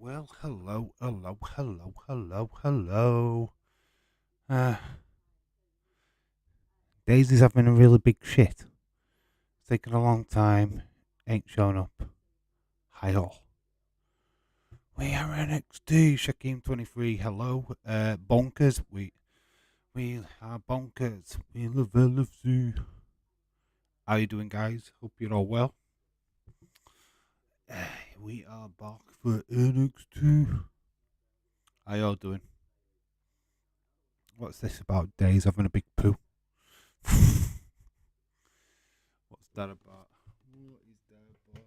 Well, hello. Uh, Daisy's having a really big shit. It's taken a long time. Ain't shown up. Hi all. We are NXT. Shaquem 23. Hello. Bonkers. We are bonkers. We love LFC. How you doing, guys? Hope you're all well. We are back for NXT. How y'all doing? What's this about? Days having a big poo. What's that about? What is that about?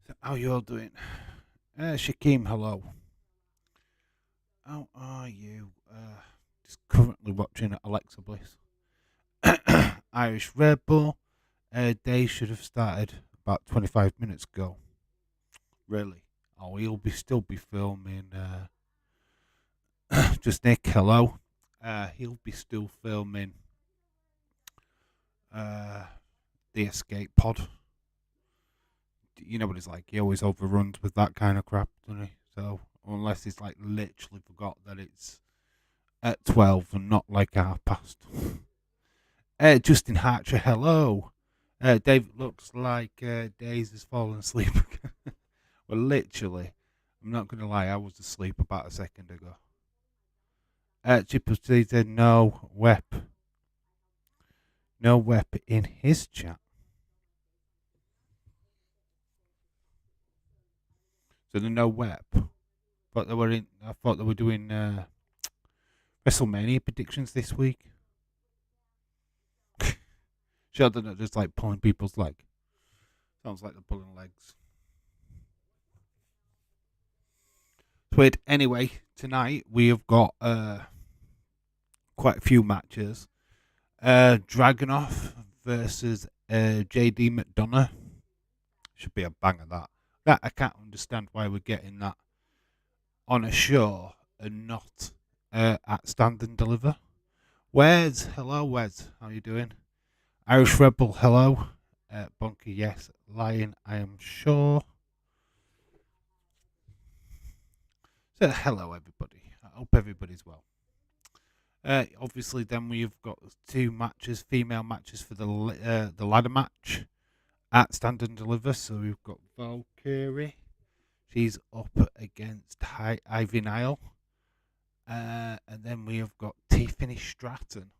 So how you all doing? Shakim, hello. How are you? Just currently watching Alexa Bliss. Irish Red Bull. Day should have started about 25 minutes ago. Really? Oh, he'll still be filming. Just Nick, hello. He'll be still filming the escape pod. You know what it's like. He always overruns with that kind of crap, doesn't he? So unless he's like literally forgot that it's at 12 and not like past. Justin Hatcher, hello. Dave, looks like Days has fallen asleep. Well, literally, I'm not going to lie, I was asleep about a second ago. Chipper said no wep. No wep in his chat. So the no wep. But I thought they were doing WrestleMania predictions this week. Sheldon are just like pulling people's leg. Sounds like they're pulling legs. But anyway, tonight we have got quite a few matches. Dragunov versus JD McDonough. Should be a banger that. I can't understand why we're getting that on a show and not at Stand and Deliver. Hello Wes, how you doing? Irish Rebel, hello. Bonky, yes. Lion, I am sure. So hello everybody. I hope everybody's well. Obviously, then we've got two matches, female matches for the ladder match at Stand and Deliver. So we've got Valkyrie. She's up against Ivy Nile. And then we have got Tiffany Stratton,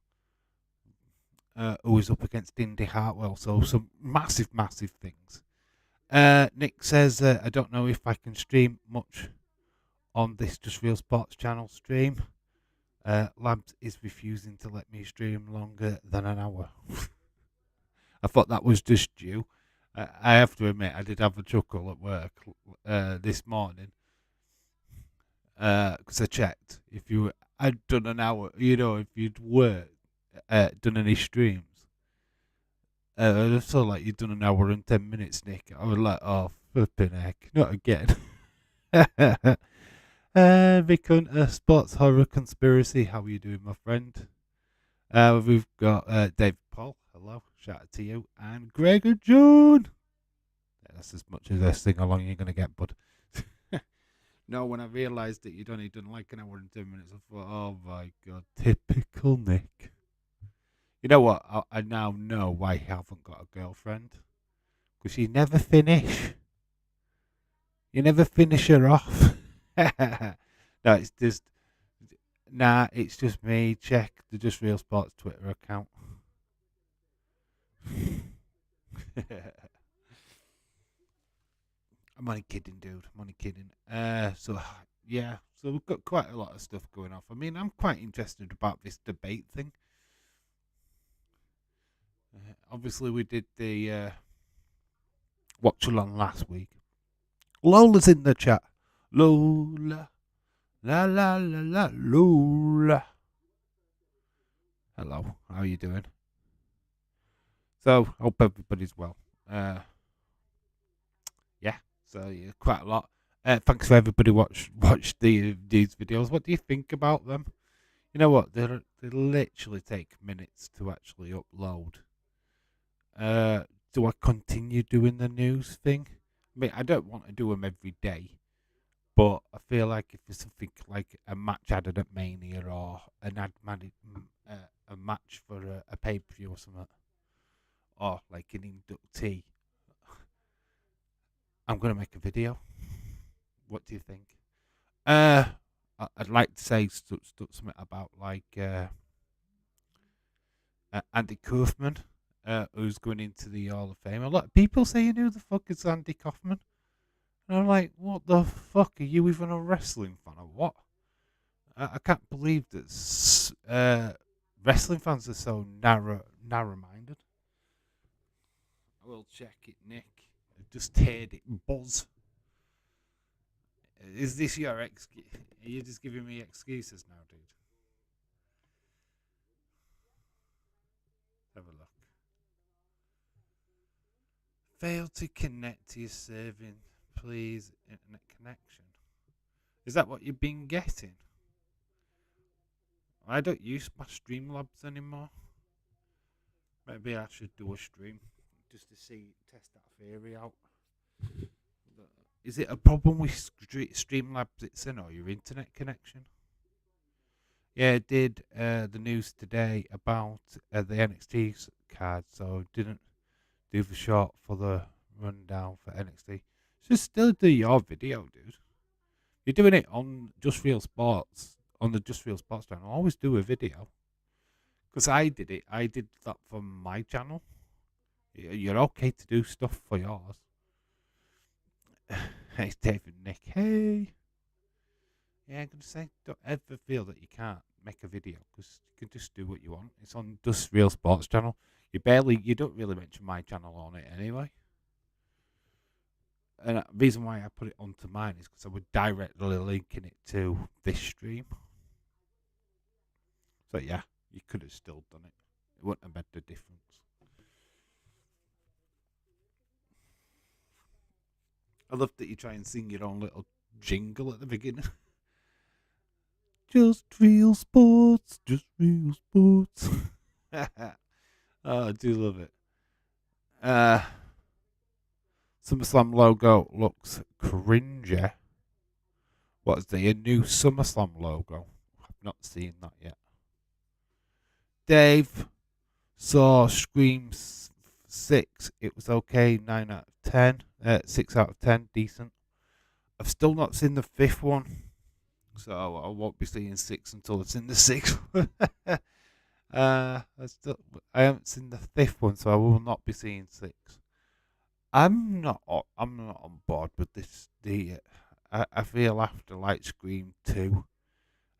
who is up against Indy Hartwell. So some massive things. Nick says, I don't know if I can stream much on this Just Real Sports channel stream. Labs is refusing to let me stream longer than an hour. I thought that was just you. I have to admit, I did have a chuckle at work this morning because I checked if you had done an hour, if you'd done any streams. I saw like you'd done an hour and 10 minutes, Nick. I was like, oh, flipping heck, not again. Vic Hunter, Sports Horror Conspiracy. How are you doing, my friend? We've got Dave Paul. Hello. Shout out to you. And Greg and John. Yeah, that's as much as this sing along you're going to get, bud. No, when I realised that you'd only done like an hour and 10 minutes, I thought, oh my God, typical Nick. You know what? I now know why you haven't got a girlfriend. Because you never finish. You never finish her off. No, it's just me. Check the Just Real Sports Twitter account. I'm only kidding, dude. I'm only kidding. So we've got quite a lot of stuff going off. I mean, I'm quite interested about this debate thing. Obviously, we did the watch along last week. Lola's in the chat. Lola. La la la la Lola. Hello, how are you doing? So, hope everybody's well. So quite a lot. Thanks for everybody watch these videos. What do you think about them? You know what? They literally take minutes to actually upload. Uh, do I continue doing the news thing? I mean, I don't want to do them every day, but I feel like if there's something like a match added at Mania or a match for a pay per view or something, or like an inductee, I'm gonna make a video. What do you think? Uh, I'd like to say something about like Andy Kaufman, who's going into the Hall of Fame. A lot of people saying, "Who the fuck is Andy Kaufman?" And I'm like, "What the fuck? Are you even a wrestling fan or what?" I can't believe that wrestling fans are so narrow-minded. I will check it, Nick. I just heard it buzz. Is this your excuse? Are you just giving me excuses now, dude? Have a look. Fail to connect to your serving. Please, internet connection. Is that what you've been getting? I don't use my Streamlabs anymore. Maybe I should do a stream just to test that theory out. Is it a problem with Streamlabs it's in or your internet connection? Yeah, I did the news today about the NXT card, so didn't do the short for the rundown for NXT. Just still do your video, dude. You're doing it on Just Real Sports, on the Just Real Sports channel. Always do a video. Because I did it. I did that for my channel. You're okay to do stuff for yours. Hey, David Nick. Hey. Yeah, I'm going to say, don't ever feel that you can't make a video because you can just do what you want. It's on Just Real Sports channel. You don't really mention my channel on it anyway. And the reason why I put it onto mine is because I would directly linking it to this stream. So yeah, you could have still done it. It wouldn't have made the difference. I love that you try and sing your own little jingle at the beginning. Just real sports, just real sports. Oh, I do love it. SummerSlam logo looks cringy. What is the new SummerSlam logo? I've not seen that yet. Dave saw Scream 6. It was okay, 9 out of 10. 6 out of 10, decent. I've still not seen the fifth one, so I won't be seeing 6 until it's in the sixth. I haven't seen the fifth one, so I will not be seeing 6. I'm not on board with this. I feel after like Scream 2,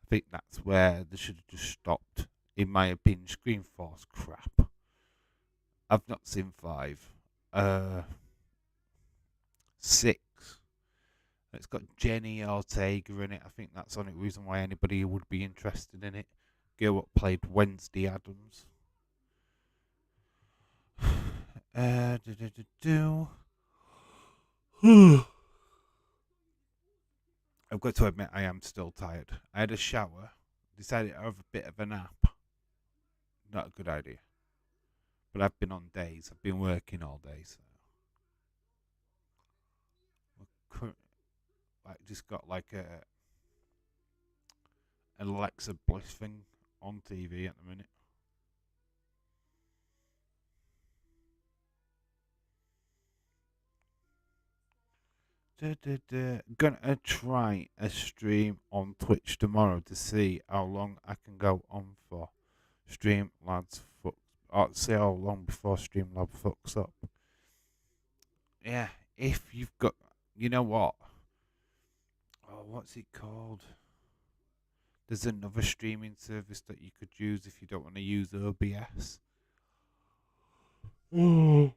I think that's where they should have just stopped. In my opinion, Scream 4's crap. I've not seen 5. 6. It's got Jenny Ortega in it. I think that's the only reason why anybody would be interested in it. Girl what played Wednesday Addams. I've got to admit, I am still tired. I had a shower, decided to have a bit of a nap. Not a good idea. But I've been on days. I've been working all day, so like just got like an Alexa Bliss thing on TV at the minute. Gonna try a stream on Twitch tomorrow to see how long I can go on for. Streamlabs fuck. See how long before Streamlab fucks up. Yeah, if you've got, you know what? Oh, what's it called? There's another streaming service that you could use if you don't want to use OBS. Oh,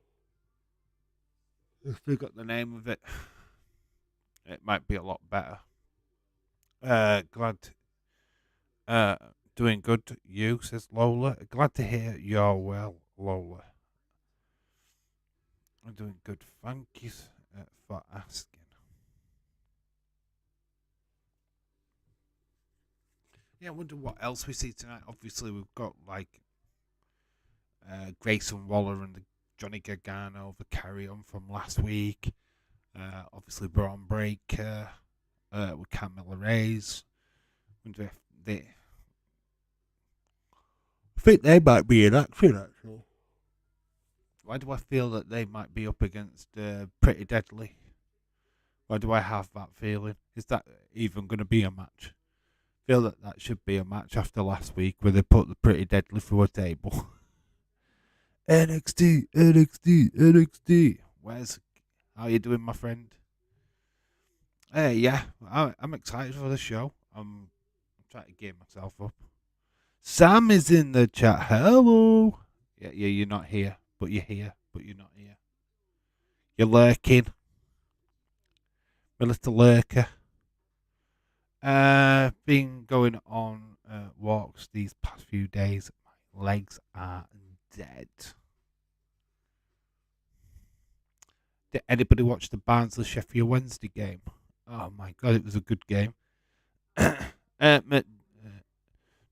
I forgot the name of it. It might be a lot better. Glad. Doing good. You says Lola. Glad to hear you're well, Lola. I'm doing good. Thank you for asking. Yeah, I wonder what else we see tonight. Obviously, we've got like Grayson Waller and the Johnny Gargano, the carry on from last week. Obviously, Braun Breaker with Camilla Reyes. Wonder if they. I think they might be in action actually. Why do I feel that they might be up against Pretty Deadly? Why do I have that feeling? Is that even going to be a match? I feel that should be a match after last week where they put the Pretty Deadly through a table. NXT, NXT, NXT. How you doing, my friend? Yeah, I'm excited for the show. I'm trying to gear myself up. Sam is in the chat. Hello. Yeah, you're not here, but you're here, but you're not here. You're lurking. A little lurker. Been going on walks these past few days. My legs are dead. Did anybody watch the Barnsley Sheffield Wednesday game? Oh my god, it was a good game.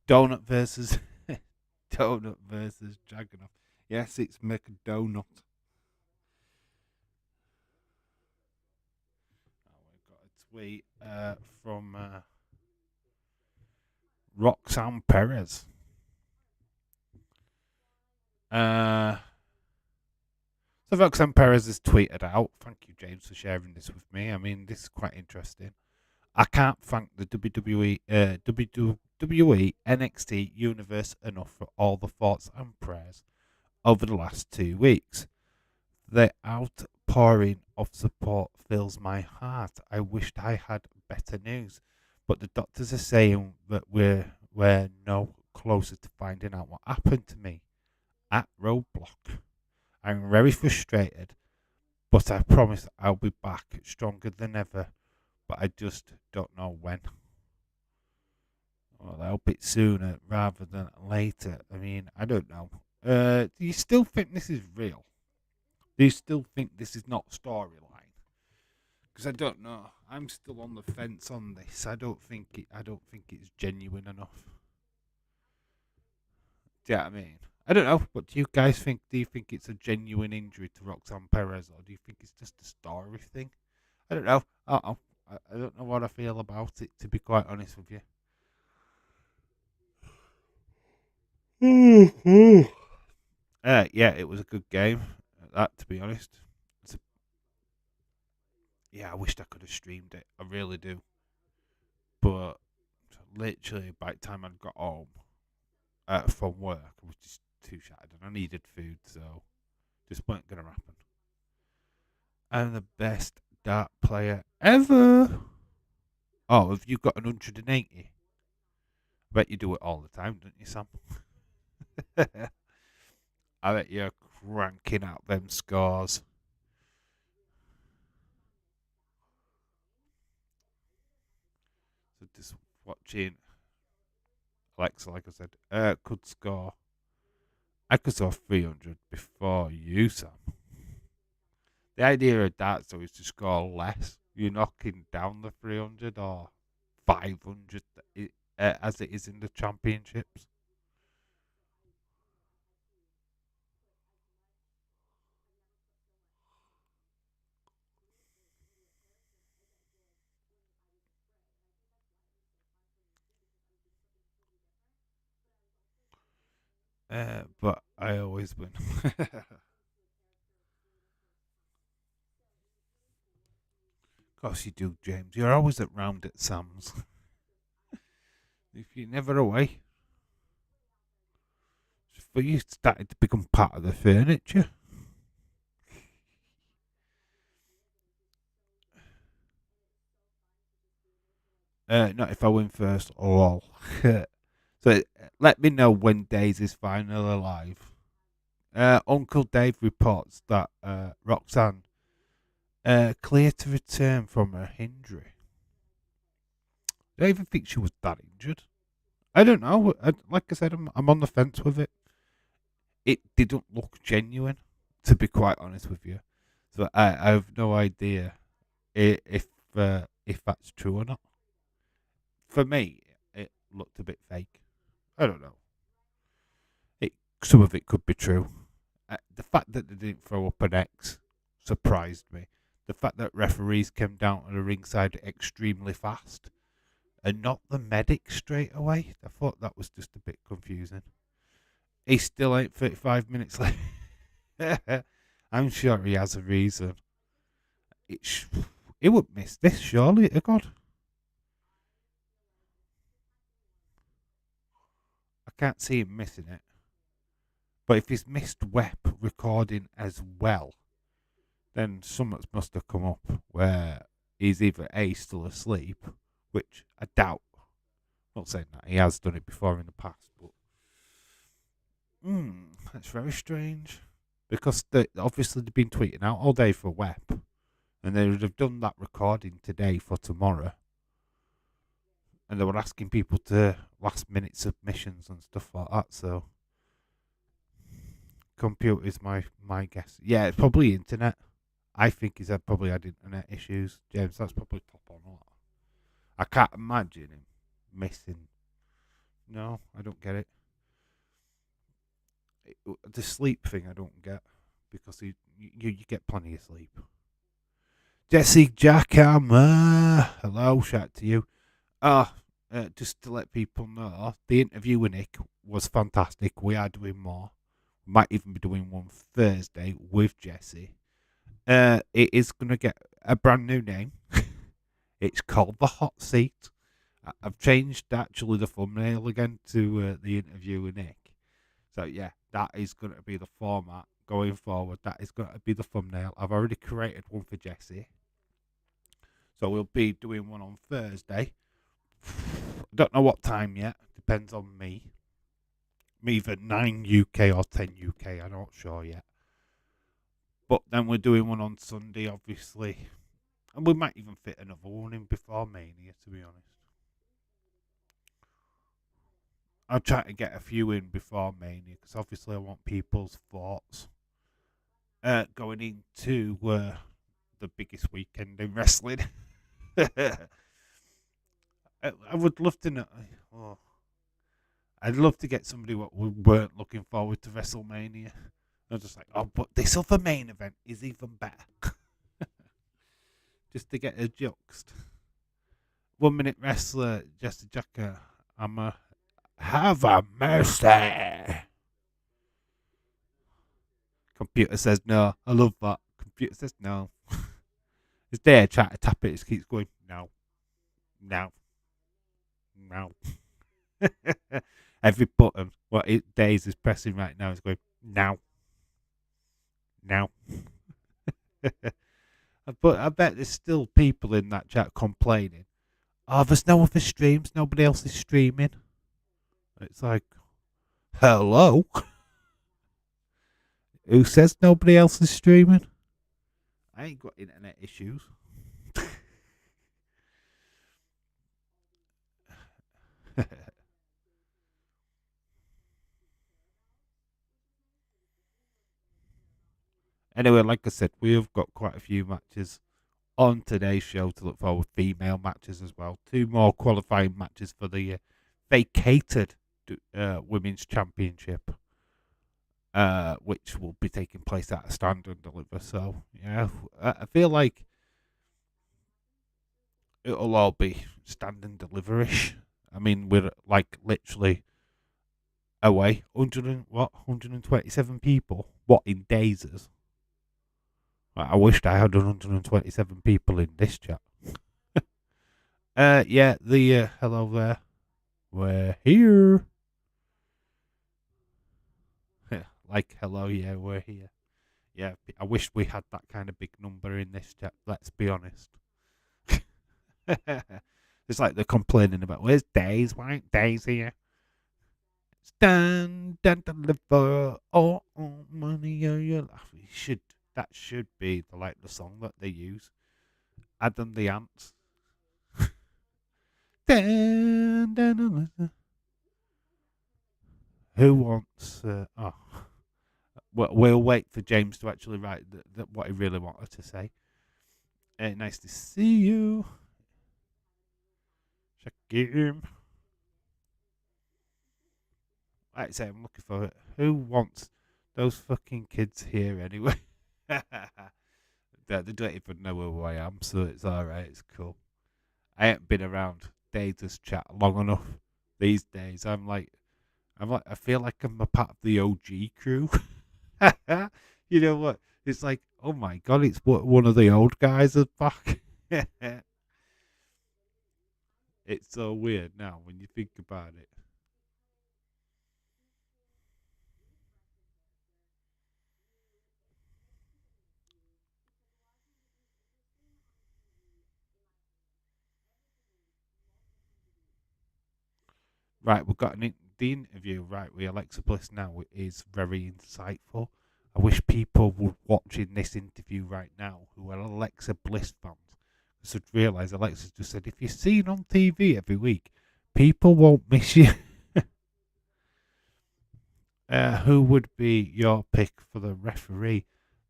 Donut versus Donut versus Dragunov. Yes, it's McDonut. Oh, we got a tweet from Roxanne Perez. So Roxanne Perez has tweeted out. Thank you, James, for sharing this with me. I mean, this is quite interesting. I can't thank the WWE NXT universe enough for all the thoughts and prayers over the last 2 weeks. The outpouring of support fills my heart. I wished I had better news, but the doctors are saying that we're no closer to finding out what happened to me at Roadblock. I'm very frustrated, but I promise I'll be back stronger than ever, but I just don't know when. Well, I hope it's sooner rather than later. I mean, I don't know. Do you still think this is real? Do you still think this is not storyline? Because I don't know. I'm still on the fence on this. I don't think it's genuine enough. Do you know what I mean? I don't know. What do you guys think? Do you think it's a genuine injury to Roxanne Perez, or do you think it's just a story thing? I don't know. I don't know what I feel about it, to be quite honest with you. Yeah, it was a good game. That, to be honest. Yeah, I wished I could have streamed it. I really do. But literally, by the time I got home from work, I was just too shattered, and I needed food, so just weren't gonna happen. I'm the best dart player ever. Oh, have you got an 180? I bet you do it all the time, don't you, Sam? I bet you're cranking out them scores. So just watching Alexa, like I said, could score. I could score 300 before you, Sam. The idea of darts though is to score less. You're knocking down the 300 or 500 as it is in the championships. But I always win. Of course you do, James. You're always round at Sam's. If you're never away. But you started to become part of the furniture. Not if I win first. Lol. So let me know when Days is finally alive. Uncle Dave reports that Roxanne clear to return from her injury. I don't even think she was that injured. I don't know. Like I said, I'm on the fence with it. It didn't look genuine, to be quite honest with you. So I have no idea if that's true or not. For me, looked a bit fake. I don't know. Some of it could be true. The fact that they didn't throw up an X surprised me. The fact that referees came down to the ringside extremely fast and not the medic straight away, I thought that was just a bit confusing. He still ain't 35 minutes late. I'm sure he has a reason. He would miss this, surely, to God. I can't see him missing it. But if he's missed Web recording as well, then something must have come up where he's either A, still asleep, which I doubt. I'm not saying that, he has done it before in the past, but that's very strange. Because obviously they've been tweeting out all day for Web, and they would have done that recording today for tomorrow. And they were asking people to last minute submissions and stuff like that, so computer is my guess. Yeah, it's probably internet. I think he's probably had internet issues. James, that's probably top on that. I can't imagine him missing. No, I don't get it. The sleep thing I don't get, because you get plenty of sleep. Jesse Jackhammer, hello, shout to you. Just to let people know, the interview with Nick was fantastic. We are doing more. We might even be doing one Thursday with Jesse. It is going to get a brand new name. It's called The Hot Seat. I've changed actually the thumbnail again to the interview with Nick. So yeah, that is going to be the format going forward. That is going to be the thumbnail. I've already created one for Jesse. So we'll be doing one on Thursday. Don't know what time yet. Depends on me. Either 9 UK or 10 UK. I'm not sure yet. But then we're doing one on Sunday, obviously. And we might even fit another one in before Mania, to be honest. I'm trying to get a few in before Mania, because obviously I want people's thoughts going into the biggest weekend in wrestling. I would love to know. Oh, I'd love to get somebody what we weren't looking forward to WrestleMania. I'm just like, oh, but this other main event is even better. Just to get a juxed. 1 minute wrestler, Jesse Jacker. Have a mercy. Computer says no. I love that. Computer says no. It's there trying to tap it. It keeps going, no. No. No. Every button what Days is pressing right now is going, now. Now. But I bet there's still people in that chat complaining. Oh, there's no other streams. Nobody else is streaming. It's like, hello? Who says nobody else is streaming? I ain't got internet issues. Anyway, like I said, we've got quite a few matches on today's show to look forward. Female matches as well. 2 more qualifying matches for the vacated Women's Championship, which will be taking place at a Stand and Deliver. So, yeah, I feel like it'll all be Stand and Deliver-ish. I mean, we're like literally away. 127 people? What, in Dazes? I wished I had 127 people in this chat. Yeah, hello there. We're here. Like, hello, yeah, we're here. Yeah, I wish we had that kind of big number in this chat, let's be honest. It's like they're complaining about, where's Days? Why ain't Days here? Stand and deliver all money of your life. That should be the song that they use. Adam the Ants. Who wants? We'll wait for James to actually write what he really wanted to say. Nice to see you. Check him. Like I say, I'm looking for it. Who wants those fucking kids here anyway? They don't even know who I am, so it's alright, it's cool. I ain't been around Data's chat long enough these days. I feel like I'm a part of the OG crew. You know what? It's like, oh my god, it's one of the old guys is back. It's so weird now when you think about it. Right, we've got the interview right with Alexa Bliss now is very insightful. I wish people were watching this interview right now who are Alexa Bliss fans should realise Alexa just said, if you're seen on TV every week, people won't miss you. Who would be your pick for the referee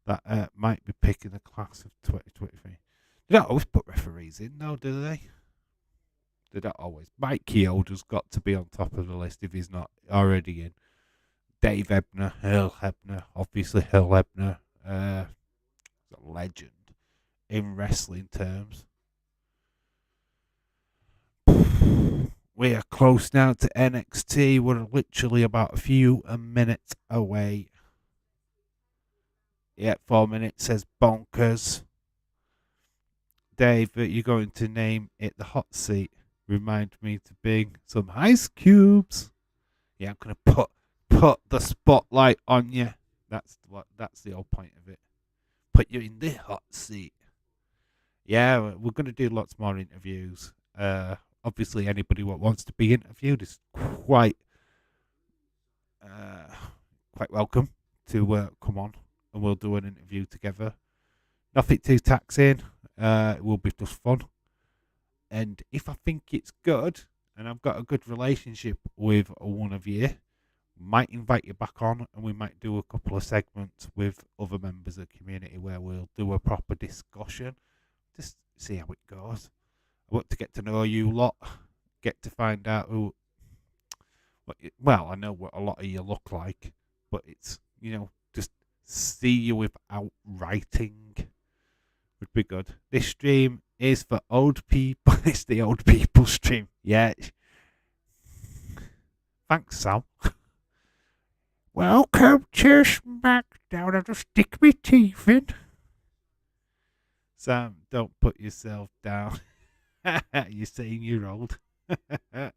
that might be picking the class of 2023? They don't always put referees in, no, do they? They don't always. Mike Chioda's got to be on top of the list if he's not already in. Dave Ebner, Earl Hebner, obviously Earl Hebner, a legend in wrestling terms. We are close now to NXT. We're literally about a few minutes away. Yeah, 4 minutes says bonkers. Dave, you're going to name it the hot seat. Remind me to bring some ice cubes. Yeah, I'm gonna put the spotlight on you. That's the whole point of it. Put you in the hot seat. Yeah, we're gonna do lots more interviews. Obviously, anybody what wants to be interviewed is uh, quite welcome to come on, and we'll do an interview together. Nothing too taxing. It will be just fun. And if I think it's good, and I've got a good relationship with one of you, might invite you back on, and we might do a couple of segments with other members of the community where we'll do a proper discussion, just see how it goes. I want to get to know you lot, get to find out well, I know what a lot of you look like, but it's, just see you without writing would be good. This stream is for old people. It's the old people stream. Yeah. Thanks, Sam. Welcome to SmackDown. I'll just stick my teeth in. Sam, don't put yourself down. You're saying you're old. I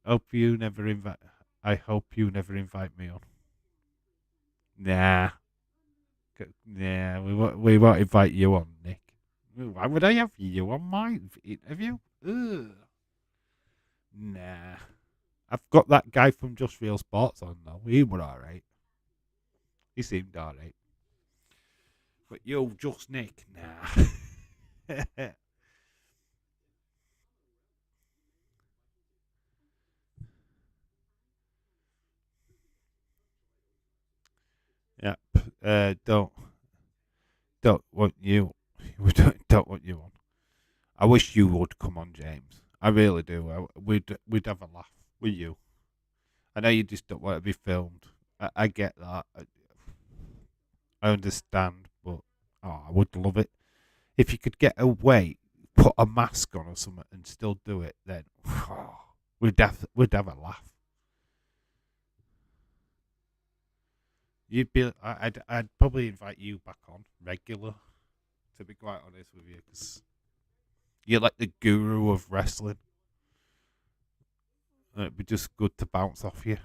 hope you never invite me on. Nah. Yeah, we won't invite you on, Nick. Why would I have you on my interview? Ugh. Nah. I've got that guy from Just Real Sports on though. He was alright. He seemed alright. But you, just Nick, nah. Yep. Don't want you. We don't want you on. I wish you would come on, James. I really do. We'd have a laugh with you. I know you just don't want to be filmed. I get that. I understand, but I would love it if you could get away, put a mask on or something, and still do it. Then we'd have a laugh. I'd probably invite you back on regular. To be quite honest with you, because you're like the guru of wrestling. And it'd be just good to bounce off you.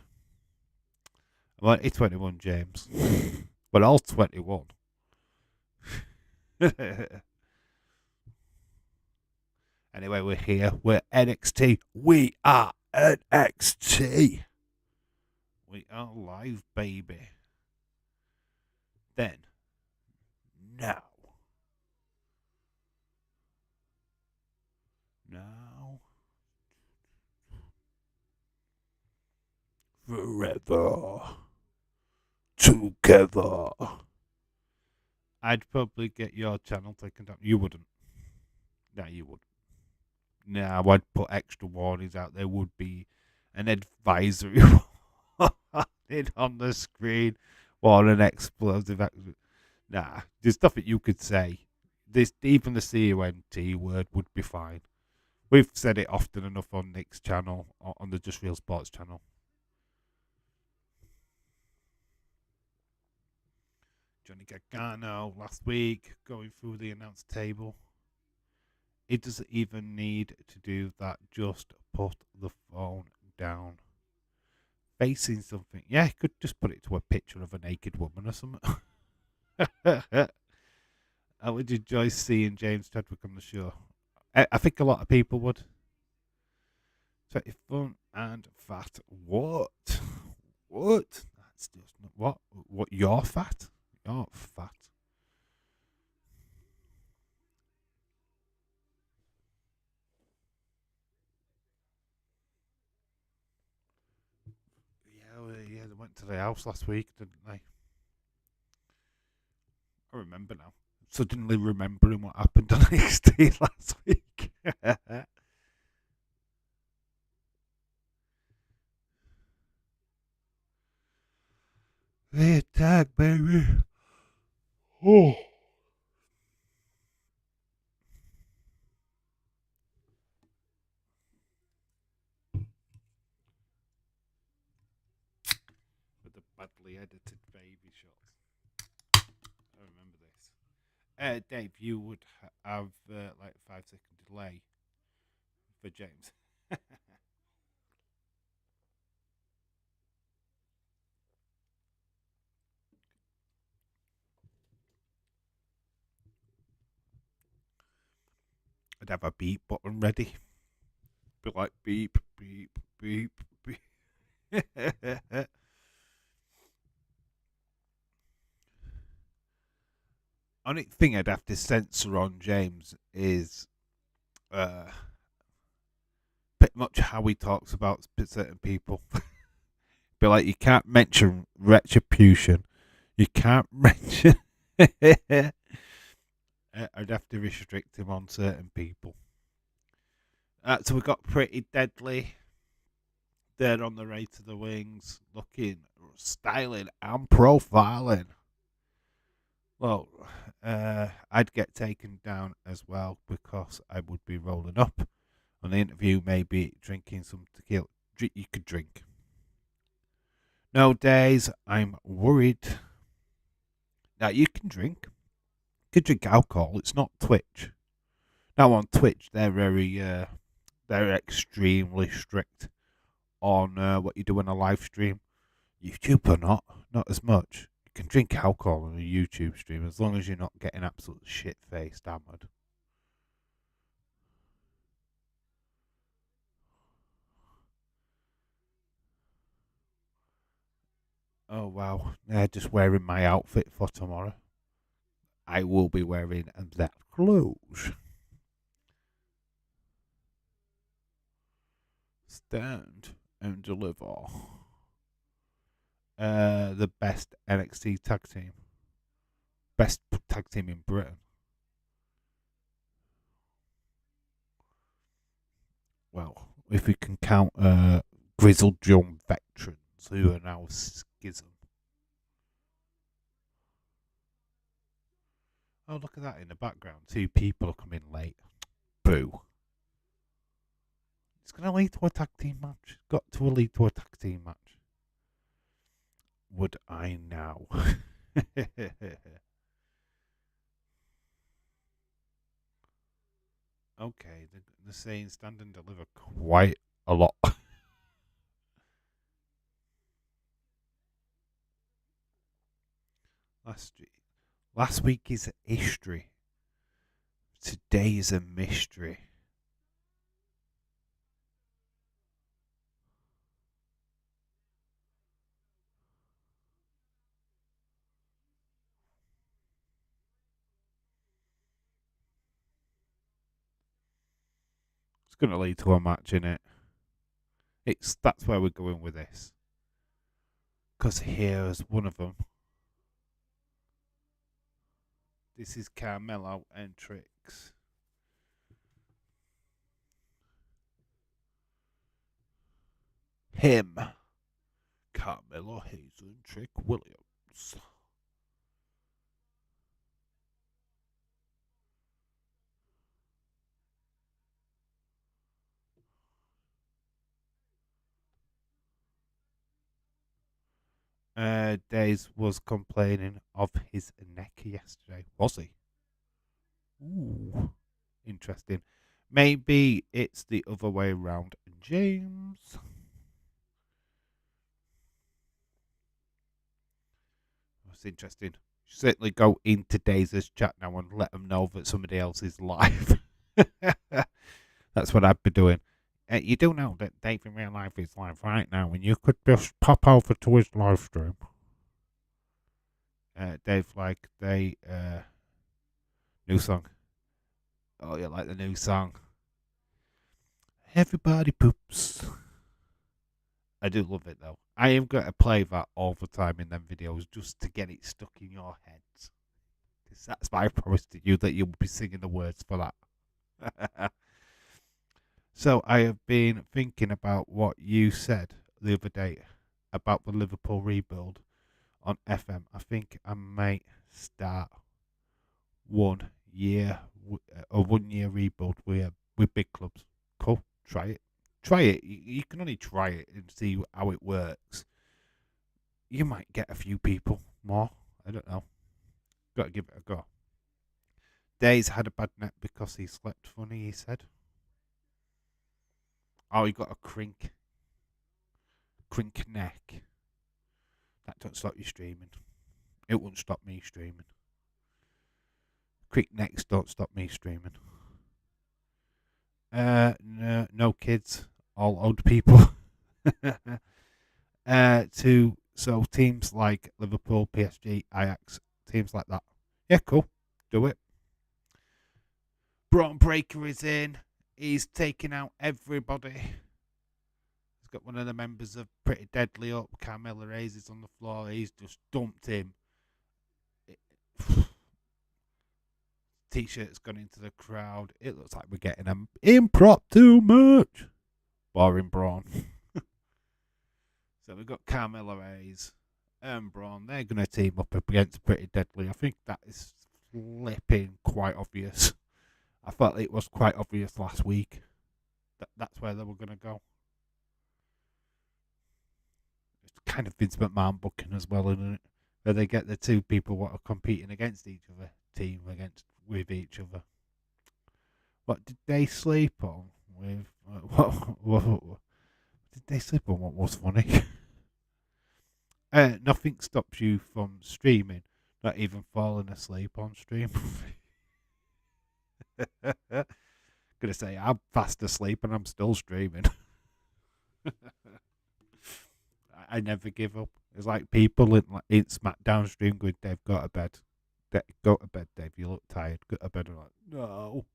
I'm only 21, James. We're all 21. Anyway, we're here. We're NXT. We are NXT. We are live, baby. Then, now. Forever. Together. I'd probably get your channel taken down. You wouldn't. No, you wouldn't. No, I'd put extra warnings out. There would be an advisory. happening on the screen. What an explosive action. Nah, there's nothing you could say. This even the CUNT word would be fine. We've said it often enough on Nick's channel, on the Just Real Sports channel. Johnny Gargano last week going through the announce table. It doesn't even need to do that. Just put the phone down. Facing something. Yeah, he could just put it to a picture of a naked woman or something. I would enjoy seeing James Chadwick on the show. I think a lot of people would. So fun and fat. What? What? That's just not what? What? You're fat? You're fat. Yeah, well, yeah. They went to the house last week, didn't they? I remember now. Suddenly remembering what happened on NXT last week. The attack, baby. Oh. With the badly edited baby shots. I remember this. Dave, you would have like 5 second delay for James. I'd have a beep button ready. Be like beep, beep, beep, beep. Only thing I'd have to censor on James is uh, pretty much how he talks about certain people. Be like, you can't mention retribution. You can't mention. I'd have to restrict him on certain people. So we got Pretty Deadly there on the right of the wings, looking, styling and profiling. Well, I'd get taken down as well because I would be rolling up on the interview, maybe drinking some tequila. You could drink. No days, I'm worried. Now you can drink. You can drink alcohol. It's not Twitch. Now on Twitch, they're extremely strict on what you do in a live stream. YouTube are not as much. You can drink alcohol on a YouTube stream as long as you're not getting absolutely shit faced hammered. Oh wow! Yeah, just wearing my outfit for tomorrow. I will be wearing that clothes. Stand and deliver. The best NXT tag team, best tag team in Britain. Well, if we can count grizzled young veterans who are now schism. Oh, look at that in the background. 2 people are coming late. Boo. It's going to lead to a tag team match. Got to lead to a tag team match. Would I now? Okay, they're saying stand and deliver quite a lot. Last week is history. Today is a mystery. It's going to lead to a match in it. That's where we're going with this. Because here's one of them. This is Carmelo and Trix. Him, Carmelo Hayes and Trick Williams. Days was complaining of his neck yesterday. Was he? Ooh, interesting. Maybe it's the other way around. James. That's interesting. Certainly go into Days' chat now and let them know that somebody else is live. That's what I'd be doing. You do know that Dave in real life is live right now, and you could just pop over to his live stream. Dave, like the new song. Oh, you like the new song? Everybody poops. I do love it though. I am going to play that all the time in them videos just to get it stuck in your heads. Because that's my promise to you that you'll be singing the words for that. So I have been thinking about what you said the other day about the Liverpool rebuild on FM. I think I might start 1 year a 1 year rebuild with big clubs. Cool. Try it. Try it. You can only try it and see how it works. You might get a few people more. I don't know. Got to give it a go. Days had a bad neck because he slept funny, he said. Oh, he got a crink neck. That don't stop you streaming. It won't stop me streaming. Crink necks don't stop me streaming. No kids, all old people. So teams like Liverpool, PSG, Ajax, teams like that. Yeah, cool. Do it. Braun Breaker is in. He's taking out everybody. He's got one of the members of Pretty Deadly up. Carmelo Hayes is on the floor. He's just dumped him. T-shirt's gone into the crowd. It looks like we're getting an impromptu match. Boring Braun. So we've got Carmelo Hayes and Braun. They're going to team up against Pretty Deadly. I think that is flipping quite obvious. I thought it was quite obvious last week. That's where they were going to go. It's kind of Vince McMahon booking as well, isn't it? Where they get the two people what are competing against each other, team with each other. What did they sleep on? With what did they sleep on? What was funny? Nothing stops you from streaming, not even falling asleep on stream. Gonna say I'm fast asleep and I'm still streaming. I never give up. It's like people in SmackDown stream going, Dave, go to bed. Go to bed, Dave. You look tired. Go to bed. I'm like, no,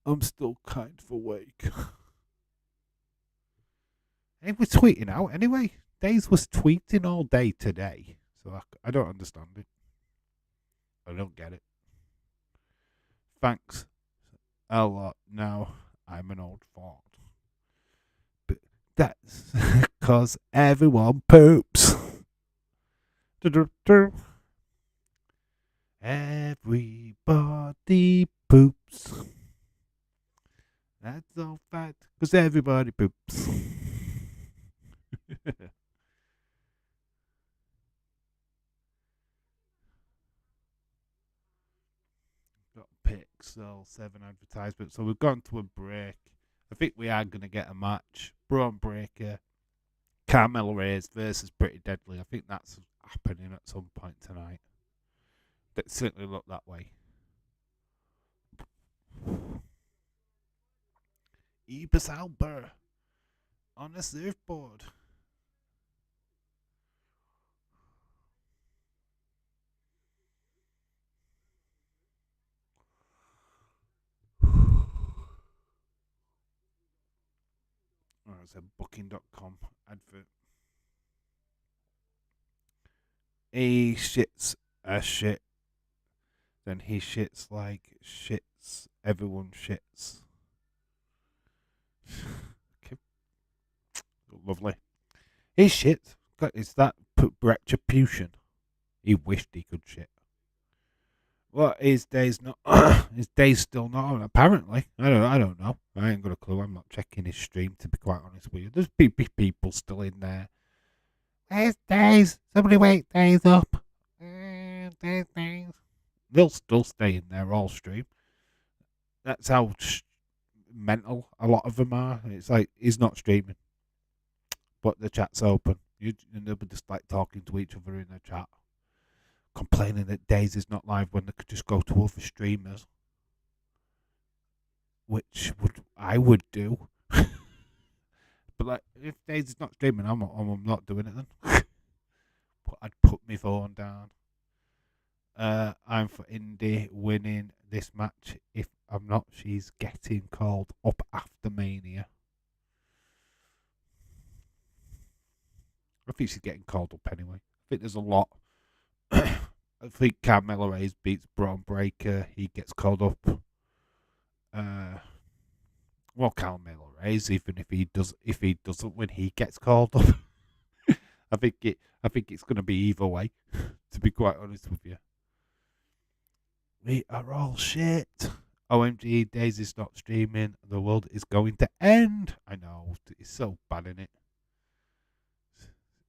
I'm still kind of awake. And we're tweeting out anyway. Days was tweeting all day today, so I don't understand it. I don't get it. Thanks a lot. Now I'm an old fart. But that's because everyone poops. Everybody poops. That's all fact, because everybody poops. Got Pixel 7 advertisement. So we've gone to a break. I think we are going to get a match. Braun Breaker, Carmelo Hayes versus Pretty Deadly. I think that's happening at some point tonight. That certainly looked that way. Ibis Albert on the surfboard. Oh, it's a booking.com advert. He shits a shit. Then he shits like shits. Everyone shits. Okay. Lovely. He shits. Is that retribution? He wished he could shit. Well, his day's not. His day's still not on. Apparently, I don't know. I ain't got a clue. I'm not checking his stream, to be quite honest with you. There's people still in there. There's days. Somebody wake days up. There's days. They'll still stay in there all stream. That's how mental a lot of them are. It's like he's not streaming, but the chat's open. And they'll be just like talking to each other in the chat, complaining that Days is not live when they could just go to other streamers, which I would do. But like, if Days is not streaming, I'm not doing it then. I'd put my phone down. I'm for Indy winning this match. If I'm not, she's getting called up after Mania. I think she's getting called up anyway. I think there's a lot. I think Carmelo Hayes beats Braun Breaker. He gets called up. Well, Carmelo Hayes, even if he doesn't win, he gets called up. I think it's going to be either way. To be quite honest with you, we are all shit. OMG, Daisy's not streaming. The world is going to end. I know, it's so bad in it.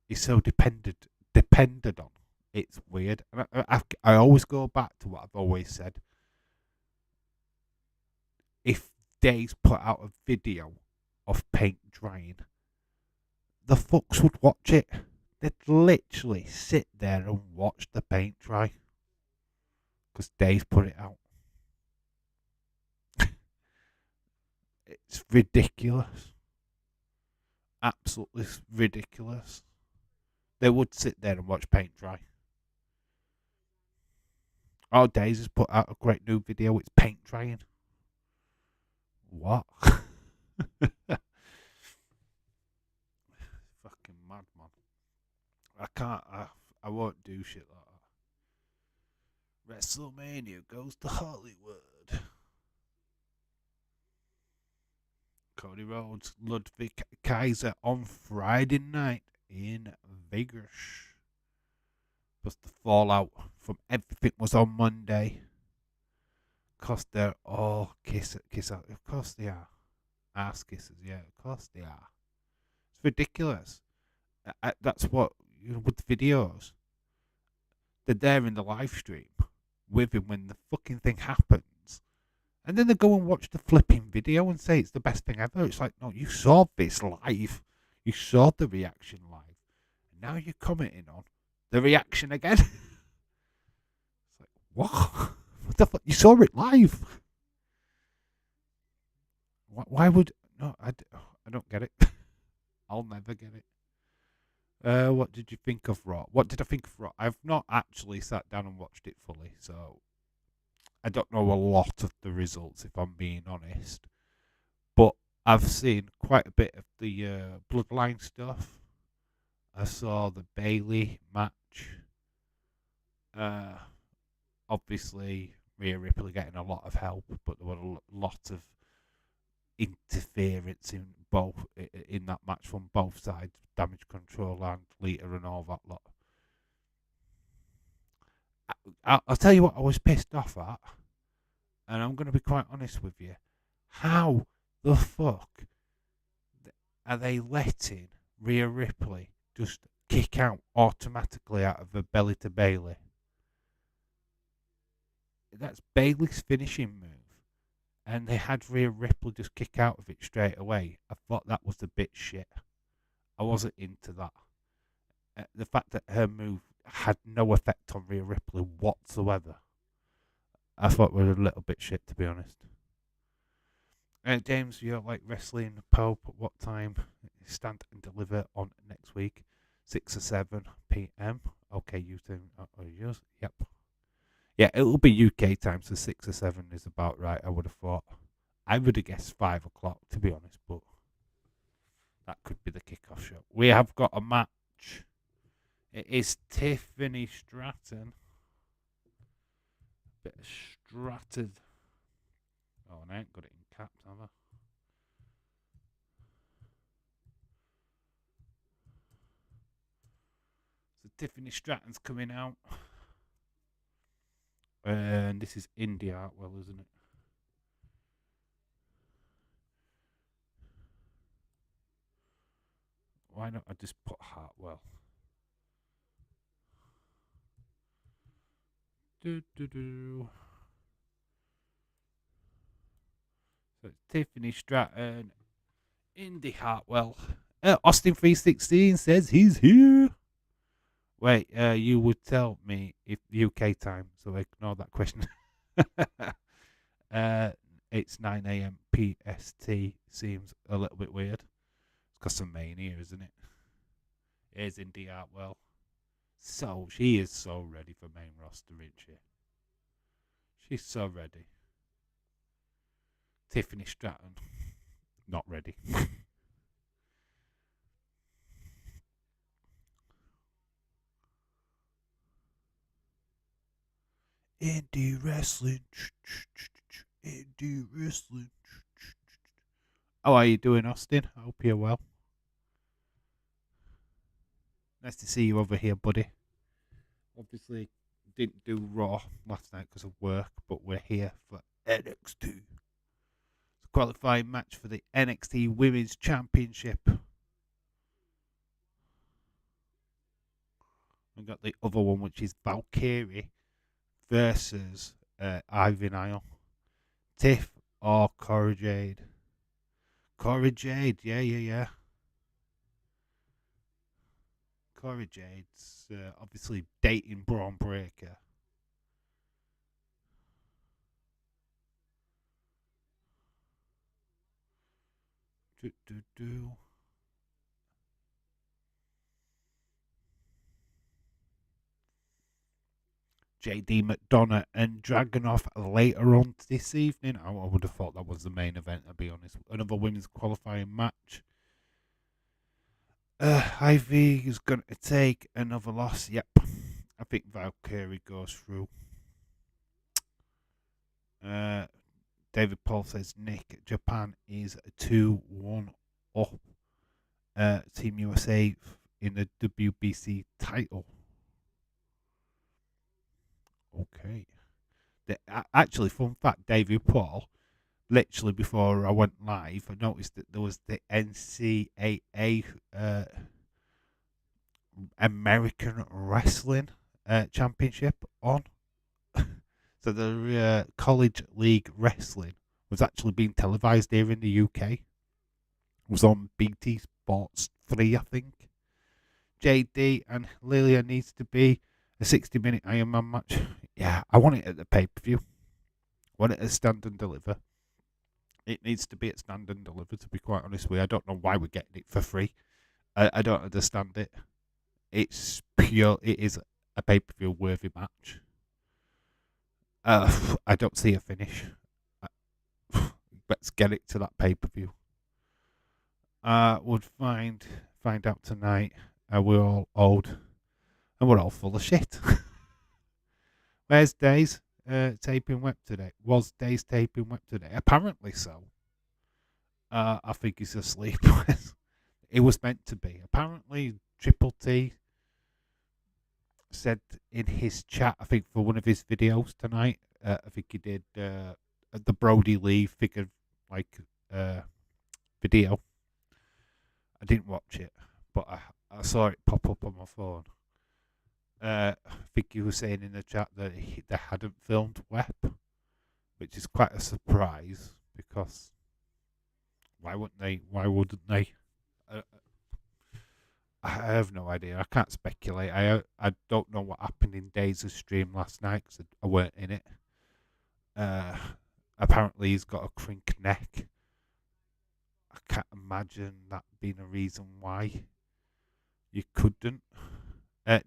It's so depended on. It's weird. And I always go back to what I've always said. If Days put out a video of paint drying, the fucks would watch it. They'd literally sit there and watch the paint dry. Because Days put it out. It's ridiculous. Absolutely ridiculous. They would sit there and watch paint dry. Oh, Days has put out a great new video. It's paint drying. What? Fucking madman. I can't. I won't do shit like that. WrestleMania goes to Hollywood. Cody Rhodes, Ludwig Kaiser on Friday night in Vegas. Plus the fallout from everything was on Monday. Because they're all kiss. Of course they are. Ass kisses, yeah, of course they are. It's ridiculous. That's what, with the videos. They're there in the live stream with him when the fucking thing happens. And then they go and watch the flipping video and say it's the best thing ever. It's like, no, you saw this live. You saw the reaction live. And now you're commenting on the reaction again. It's like, what? What the fuck? You saw it live. Why would... No, I don't get it. I'll never get it. What did you think of Raw? What did I think of Raw? I've not actually sat down and watched it fully, so I don't know a lot of the results, if I'm being honest. But I've seen quite a bit of the Bloodline stuff. I saw the Bayley match. Obviously, Rhea Ripley getting a lot of help, but there were a lot of interference in that match from both sides, Damage Control and Lita and all that lot. I'll tell you what I was pissed off at, and I'm going to be quite honest with you. How the fuck are they letting Rhea Ripley just kick out automatically out of the belly to Bayley? That's Bayley's finishing move. And they had Rhea Ripley just kick out of it straight away. I thought that was a bit shit. I wasn't into that. The fact that her move had no effect on Rhea Ripley whatsoever, I thought was a little bit shit, to be honest. James, you're like wrestling Pope at what time? Stand and deliver on next week, 6 or 7 p.m. Okay, you think? Yours? Yep. Yeah, it'll be UK time, so 6 or 7 is about right, I would have thought. I would have guessed 5 o'clock, to be honest, but that could be the kickoff show. We have got a match. It is Tiffany Stratton. Bit of Stratton. Oh, and I ain't got it in caps, have I? Tiffany Stratton's coming out. And this is Indy Hartwell, isn't it? Why not I just put Hartwell? Do, do, do. So it's Tiffany Stratton, Indy Hartwell. Austin 316 says he's here. Wait, you would tell me if UK time, so ignore that question. It's 9 a.m. PST. Seems a little bit weird. It's because of Mania, isn't it? Here's Indy Hartwell. So, she is so ready for main roster, isn't she? She's so ready. Tiffany Stratton, not ready. Indie wrestling. Indie wrestling. How are you doing, Austin? I hope you're well. Nice to see you over here, buddy. Obviously, didn't do Raw last night because of work, but we're here for NXT. It's a qualifying match for the NXT Women's Championship. We've got the other one, which is Valkyrie versus Ivy Nile. Tiff or Cora Jade? Cora Jade, yeah. Cora Jade's obviously dating Braun Breaker. JD McDonough and Dragunov later on this evening. I would have thought that was the main event, to be honest. Another women's qualifying match. Ivy is going to take another loss. Yep. I think Valkyrie goes through. David Paul says, Nick, Japan is 2-1 up. Team USA in the WBC title. Okay. Actually, fun fact, David Paul, literally before I went live, I noticed that there was the NCAA American Wrestling Championship on. So the College League Wrestling was actually being televised here in the UK. It was on BT Sports 3, I think. JD and Lilia needs to be a 60-minute Iron Man match. Yeah, I want it at the pay-per-view. I want it at Stand and Deliver. It needs to be at Stand and Deliver, to be quite honest with you. I don't know why we're getting it for free. I don't understand it. It's pure. It is a pay-per-view worthy match. I don't see a finish. Let's get it to that pay-per-view. We'll find out tonight. We're all old and we're all full of shit. Where's Days taping web today? Was Days taping web today? Apparently so. I think he's asleep. It was meant to be. Apparently, Triple T said in his chat, I think for one of his videos tonight, I think he did the Brody Lee figure video. I didn't watch it, but I saw it pop up on my phone. I think he was saying in the chat that they hadn't filmed WEP, which is quite a surprise because why wouldn't they? Why wouldn't they? I have no idea. I can't speculate. I don't know what happened in Days' stream last night because I weren't in it. Apparently he's got a crink neck. I can't imagine that being a reason why you couldn't.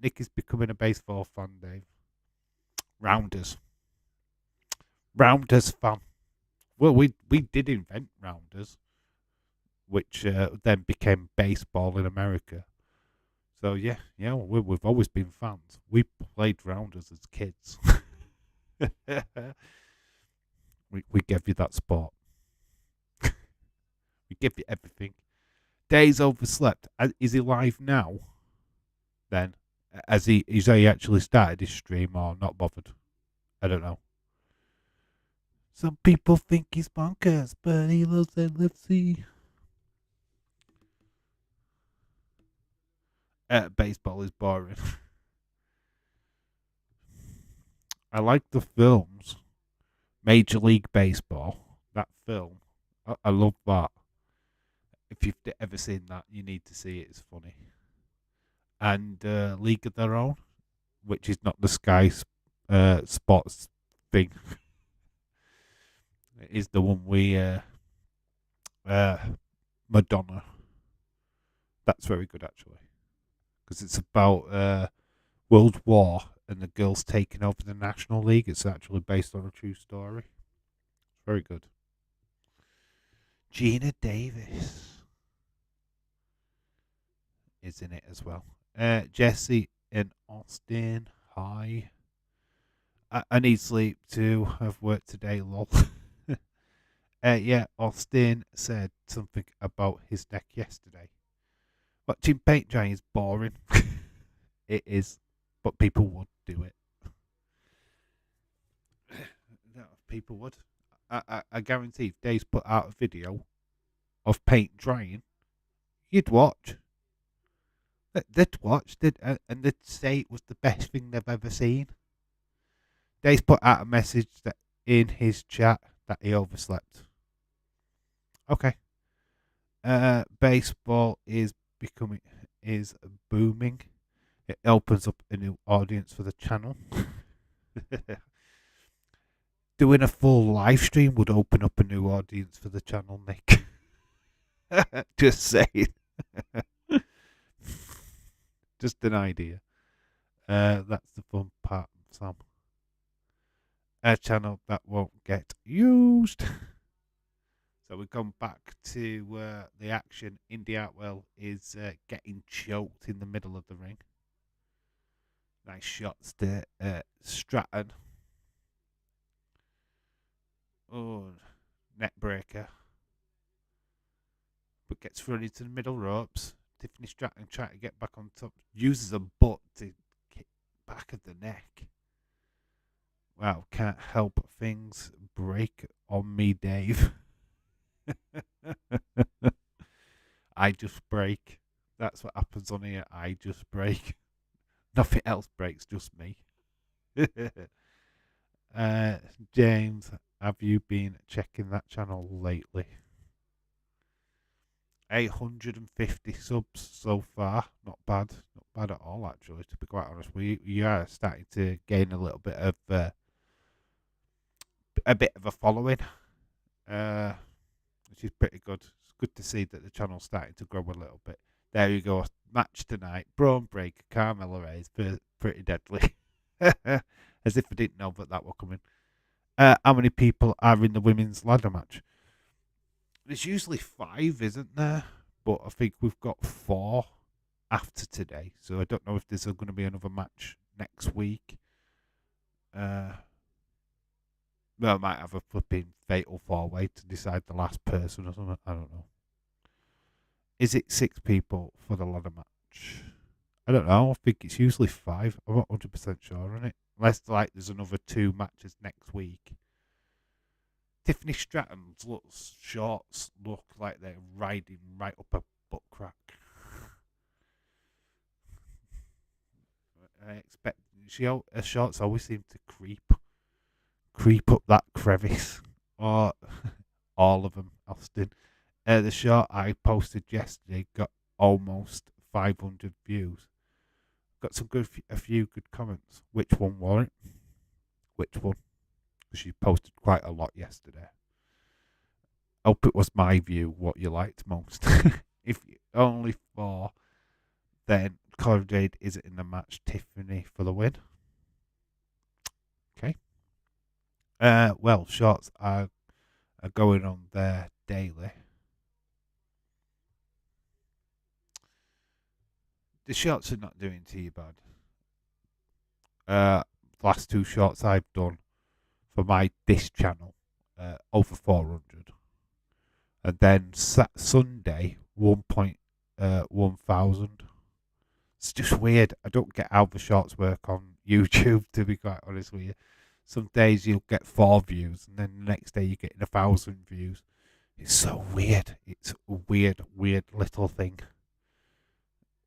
Nick is becoming a baseball fan, Dave. Rounders fan. Well, we did invent rounders, which then became baseball in America. So yeah, we've always been fans. We played rounders as kids. we gave you that sport. We give you everything. Days overslept. Is he live now? Then Has he actually started his stream or not bothered? I don't know. Some people think he's bonkers, but he loves LFC. Baseball is boring. I like the films. Major League Baseball. That film. I love that. If you've ever seen that, you need to see it. It's funny. And League of Their Own, which is not the Sky Sports thing. It is the one Madonna. That's very good, actually. Because it's about World War and the girls taking over the National League. It's actually based on a true story. Very good. Gina Davis is in it as well. Jesse and Austin. Hi. I need sleep too. I've worked today, lol. Yeah, Austin said something about his neck yesterday. Watching paint dry is boring. It is, but people would do it. No, people would. I guarantee if Dave's put out a video of paint drying, you'd watch. They'd watch, and they'd say it was the best thing they've ever seen. Dave's put out a message that in his chat that he overslept. Okay. Baseball is booming. It opens up a new audience for the channel. Doing a full live stream would open up a new audience for the channel, Nick. Just saying. Just an idea. That's the fun part, Sam. A channel that won't get used. So we come back to the action. Indy Hartwell is getting choked in the middle of the ring. Nice shots to Stratton. Oh, net breaker. But gets thrown into the middle ropes. Tiffany Stratton trying to get back on top. Uses a butt to kick back of the neck. Wow, can't help things break on me, Dave. I just break. That's what happens on here. I just break. Nothing else breaks, just me. James, have you been checking that channel lately? 850 subs so far. Not bad. Not bad at all, actually, to be quite honest. We are starting to gain a little bit of a following, which is pretty good. It's good to see that the channel's starting to grow a little bit. There you go. Match tonight. Braun Breaker, Carmella Reyes, pretty deadly. As if I didn't know that were coming. How many people are in the women's ladder match? There's usually 5, isn't there? But I think we've got 4 after today. So I don't know if there's going to be another match next week. Well, I might have a flipping fatal 4-way to decide the last person or something. I don't know. Is it 6 people for the ladder match? I don't know. I think it's usually 5. I'm not 100% sure on it. Unless there's another 2 matches next week. Tiffany Stratton's shorts look like they're riding right up a butt crack. I expect her shorts always seem to creep up that crevice. Or all of them, Austin. The short I posted yesterday got almost 500 views. Got a few good comments. Which one was it? Which one? Because she posted quite a lot yesterday. Hope it was my view what you liked most. If only 4, then Cora Jade isn't in the match. Tiffany for the win. Okay. Well, shorts are going on there daily. The shorts are not doing too bad. Last 2 shorts I've done for this channel, over 400. And then Sunday, 1,000. It's just weird. I don't get how the shorts work on YouTube, to be quite honest with you. Some days you'll get 4 views, and then the next day you get 1,000 views. It's so weird. It's a weird, weird little thing.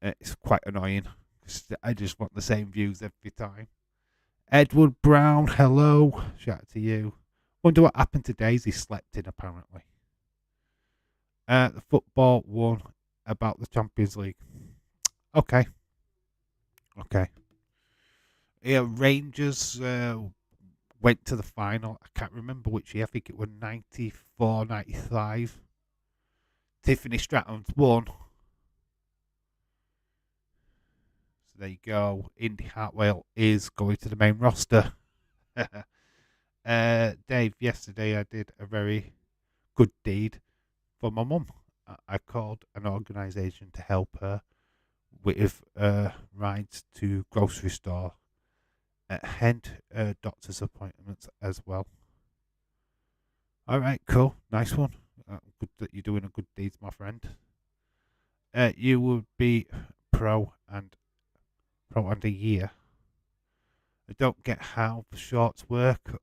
It's quite annoying. I just want the same views every time. Edward Brown, hello. Shout out to you. Wonder what happened to Daisy. Slept in, apparently. The football one about the Champions League. Okay. Yeah, Rangers went to the final. I can't remember which year. I think it was 94, 95. Tiffany Stratton's won. So there you go. Indy Hartwell is going to the main roster. Dave, yesterday I did a very good deed for my mum. I called an organisation to help her with rides to grocery store and doctor's appointments as well. All right, cool, nice one. Good that you're doing a good deed, my friend. You would be pro and a year. I don't get how the shorts work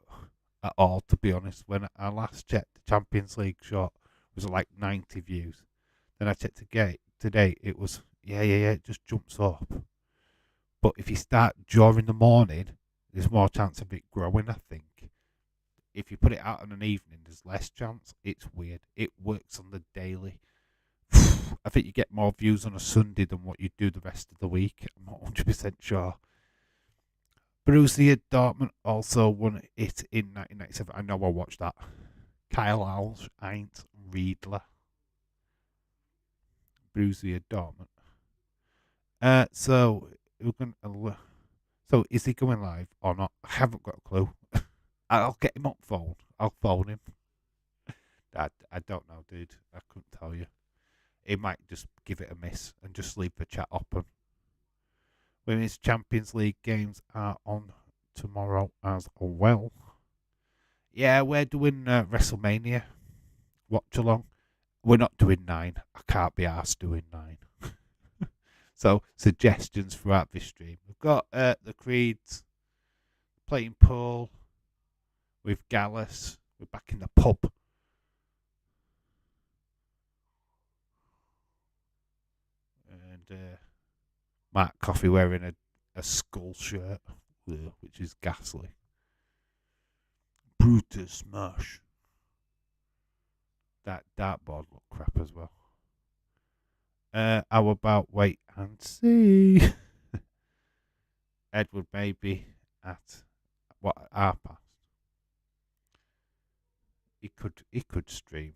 at all, to be honest. When I last checked, the Champions League short was like 90 views. Then I checked today, it was, yeah, it just jumps up. But if you start during the morning, there's more chance of it growing, I think. If you put it out on an evening, there's less chance. It's weird. It works on the daily. I think you get more views on a Sunday than what you do the rest of the week. I'm not 100% sure. Borussia Dortmund also won it in 1997. I know I watched that. Kyle Heinz Riedler. Borussia Dortmund. So we're going. So is he going live or not? I haven't got a clue. I'll get him on phone. I'll phone him. I don't know, dude. I couldn't tell you. He might just give it a miss and just leave the chat open. Women's Champions League games are on tomorrow as well. Yeah, we're doing WrestleMania watch along. We're not doing 9. I can't be asked doing 9. So, suggestions throughout this stream. We've got the Creeds playing pool with Gallus. We're back in the pub. And Mark Coffey wearing a skull shirt, which is ghastly. Brutus Smash. That dartboard looked crap as well. How about wait and see? Edward maybe at what, half past. He could stream.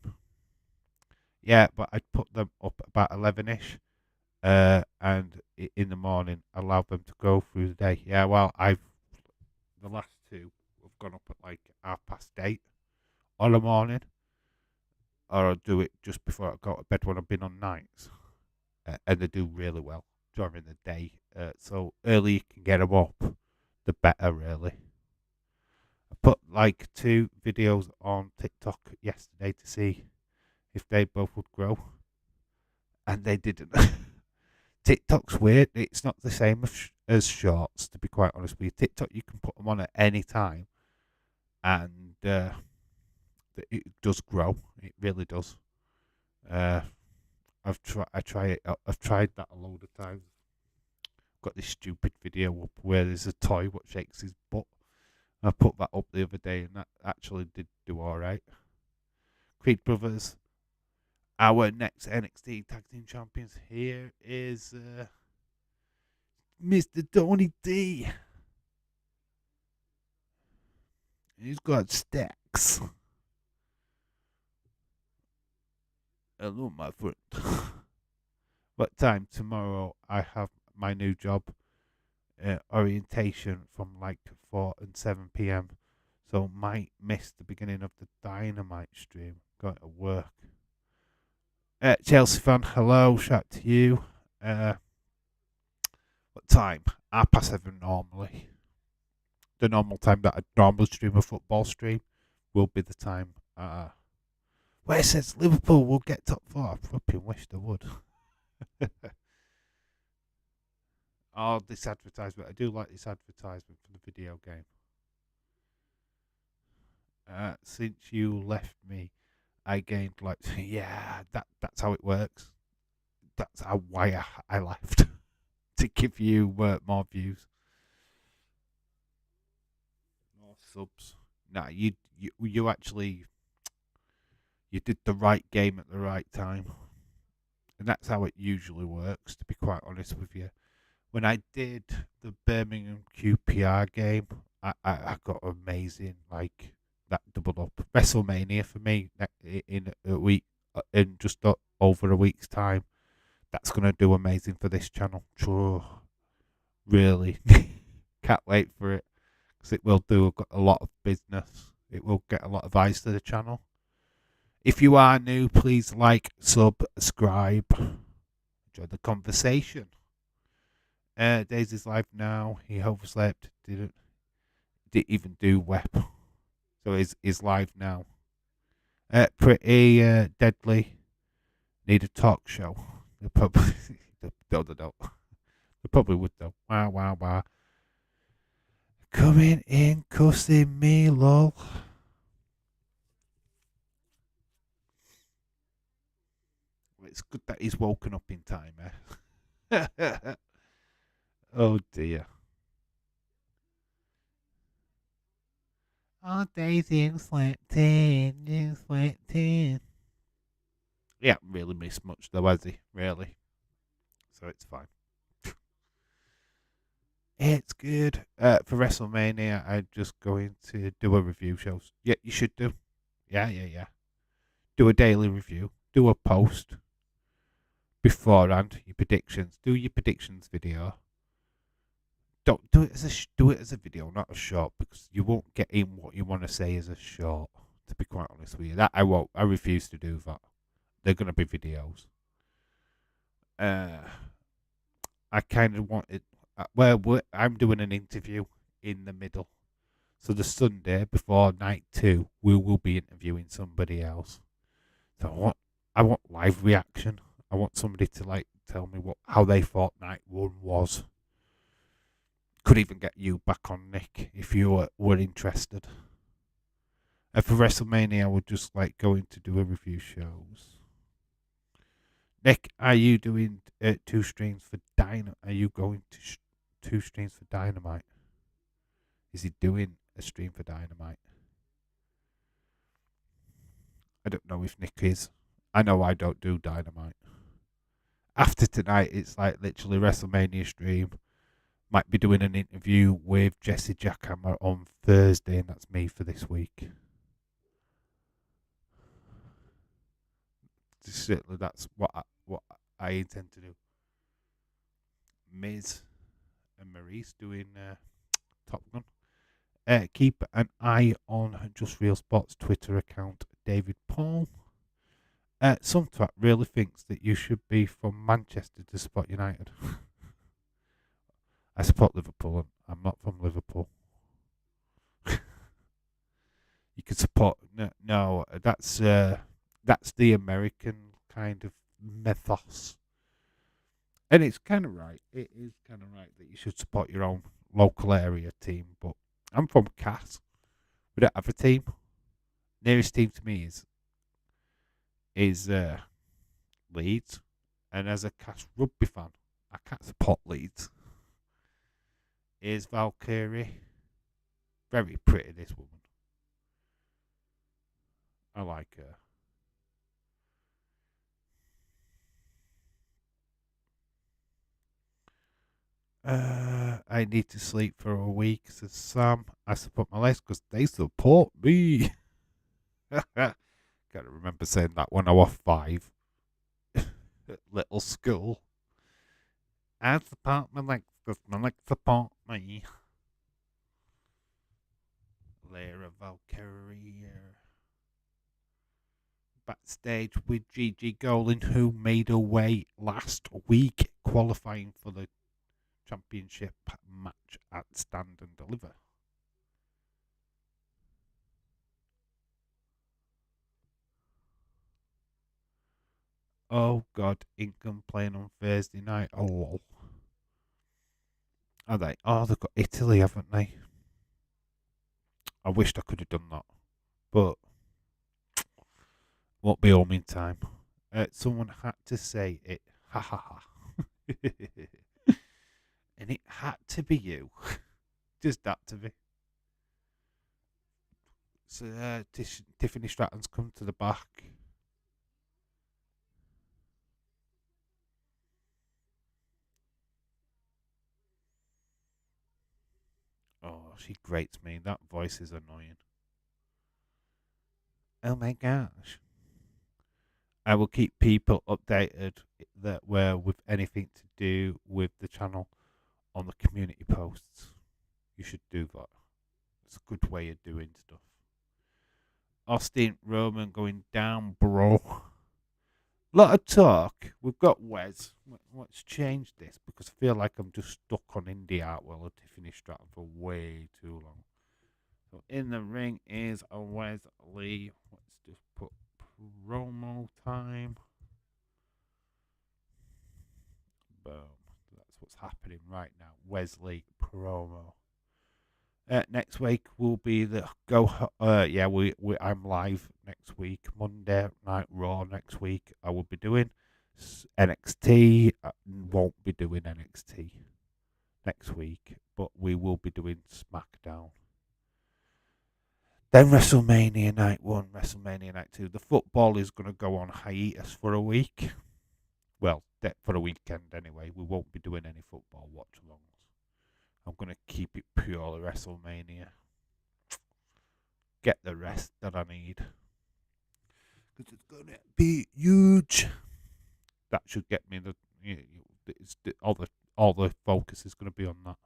Yeah, but I'd put them up about 11ish. And in the morning allow them to go through the day. Yeah, well, the last 2 have gone up at like 8:30 on the morning, or I'll do it just before I go to bed when I've been on nights, and they do really well during the day. So early you can get them up, the better, really. I put like 2 videos on TikTok yesterday to see if they both would grow, and they didn't. TikTok's weird. It's not the same as Shorts, to be quite honest with you. TikTok, you can put them on at any time, and it does grow. It really does. I've tried that a load of times. Got this stupid video up where there's a toy what shakes his butt. I put that up the other day, and that actually did do all right. Creed Brothers. Our next NXT Tag Team Champions here is Mr. Tony D. He's got stacks. Hello, my friend. What time tomorrow? I have my new job orientation from like 4 and 7 p.m. So might miss the beginning of the Dynamite stream. Going to work. Chelsea fan, hello, shout to you. What time? 7:30 normally. The normal time that I normally stream a football stream will be the time. Where it says Liverpool will get top 4. I fucking wish they would. Oh, this advertisement. I do like this advertisement for the video game. Since you left me, I gained like yeah. That's how it works. That's how why I left to give you more views, more subs. Nah, you actually you did the right game at the right time, and that's how it usually works. To be quite honest with you, when I did the Birmingham QPR game, I got amazing like that doubled up WrestleMania for me in a week in just over a week's time. That's gonna do amazing for this channel. Sure, really, can't wait for it because it will do a lot of business. It will get a lot of eyes to the channel. If you are new, please like, subscribe, enjoy the conversation. Daisy's live now. He overslept. Didn't even do web. So he's live now. Pretty deadly. Need a talk show. They probably no, they don't. They probably would though. Wow, wow, wow. Coming in, cussing me, lol. It's good that he's woken up in time, eh? Oh dear. Oh, Daisy, you slept in. You slept in. He hasn't really missed much though, has he? Really. So it's fine. It's good. For WrestleMania, I'm just going to do a review show. Yeah, you should do. Yeah, yeah, yeah. Do a daily review. Do a post beforehand. Your predictions. Do your predictions video. Don't do it as do it as a video, not a short, because you won't get in what you want to say as a short. To be quite honest with you, that I won't. I refuse to do that. They're gonna be videos. Uh, I kind of wanted. I'm doing an interview in the middle. So the Sunday before night two, we will be interviewing somebody else. So I want live reaction. I want somebody to like tell me how they thought night one was. Could even get you back on, Nick, if you were interested. And for WrestleMania, I would just like going to do a review shows. Nick, are you doing two streams for Dynamite? Are you going to two streams for Dynamite? Is he doing a stream for Dynamite? I don't know if Nick is. I know I don't do Dynamite. After tonight, it's like literally WrestleMania stream. Might be doing an interview with Jesse Jackhammer on Thursday, and that's me for this week. Certainly, that's what I intend to do. Miz and Maurice doing Top Gun. Keep an eye on Just Real Sports Twitter account, David Paul. Some twat really thinks that you should be from Manchester to support United. I support Liverpool. I'm not from Liverpool. You can support no. That's the American kind of mythos, and it's kind of right. It is kind of right that you should support your own local area team. But I'm from Cass. We don't have a team. Nearest team to me is Leeds, and as a Cass rugby fan, I can't support Leeds. Is Valkyrie very pretty? This woman, I like her. I need to sleep for a week, says Sam. I support my legs because they support me. Gotta remember saying that when I was 5 at little school. I support my legs because my legs support me. Layra Valkyrie. Backstage with Gigi Golan, who made her way last week, qualifying for the championship match at Stand and Deliver. Oh God, Income playing on Thursday night. Oh lol. Are they? Oh, they've got Italy, haven't they? I wished I could have done that, but won't be home in time. Someone had to say it. Ha ha ha. And it had to be you. Just had to be. So Tiffany Stratton's come to the back. Oh, she grates me. That voice is annoying. Oh my gosh. I will keep people updated that were with anything to do with the channel on the community posts. You should do that. It's a good way of doing stuff. Austin Roman going down, bro. Lot of talk. We've got Wes. Let's change this because I feel like I'm just stuck on Indy Hartwell or Tiffany Stratton for way too long. So in the ring is a Wes Lee. Let's just put promo time. Boom. That's what's happening right now. Wesley promo. Next week will be the go. Yeah, I'm live next week, Monday Night Raw. Next week I will be doing NXT. I won't be doing NXT next week, but we will be doing SmackDown. Then WrestleMania Night 1, WrestleMania Night 2. The football is going to go on hiatus for a week. Well, for a weekend anyway. We won't be doing any football watch-alongs. I'm going to keep it purely WrestleMania. Get the rest that I need. Because it's going to be huge. That should get me all the focus is going to be on that.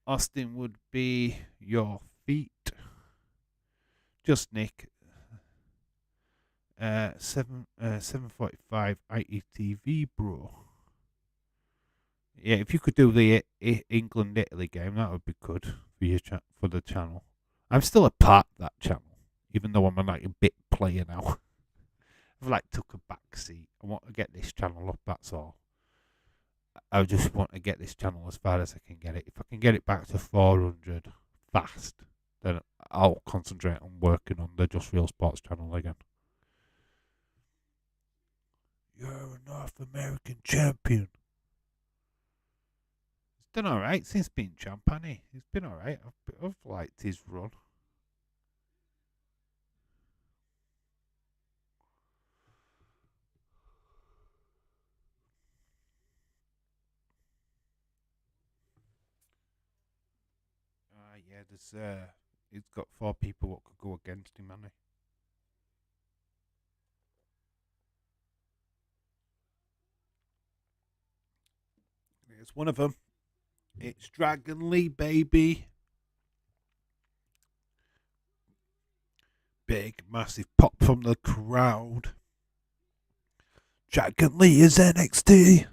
Austin would be your feet. Just Nick. 7:45 IETV, bro. Yeah, if you could do the England Italy game, that would be good for your for the channel. I'm still a part of that channel, even though I'm like a bit player now. I've like took a back seat. I want to get this channel up. That's all. I just want to get this channel as far as I can get it. If I can get it back to 400 fast, then I'll concentrate on working on the Just Real Sports channel again. You're a North American champion. He's done alright since being champ, hasn't he? He's been alright. I've liked his run. Yeah, he's got 4 people what could go against him, hasn't he? It's one of them. It's Dragon Lee, baby. Big, massive pop from the crowd. Dragon Lee is NXT.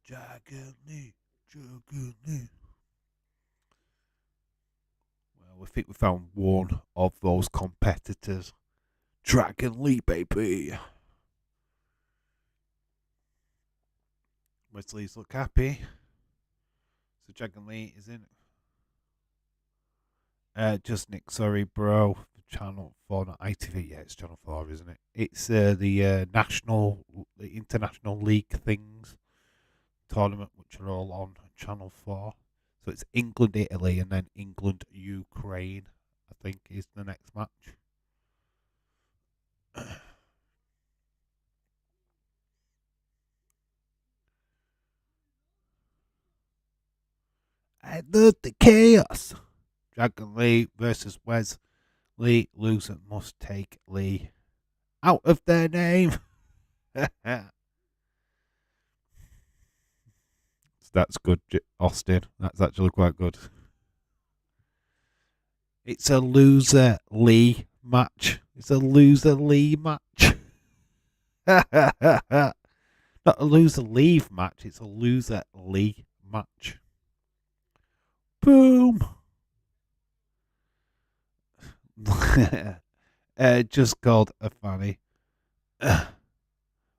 Dragon Lee. Well, we think we found one of those competitors. Dragon Lee, baby. Wesley's look happy. So Dragon Lee is in. Just Nick, sorry, bro. Channel 4, not ITV. Yeah, it's Channel 4, isn't it? It's the international league things tournament, which are all on Channel 4. So it's England, Italy, and then England, Ukraine, I think, is the next match. I love the chaos. Dragon Lee versus Wes Lee. Loser must take Lee out of their name. That's good, Austin. That's actually quite good. It's a loser Lee match. It's a loser Lee match. Not a loser leave match. It's a loser Lee match. Boom. Just called a fanny.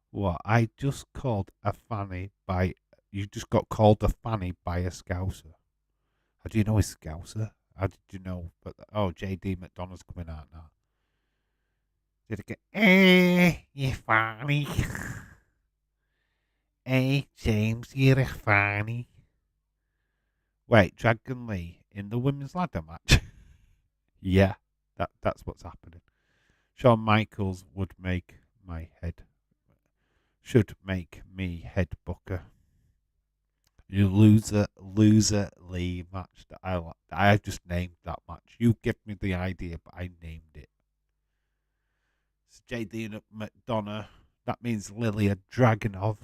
What? I just called a fanny by You just got called a fanny by a Scouser. How do you know he's Scouser? How did you know? But JD McDonough's coming out now. Did it get? You fanny. James, you're a fanny. Wait, Dragon Lee in the women's ladder match? Yeah, that's what's happening. Shawn Michaels should make me head booker. You loser Lee match that I like. I just named that match. You give me the idea, but I named it. It's JD McDonough. That means Lilia Dragunov,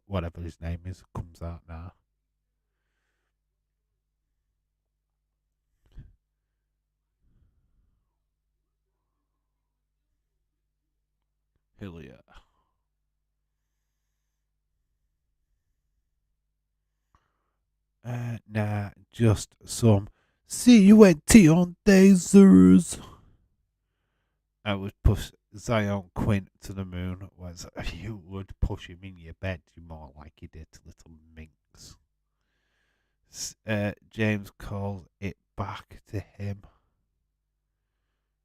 whatever his name is, comes out now. Hilia. Nah, just some CUNT on Dazers. I would push Zion Quinn to the moon. Was you would push him in your bed, you more like you did to little minx. James calls it back to him.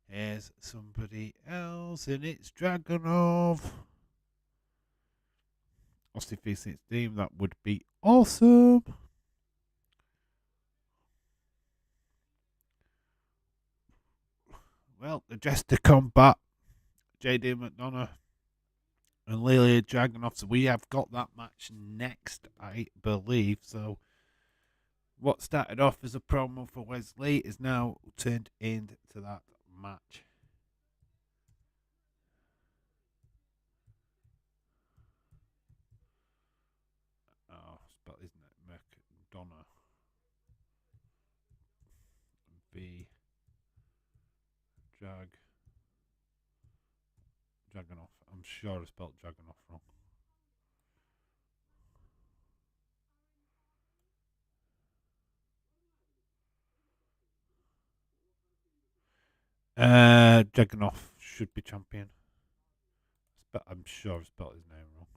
Here's somebody else, and it's Dragunov. Austin facing its team, that would be awesome. Well, the dress to combat JD McDonough and Lilia Dragunov. So we have got that match next, I believe. So what started off as a promo for Wesley is now turned into that match. Oh, spell isn't it? McDonough. B. Dragunov. I'm sure I spelled Dragunov wrong. Dragunov should be champion. But I'm sure I spelled his name wrong.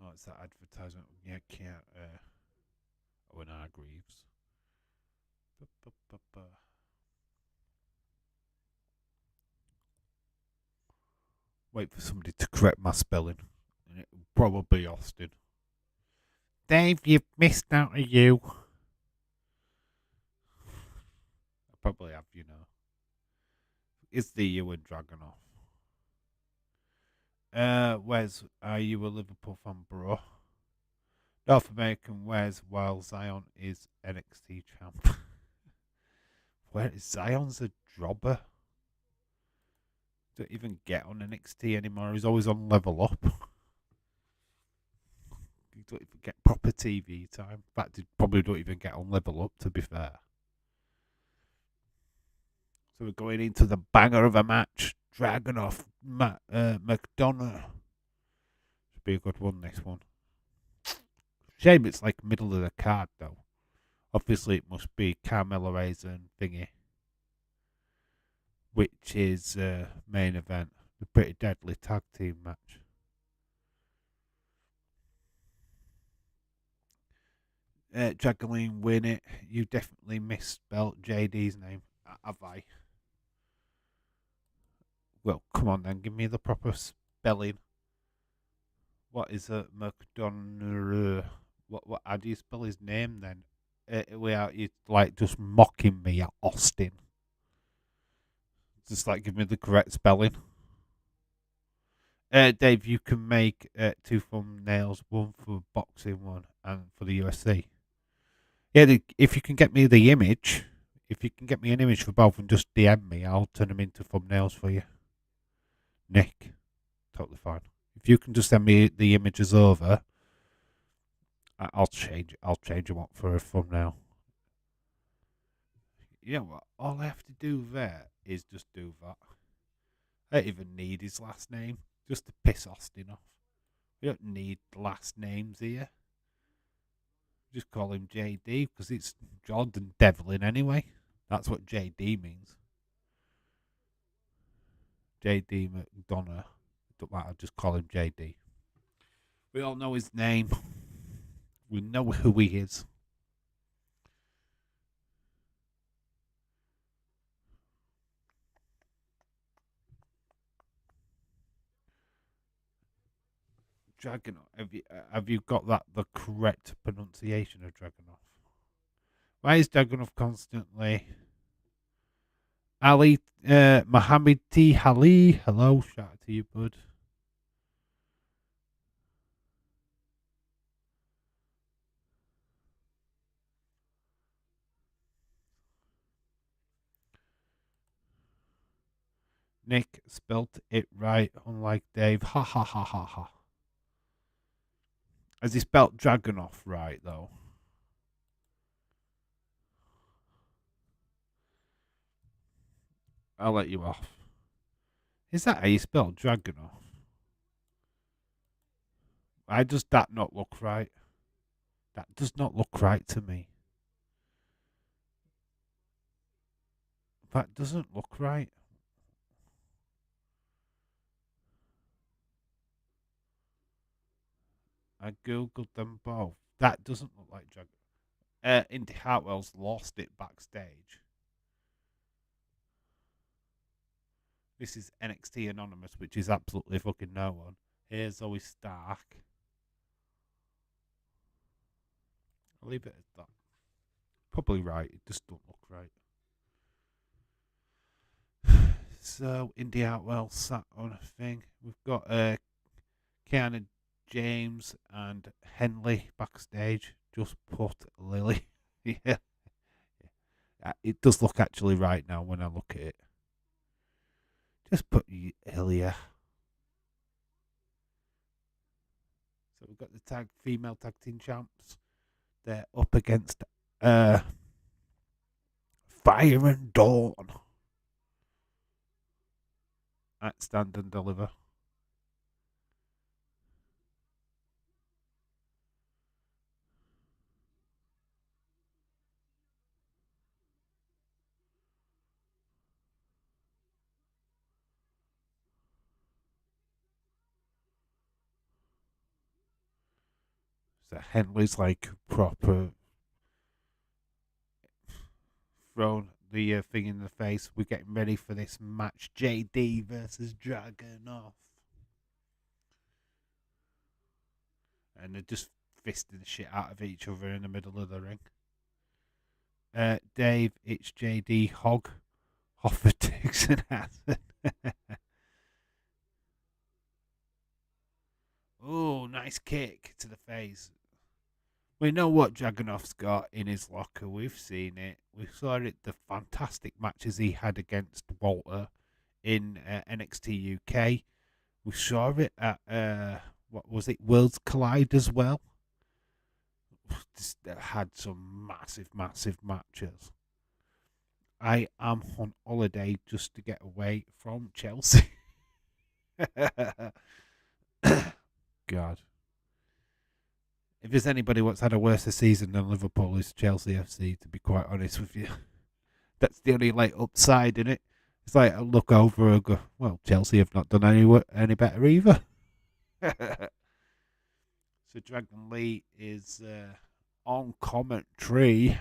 Oh, it's that advertisement. Yeah, can't. Owen Hargreaves. Wait for somebody to correct my spelling. And it'll probably Austin. Dave, you've missed out of you. I probably have, you know. It's the you and Dragunov. Wes, are you a Liverpool fan, bro? North American Wes, while Zion is NXT champ. Where is Zion's a jobber? Don't even get on NXT anymore. He's always on Level Up. You don't even get proper TV time. In fact, he probably don't even get on Level Up, to be fair. So we're going into the banger of a match. Dragunov, McDonough. Should be a good one, this one. Shame it's like middle of the card, though. Obviously, it must be Carmelo Hayes and Thingy, which is main event. The Pretty Deadly Tag Team match. Jacqueline win it. You definitely misspelled JD's name. Have I? Well, come on then. Give me the proper spelling. What is a McDonough? What? How do you spell his name then? Without you like just mocking me at Austin. Just like give me the correct spelling. Dave, you can make 2 thumbnails, one for boxing, one and for the UFC. Yeah, if you can get me the image, if you can get me an image for both and just DM me, I'll turn them into thumbnails for you. Nick, totally fine. If you can just send me the images over, I'll change them up for a thumbnail. You know what? All I have to do there is just do that. I don't even need his last name, just to piss Austin off. We don't need last names here. Just call him JD because it's Jordan Devlin anyway. That's what JD means. JD McDonough. Don't matter, just call him JD. We all know his name. We know who he is. Dragunov. Have you got that the correct pronunciation of Dragunov? Why is Dragunov constantly? Ali Mohammed T. Hali. Hello, shout out to you, bud. Nick spelt it right, unlike Dave. Ha ha ha ha ha. Has he spelt Dragunov right, though? I'll let you off. Is that how you spell Dragunov? Why does that not look right? That does not look right to me. That doesn't look right. I googled them both. That doesn't look like Dragunov. Indy Hartwell's lost it backstage. This is NXT Anonymous, which is absolutely fucking no one. Here's Zoe Stark. I'll leave it at that. Probably right. It just don't look right. So, Indy Hartwell sat on a thing. We've got Kiana James and Henley backstage. Just put Lily. Yeah. It does look actually right now when I look at it. Just put Ilya. So we've got the female tag team champs. They're up against Fire and Dawn at Stand and Deliver. So Henley's like proper thrown the thing in the face. We're getting ready for this match. JD versus Dragunov. And they're just fisting the shit out of each other in the middle of the ring. Dave, it's JD Hog. Hoffa Dixon Hassan. Oh, nice kick to the face. We know what Dragunov's got in his locker. We've seen it. We saw it the fantastic matches he had against Walter in NXT UK. We saw it at what was it, Worlds Collide as well. Just had some massive, massive matches. I am on holiday just to get away from Chelsea. God. If there's anybody what's had a worse season than Liverpool, is Chelsea FC, to be quite honest with you. That's the only like upside in it. It's like I look over and go, well, Chelsea have not done any better either. So Dragon Lee is on commentary.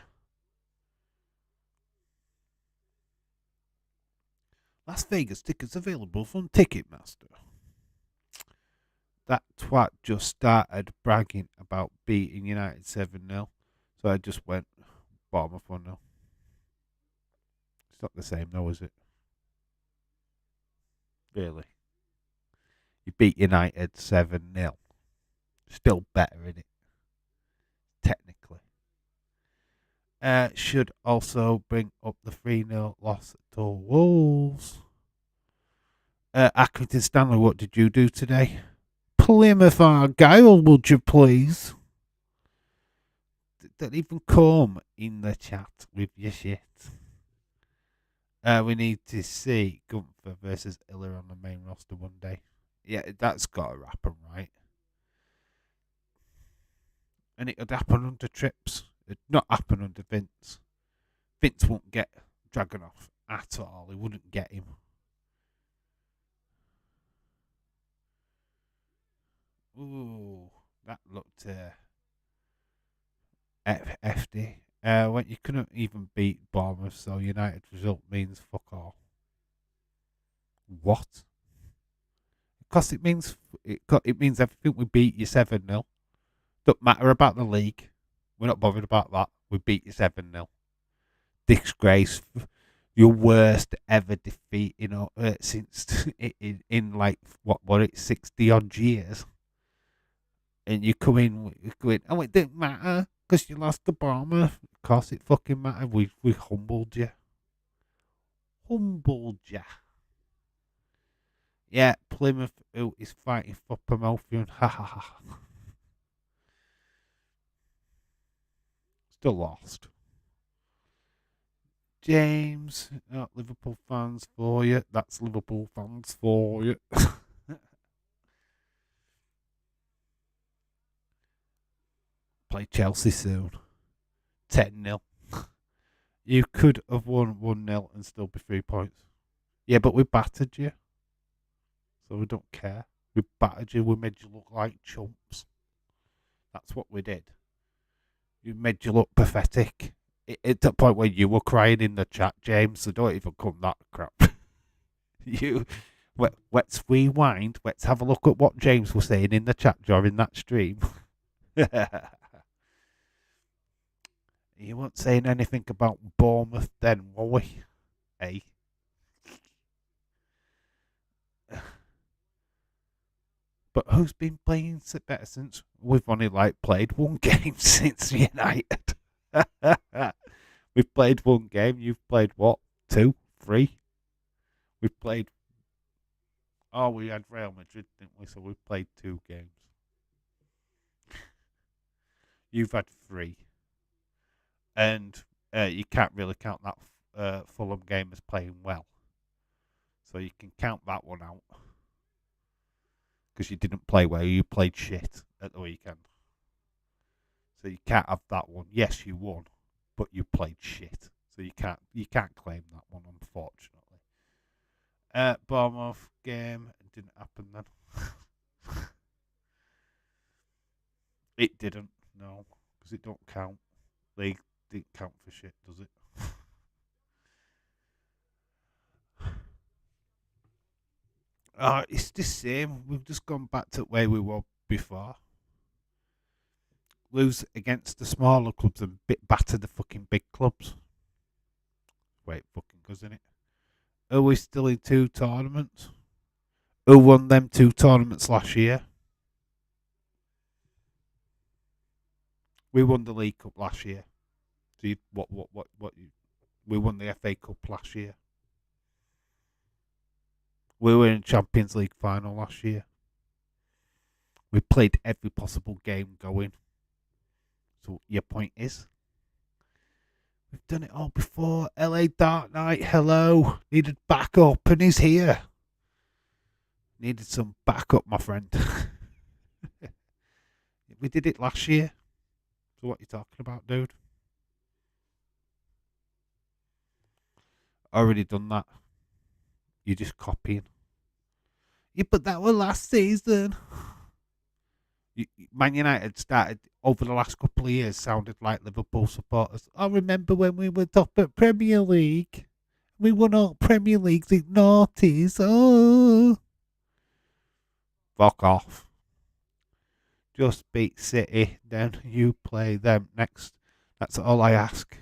Las Vegas tickets available from Ticketmaster. That twat just started bragging about beating United 7-0. So I just went, bottom of 1-0. It's not the same though, is it? Really? You beat United 7-0. Still better, in it? Technically. Should also bring up the 3-0 loss to Wolves. Accrington Stanley, what did you do today? Plymouth Argyle, would you please? Don't even come in the chat with your shit. We need to see Gunther versus Iller on the main roster one day. Yeah, that's got to happen, right? And it would happen under Trips. It'd not happen under Vince. Vince won't get Dragunov at all. He wouldn't get him. Ooh, that looked FD. When you couldn't even beat Bournemouth, so United result means fuck all. What? Because it means everything. We beat you 7-0. Don't matter about the league. We're not bothered about that. We beat you 7-0. Disgrace. Your worst ever defeat, since in like what were it 60 odd years, and you come in. Oh, it didn't matter because you lost the Bournemouth. Of course, it fucking mattered. We humbled you. Yeah, Plymouth who is fighting for promotion. Ha ha ha. Still lost. James, Liverpool fans for you. That's Liverpool fans for you. Play Chelsea soon. 10-0. You could have won 1-0 and still be 3 points. Yeah, but we battered you. So we don't care. We battered you. We made you look like chumps. That's what we did. You made you look pathetic. At the point where you were crying in the chat, James, so don't even come that crap. Let's rewind. Let's have a look at what James was saying in the chat during that stream. You weren't saying anything about Bournemouth then, were we? Hey. But who's been playing better since? We've only played one game since United. We've played one game. You've played what? 2, 3? We've played. Oh, we had Real Madrid, didn't we? So we've played 2 games. You've had 3, and you can't really count that Fulham game as playing well. So you can count that one out because you didn't play well. You played shit at the weekend. So you can't have that one. Yes, you won, but you played shit. So you can't claim that one, unfortunately. Bournemouth game didn't happen then. It didn't, no, because it don't count. League didn't count for shit, does it? It's the same. We've just gone back to where we were before. Lose against the smaller clubs and batter the fucking big clubs. Wait, fucking goes in it. Are we still in 2 tournaments? Who won them 2 tournaments last year? We won the League Cup last year. So we won the FA Cup last year. We were in Champions League final last year. We played every possible game going. So your point is, we've done it all before. LA Dark Knight, hello. Needed backup, and he's here. Needed some backup, my friend. We did it last year. So what are you talking about, dude? Already done that. You're just copying. Yeah, but that was last season. Man United started over the last couple of years sounded like Liverpool supporters. I remember when we were top at Premier League. We won all Premier Leagues in noughties. Oh. Fuck off. Just beat City, then you play them next. That's all I ask.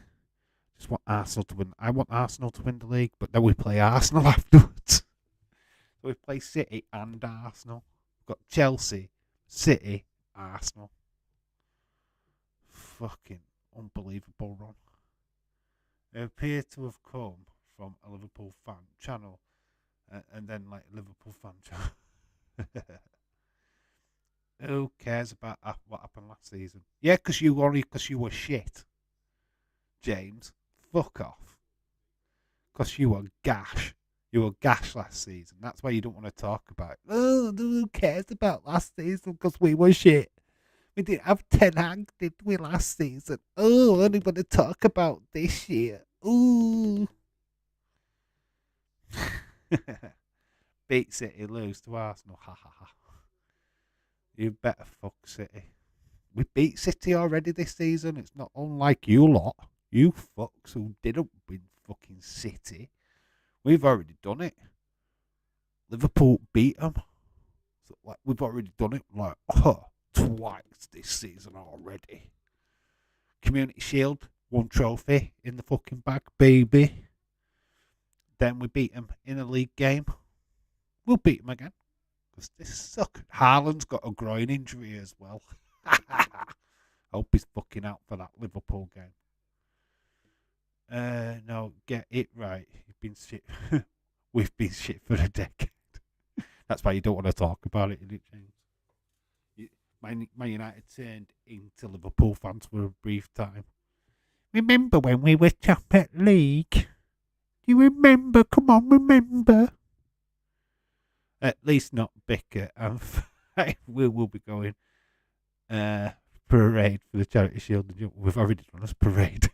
Just want Arsenal to win. I want Arsenal to win the league, but then we play Arsenal afterwards. So we play City and Arsenal. We've got Chelsea, City, Arsenal. Fucking unbelievable run. They appear to have come from a Liverpool fan channel, and then Liverpool fan channel. Who cares about what happened last season? Yeah, because you were shit, James. Fuck off. Because you were gash. You were gash last season. That's why you don't want to talk about it. Oh, who cares about last season? Because we were shit. We didn't have Ten Hag, did we, last season? Oh, I only want to talk about this year. Ooh. Beat City, lose to Arsenal. Ha ha ha. You better fuck City. We beat City already this season. It's not unlike you lot. You fucks who didn't win fucking City. We've already done it. Liverpool beat them. So, like, we've already done it like twice this season already. Community Shield, one trophy in the fucking bag, baby. Then we beat them in a league game. We'll beat them again. Because this suck. Haaland's got a groin injury as well. Hope he's fucking out for that Liverpool game. No, get it right. You've been shit. We've been shit for a decade. That's why you don't want to talk about it, James? Man United turned into Liverpool fans for a brief time. Remember when we were top at league? Do you remember? Come on, remember. At least not bicker. And we will be going parade for the Charity Shield. We've already done this parade.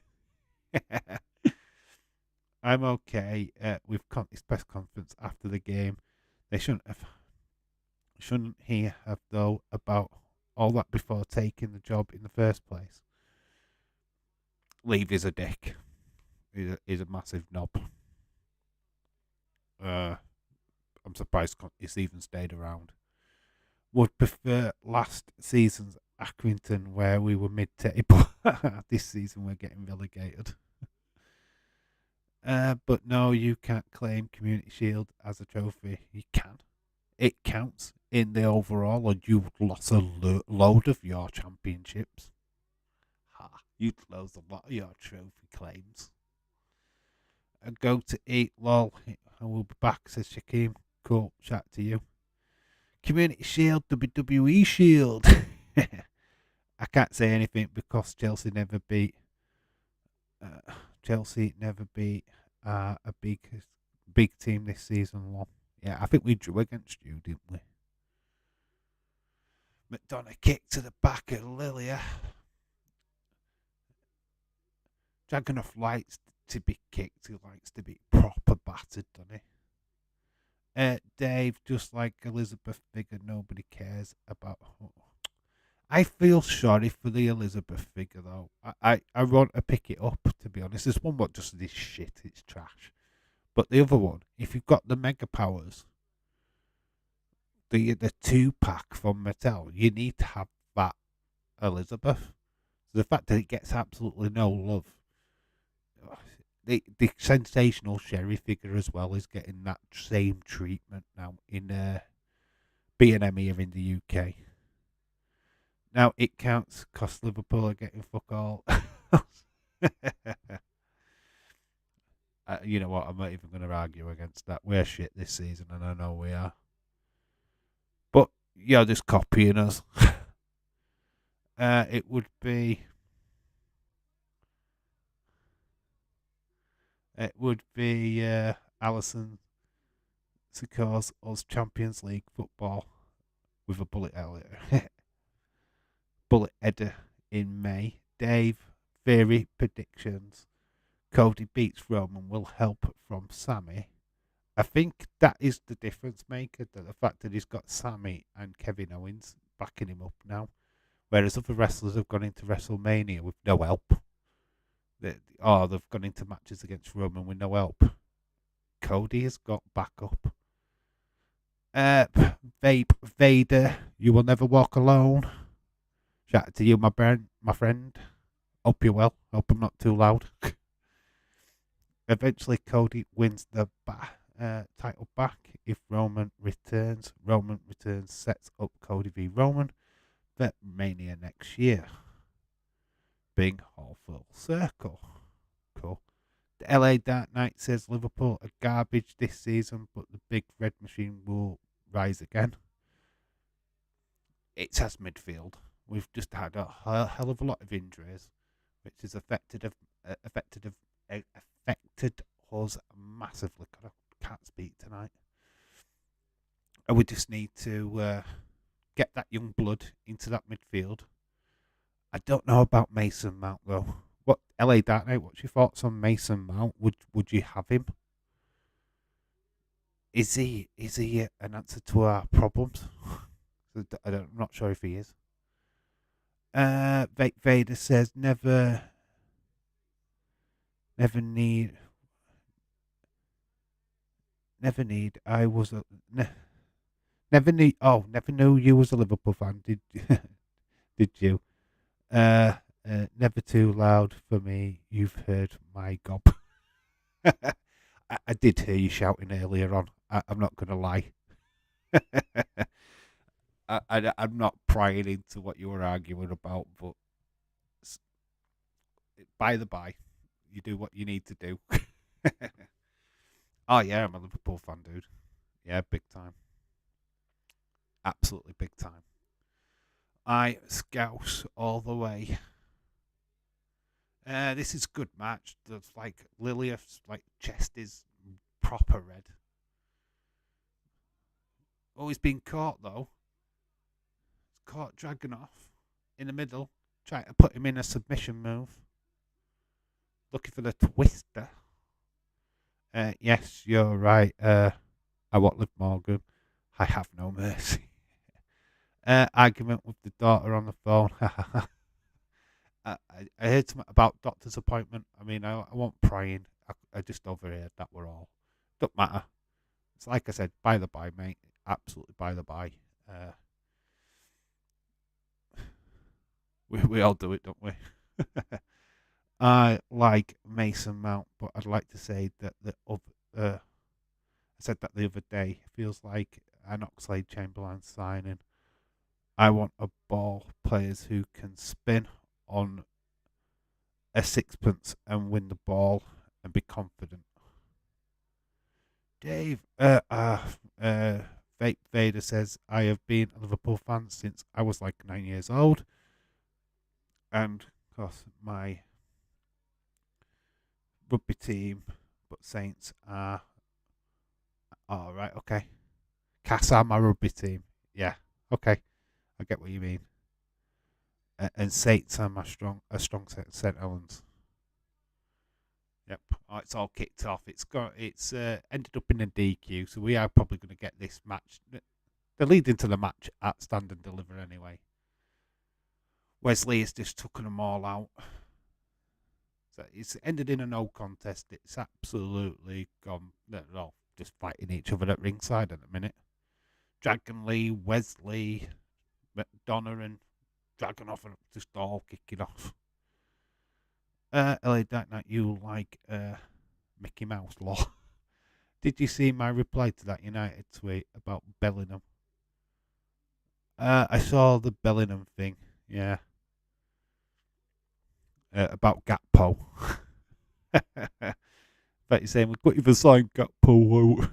I'm okay with his press conference after the game. They shouldn't he have though about all that before taking the job in the first place? Leave is a dick. He's a massive knob. I'm surprised he's even stayed around. Would prefer last season's Accrington where we were mid-table. This season we're getting relegated. But no, you can't claim Community Shield as a trophy. You can. It counts in the overall, and you've lost a load of your championships. You'd lose a lot of your trophy claims. Go to eat, lol. And we'll be back, says Shaquem. Cool, chat to you. Community Shield, WWE Shield. I can't say anything because Chelsea never beat a big team this season. Long. Yeah, I think we drew against you, didn't we? McDonough kick to the back of Lilia. Dragunov likes to be kicked. He likes to be proper battered, doesn't he? Dave, just like Elizabeth figure, nobody cares about. I feel sorry for the Elizabeth figure, though. I want to pick it up, to be honest. There's one what just this shit, it's trash. But the other one, if you've got the Mega Powers, the 2-pack from Mattel, you need to have that Elizabeth. So the fact that it gets absolutely no love. The sensational Sherry figure as well is getting that same treatment now in B&M here in the UK. Now it counts because Liverpool are getting fuck all. You know what? I'm not even going to argue against that. We're shit this season, and I know we are. But you're just copying us. It would be. Allison scores us Champions League football with a bullet header in May. Dave, Theory predictions. Cody beats Roman will help from Sammy. I think that is the difference maker, the fact that he's got Sammy and Kevin Owens backing him up now. Whereas other wrestlers have gone into WrestleMania with no help. They've gone into matches against Roman with no help. Cody has got backup. Vape Vader, you will never walk alone. Shout out to you, my friend. Hope you're well. Hope I'm not too loud. Eventually, Cody wins the title back if Roman returns. Roman returns, sets up Cody v Roman for Mania next year. Being all full circle. Cool. The LA Dark Knight says Liverpool are garbage this season, but the big red machine will rise again. It's as midfield. We've just had a hell of a lot of injuries, which has affected us massively. I can't speak tonight. And we just need to get that young blood into that midfield. I don't know about Mason Mount though. What LA Dark Knight? What's your thoughts on Mason Mount? Would you have him? Is he an answer to our problems? So I'm not sure if he is. Vader says never need, never need. I was a never knew. Oh, never knew you was a Liverpool fan. Did did you? Uh, never too loud for me. You've heard my gob. I did hear you shouting earlier on. I'm not going to lie. I'm not prying into what you were arguing about, but by the by, you do what you need to do. Oh yeah, I'm a Liverpool fan, dude. Yeah, big time. Absolutely big time. I scouse all the way. This is a good match. There's like Lilia's like chest is proper red. Oh, he's been caught though. He's caught Dragunov in the middle, trying to put him in a submission move. Looking for the twister. Yes, you're right. I won't live Morgan. I have no mercy. Argument with the daughter on the phone. I heard something about doctor's appointment. I mean, I won't prying. I just overheard that were all. Don't matter. It's like I said, by the by, mate. Absolutely by the by. We all do it, don't we? I like Mason Mount, but I'd like to say that I said that the other day. It feels like an Oxlade Chamberlain signing. I want a ball players who can spin on a sixpence and win the ball and be confident. Dave, Vader says, I have been a Liverpool fan since I was like 9 years old. And, of course, my rugby team, but Saints are. Oh, right, okay. Cass are my rugby team. Yeah, okay. I get what you mean. And Saints are a strong set St. Helens. Yep. Oh, it's all kicked off. It's ended up in a DQ, so we are probably going to get this match. The lead into the match at Stand and Deliver anyway. Wesley has just taken them all out. So it's ended in a no contest. It's absolutely gone. They're all just fighting each other at ringside at the minute. Dragon Lee, Wesley, McDonough, and Dragunov are just all kicking off. LA Dark Knight, you like Mickey Mouse law. Did you see my reply to that United tweet about Bellingham? I saw the Bellingham thing, yeah. About Gakpo. But you're saying we've got you for sign Gakpo out.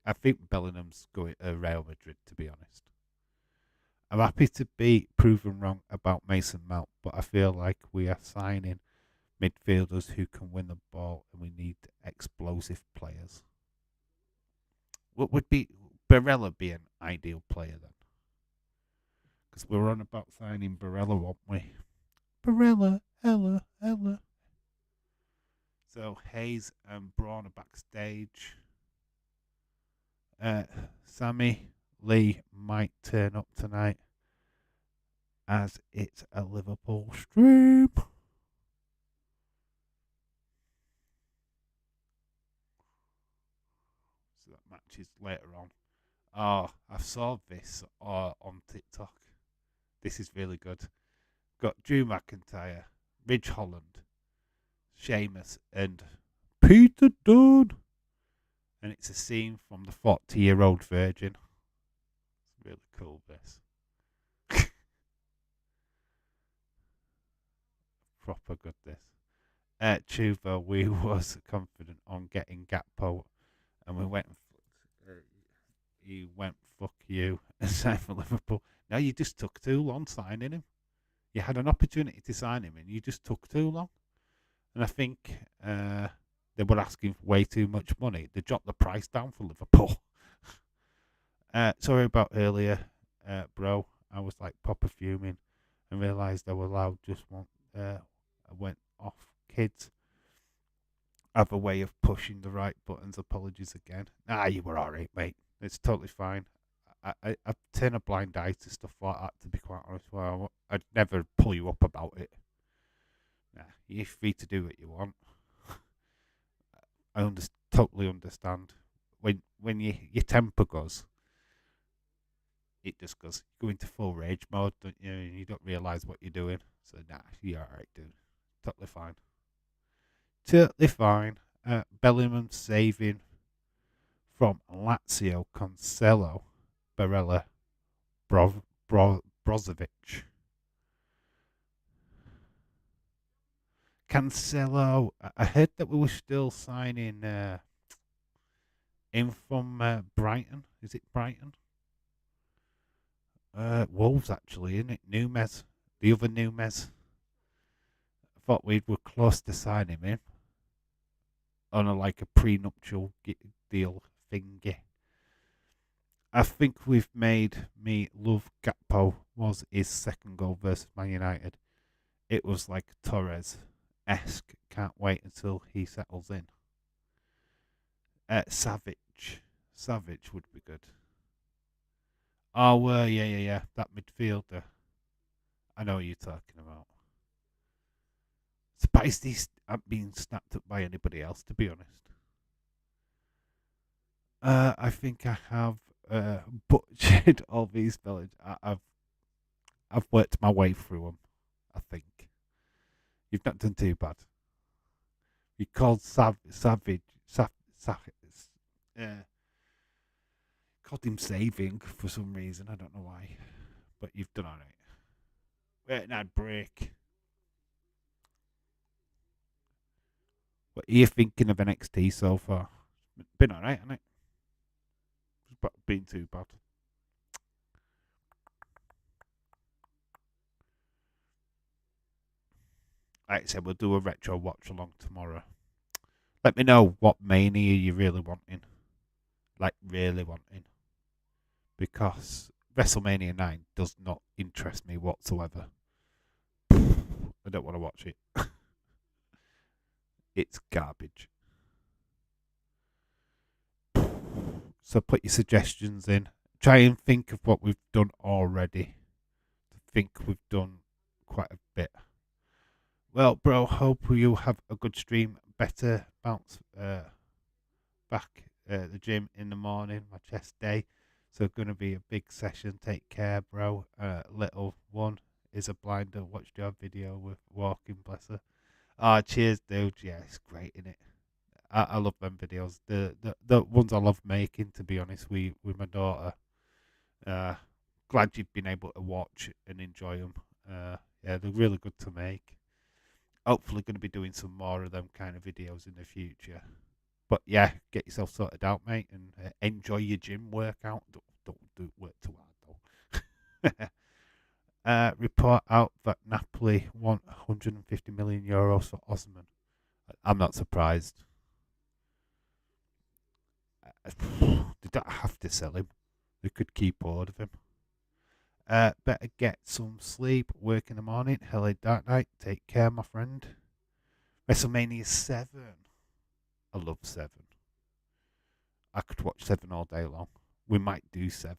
I think Bellingham's going to Real Madrid, to be honest. I'm happy to be proven wrong about Mason Mount, but I feel like we are signing midfielders who can win the ball, and we need explosive players. What would be Barella be an ideal player then? Because we were on about signing Barella, weren't we? Barella, Ella. So Hayes and Braun are backstage. Sammy Lee might turn up tonight as it's a Liverpool stream. So that match is later on. Oh, I saw this on TikTok. This is really good. Got Drew McIntyre, Ridge Holland, Sheamus, and Peter Dunne. And it's a scene from the 40-year-old Virgin. It's really cool, this. Proper good, this. Chuva, we was confident on getting Gakpo, and we went. He went, fuck you, and signed for Liverpool. No, you just took too long signing him. You had an opportunity to sign him, and you just took too long. And I think they were asking for way too much money. They dropped the price down for Liverpool. Sorry about earlier, bro. I was like proper fuming and realised I was allowed just one. I went off. Kids have a way of pushing the right buttons. Apologies again. You were alright, mate. It's totally fine. I turn a blind eye to stuff like that. To be quite honest, well, I'd never pull you up about it. Nah, you're free to do what you want. Totally understand. When your temper goes, it just goes. You go into full rage mode, don't you? And you don't realise what you're doing. So nah, you're alright, dude. Totally fine. Totally fine. Bellingham saving from Lazio Cancelo, Barella, Brozovic. Cancelo, I heard that we were still signing in from Brighton. Is it Brighton? Wolves, actually, isn't it? Numes, the other Numes. I thought we were close to signing him on like a prenuptial deal thingy. I think we've made me love Gakpo was his second goal versus Man United. It was like Torres-esque. Can't wait until he settles in. Savage. Savage would be good. Oh, yeah. That midfielder. I know what you're talking about. Surprised he's not being snapped up by anybody else, to be honest. I think I have butchered all these spellings. I've worked my way through them. I think you've not done too bad. You called uh, called him saving for some reason. I don't know why, but you've done all right. Wait, now break. What are you thinking of NXT so far? Been all right, hasn't it? It's been too bad. Like I said, we'll do a retro watch along tomorrow. Let me know what mania you really wanting. Like, really wanting. Because WrestleMania 9 does not interest me whatsoever. I don't want to watch it. It's garbage. So put your suggestions in. Try and think of what we've done already. I think we've done quite a bit. Well, bro, hope you have a good stream. Better bounce back at the gym in the morning, my chest day. So going to be a big session. Take care, bro. Little one is a blinder. Watched your video with walking, bless her. Ah, cheers, dude. Yeah, it's great, isn't it? I love them videos. The ones I love making, to be honest, with my daughter. Uh, Glad you've been able to watch and enjoy them. Yeah, they're really good to make. Hopefully, going to be doing some more of them kind of videos in the future. But yeah, get yourself sorted out, mate, and enjoy your gym workout. Don't do work too hard though. Report out that Napoli want 150 million euros for Osman. I'm not surprised. They don't have to sell him. They could keep hold of him. Better get some sleep. Work in the morning. Hello, Dark Knight. Take care, my friend. WrestleMania 7. I love 7. I could watch 7 all day long. We might do 7.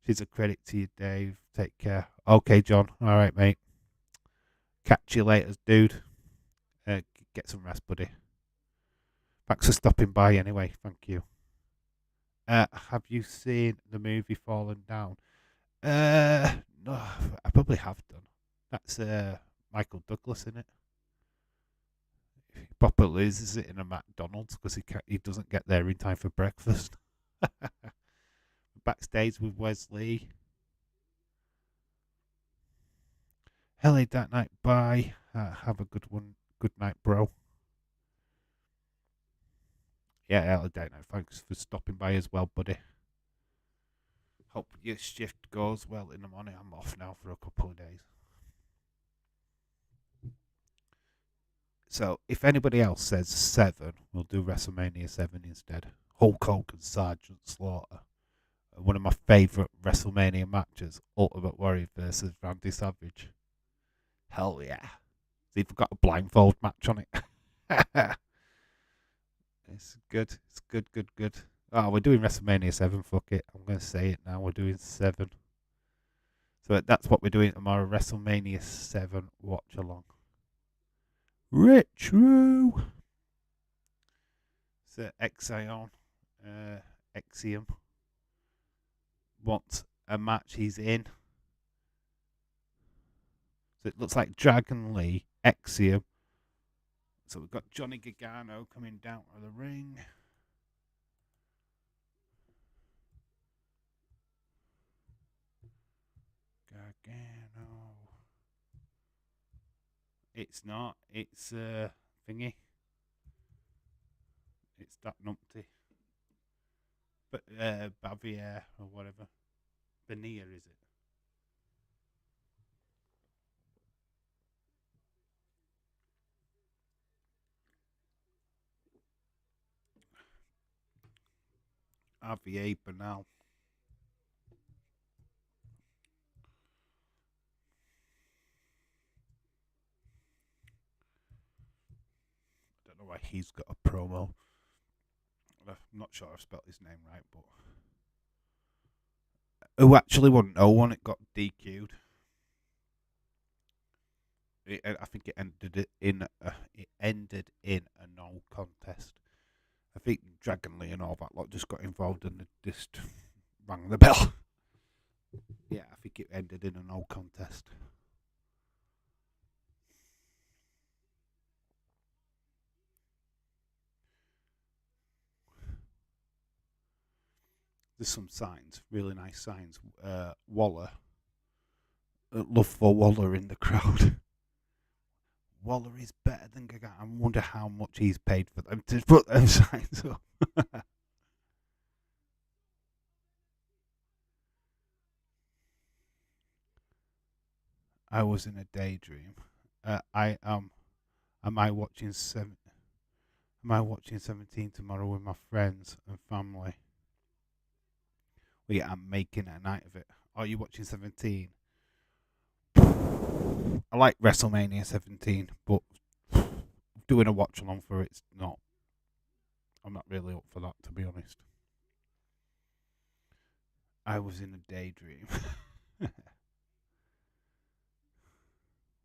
She's a credit to you, Dave. Take care. Okay, John. All right, mate. Catch you later, dude. Get some rest, buddy. Thanks for stopping by anyway. Thank you. Have you seen the movie Fallen Down? No, I probably have done. That's Michael Douglas in it. Papa loses it in a McDonald's because he doesn't get there in time for breakfast. Backstage with Wesley. Hello, that night. Bye. Have a good one. Good night, bro. Yeah, hello, that night. Thanks for stopping by as well, buddy. Hope your shift goes well in the morning. I'm off now for a couple of days. So, if anybody else says 7, we'll do WrestleMania 7 instead. Hulk Hogan, Sergeant Slaughter. One of my favourite WrestleMania matches, Ultimate Warrior versus Randy Savage. Hell yeah. It's even got a blindfold match on it. It's good. It's good. Oh, we're doing WrestleMania 7. Fuck it. I'm going to say it now. We're doing 7. So that's what we're doing tomorrow. WrestleMania 7 watch along. Retro. So Exion, Exium wants a match. He's in. So it looks like Dragon Lee, Exium. So we've got Johnny Gargano coming down to the ring. Gargano. It's not. It's thingy. It's that numpty. But Bavier or whatever. Benia, is it? Javier Bernal. I don't know why he's got a promo. I'm not sure I've spelled his name right, but who actually won? No one. It got DQ'd. I think it ended in a no contest. I think Dragon Lee and all that lot just got involved and just rang the bell. Yeah, I think it ended in a no contest. There's some signs, really nice signs. Waller, love for Waller in the crowd. Waller is better than Gargano. I wonder how much he's paid for them to put them signs up. I was in a daydream. I am. Am I watching seven? Am I watching 17 tomorrow with my friends and family? Well, yeah, I'm making a night of it. Are you watching 17? I like WrestleMania 17, but doing a watch along for it's not. I'm not really up for that, to be honest. I was in a daydream.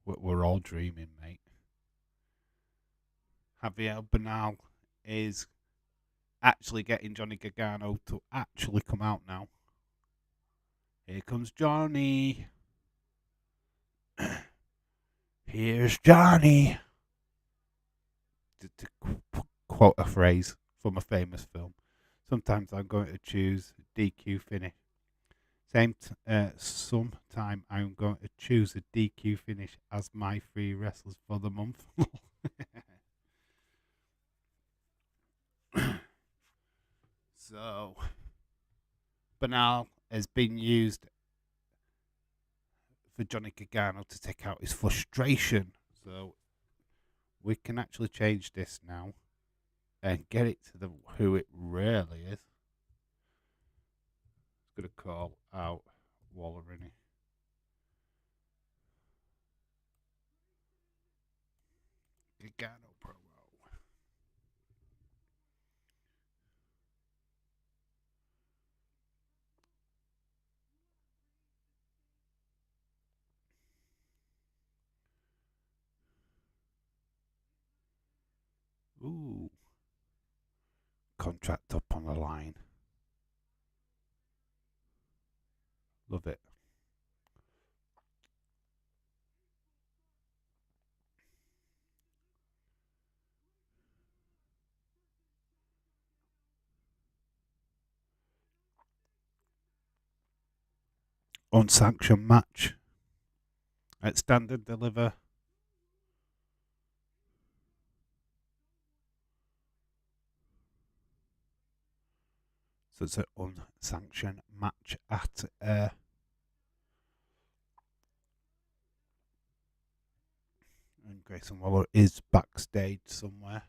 We're all dreaming, mate. Javier Bernal is actually getting Johnny Gargano to actually come out now. Here comes Johnny. Here's Johnny. To quote a phrase from a famous film. Sometimes I'm going to choose DQ finish. Sometime I'm going to choose a DQ finish as my 3 wrestlers for the month. So, Banal has been used for Johnny Gargano to take out his frustration. So, we can actually change this now and get it to the who it really is. It's going to call out Waller, innit? Gargano promo. Ooh. Contract up on the line. Love it. Unsanctioned match at Standard Deliver. So it's an unsanctioned match at and Grayson Waller is backstage somewhere.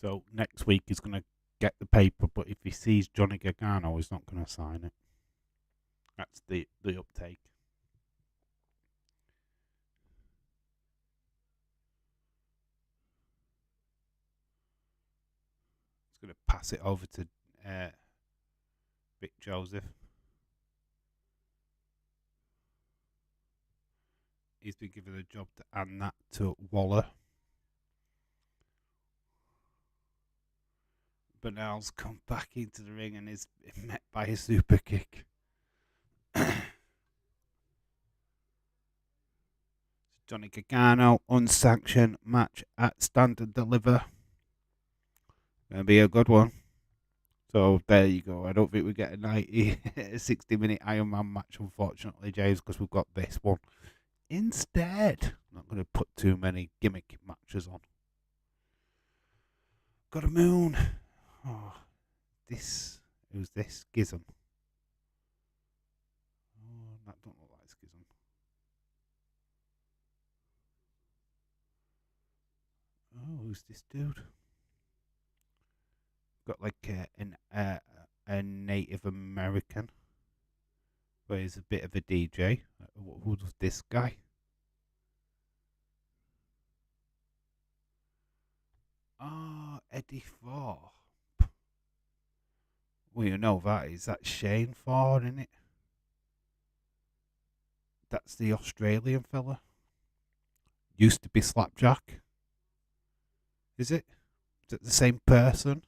So next week he's going to get the paper, but if he sees Johnny Gargano, he's not going to sign it. That's the uptake. He's going to pass it over to Vic Joseph. He's been given a job to hand that to Waller. But now's come back into the ring and is met by a super kick. Johnny Gargano, unsanctioned match at Stand and Deliver. Gonna be a good one. So there you go. I don't think we get a 60-minute Iron Man match, unfortunately, James, because we've got this one. Instead, I'm not going to put too many gimmick matches on. Got a moon. Oh, who's this? Schism. Oh, that don't look like Schism. Oh, who's this dude? Got like a Native American, but he's a bit of a DJ. Who's this guy? Oh, Eddie Thorpe. Well, you know that is that Shane Ford, isn't it? That's the Australian fella. Used to be Slapjack. Is it? Is it the same person?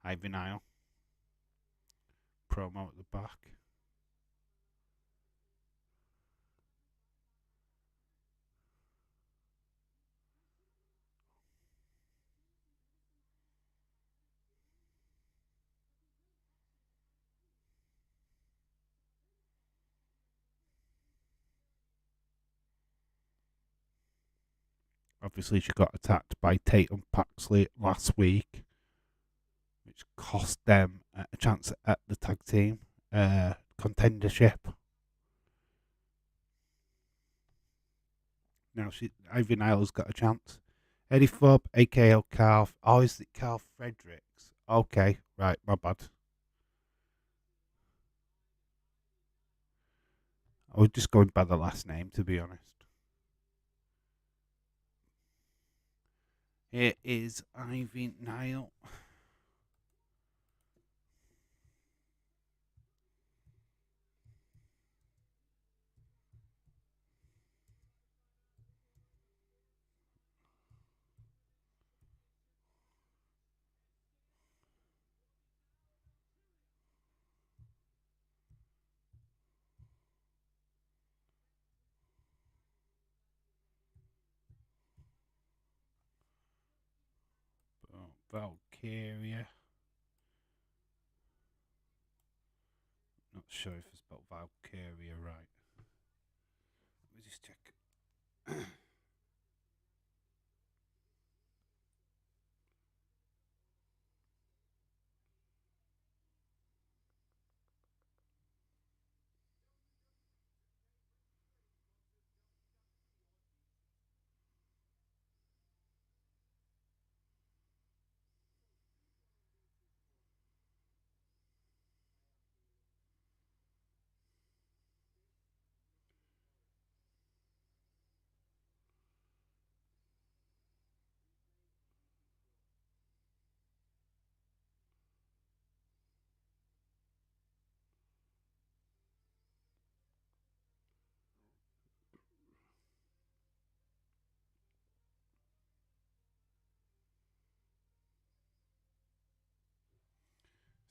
Ivy Nile. Promo at the back. Obviously, she got attacked by Tatum Paxley last week, which cost them a chance at the tag team contendership. Now Ivy Nile's got a chance. Eddie Thorpe, aka Carl. Oh, is it Carl Fredericks? Okay, right, my bad. I was just going by the last name, to be honest. It is Ivy Nile. Valkyria. Not sure if I spelled Valkyria right. Let me just check.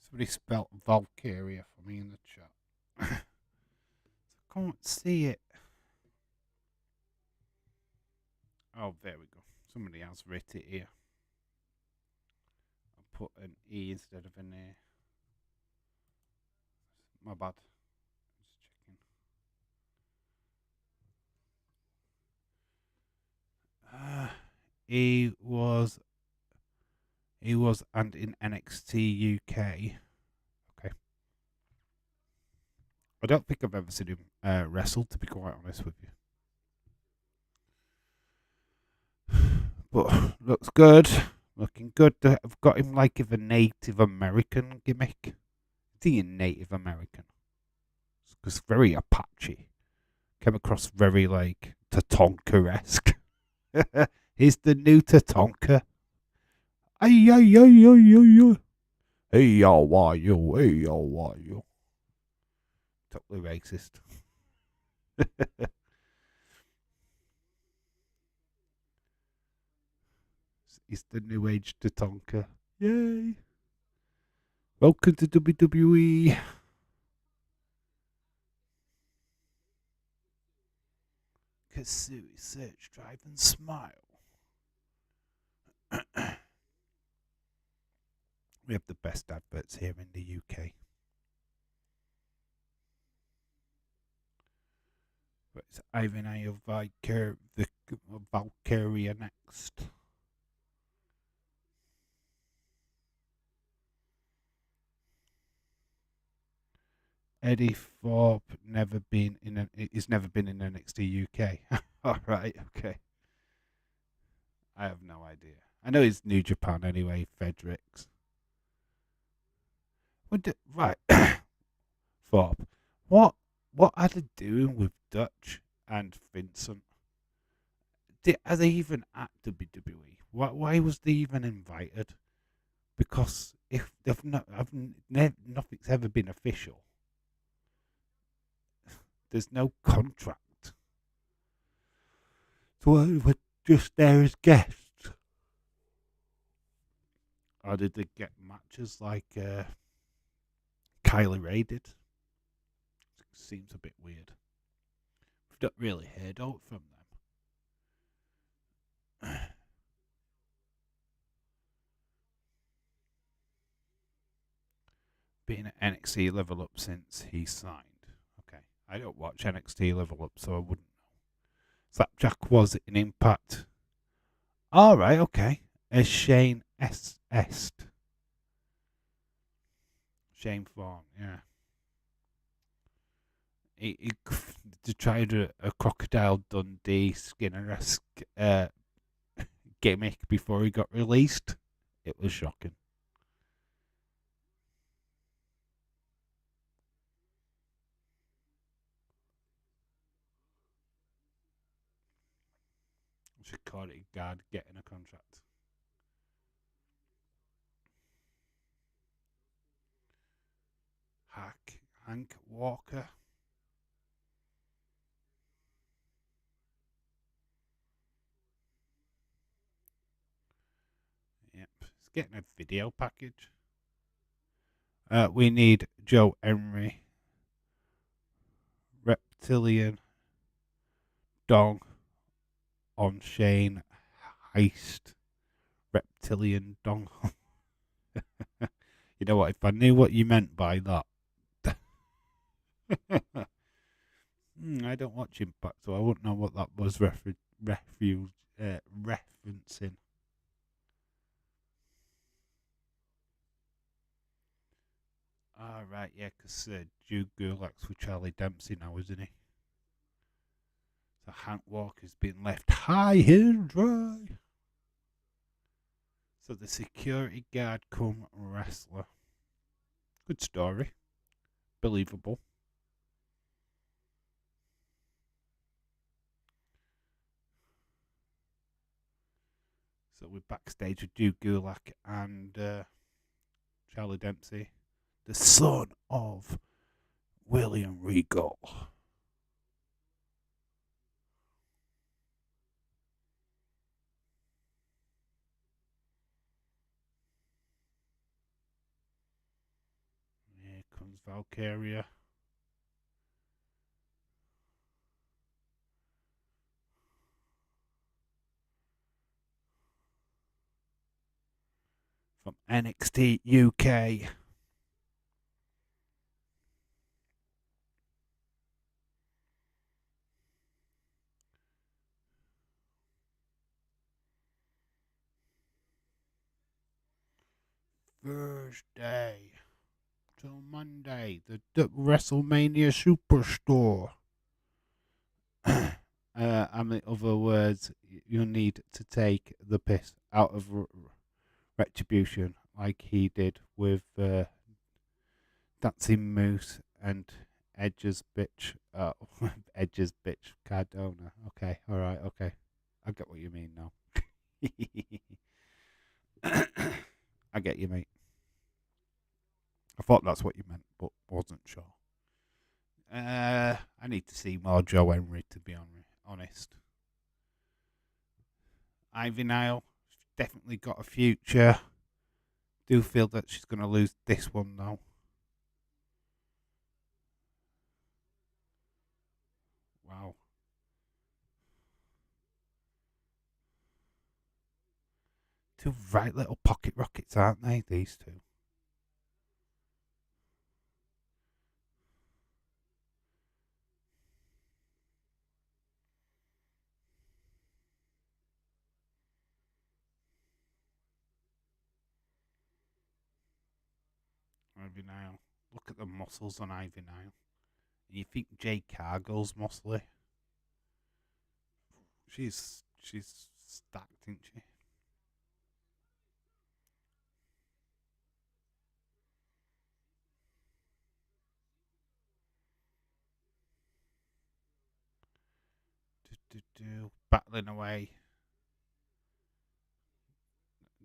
Somebody spelled Valkyria for me in the chat. I can't see it. Oh, there we go. Somebody else wrote it here. I put an E instead of an A. My bad. Just checking. He was and in NXT UK. Okay. I don't think I've ever seen him wrestle, to be quite honest with you. But looks good. Looking good. I've got him like of a Native American gimmick. Is he a Native American? Because very Apache. Came across very like Tatonka-esque. He's the new Tatonka. Ay, ay, ay, ay, ay, ay. Hey, how are you? Hey, how are you? Totally racist. He's the new age Tatonka. Yay. Welcome to WWE. Kasui, search, drive, and smile. We have the best adverts here in the UK. But it's Ivan Valkyria next. Eddie Thorpe he's never been in NXT UK. All right, okay. I have no idea. I know he's New Japan anyway, Fredericks. Right, Thorpe. What are they doing with Dutch and Vincent? Are they even at WWE? Why was they even invited? Because if they've not, nothing's ever been official. There's no contract. So we're just there as guests. Or did they get matches like Kylie Ray did? Seems a bit weird. We've not really heard out from them. Been at NXT Level Up since he signed. Okay. I don't watch NXT Level Up, so I wouldn't know. Slapjack was in Impact. Alright, okay. As Shane Est. Shane Thorne, yeah. He tried a Crocodile Dundee Skinner-esque gimmick before he got released. It was shocking. Security guard getting a contract. Hank Walker. Yep, he's getting a video package. We need Joe Emery, Reptilian, Dong on Shane Heist, Reptilian Dong. You know what? If I knew what you meant by that, I don't watch Impact, so I wouldn't know what that was referencing. Ah, right, yeah, because Drew Gulak's with Charlie Dempsey now, isn't he? So Hank Walker's been left high and dry. So the security guard come wrestler. Good story. Believable. So we're backstage with Drew Gulak and Charlie Dempsey, the son of William Regal. Here comes Valkyria. From NXT UK. Thursday till Monday, the WrestleMania Superstore. in other words, you need to take the piss out of retribution, like he did with Dancing Moose and Edge's bitch. Edge's bitch Cardona. Okay, all right, okay. I get what you mean now. I get you, mate. I thought that's what you meant, but wasn't sure. I need to see more Joe Henry, to be honest. Ivy Nile, definitely got a future. Do feel that she's going to lose this one, though. Wow. Two right little pocket rockets, aren't they, these two? Ivy Nile. Look at the muscles on Ivy Nile. And you think Jade Cargill's muscly? She's stacked, isn't she? Battling away.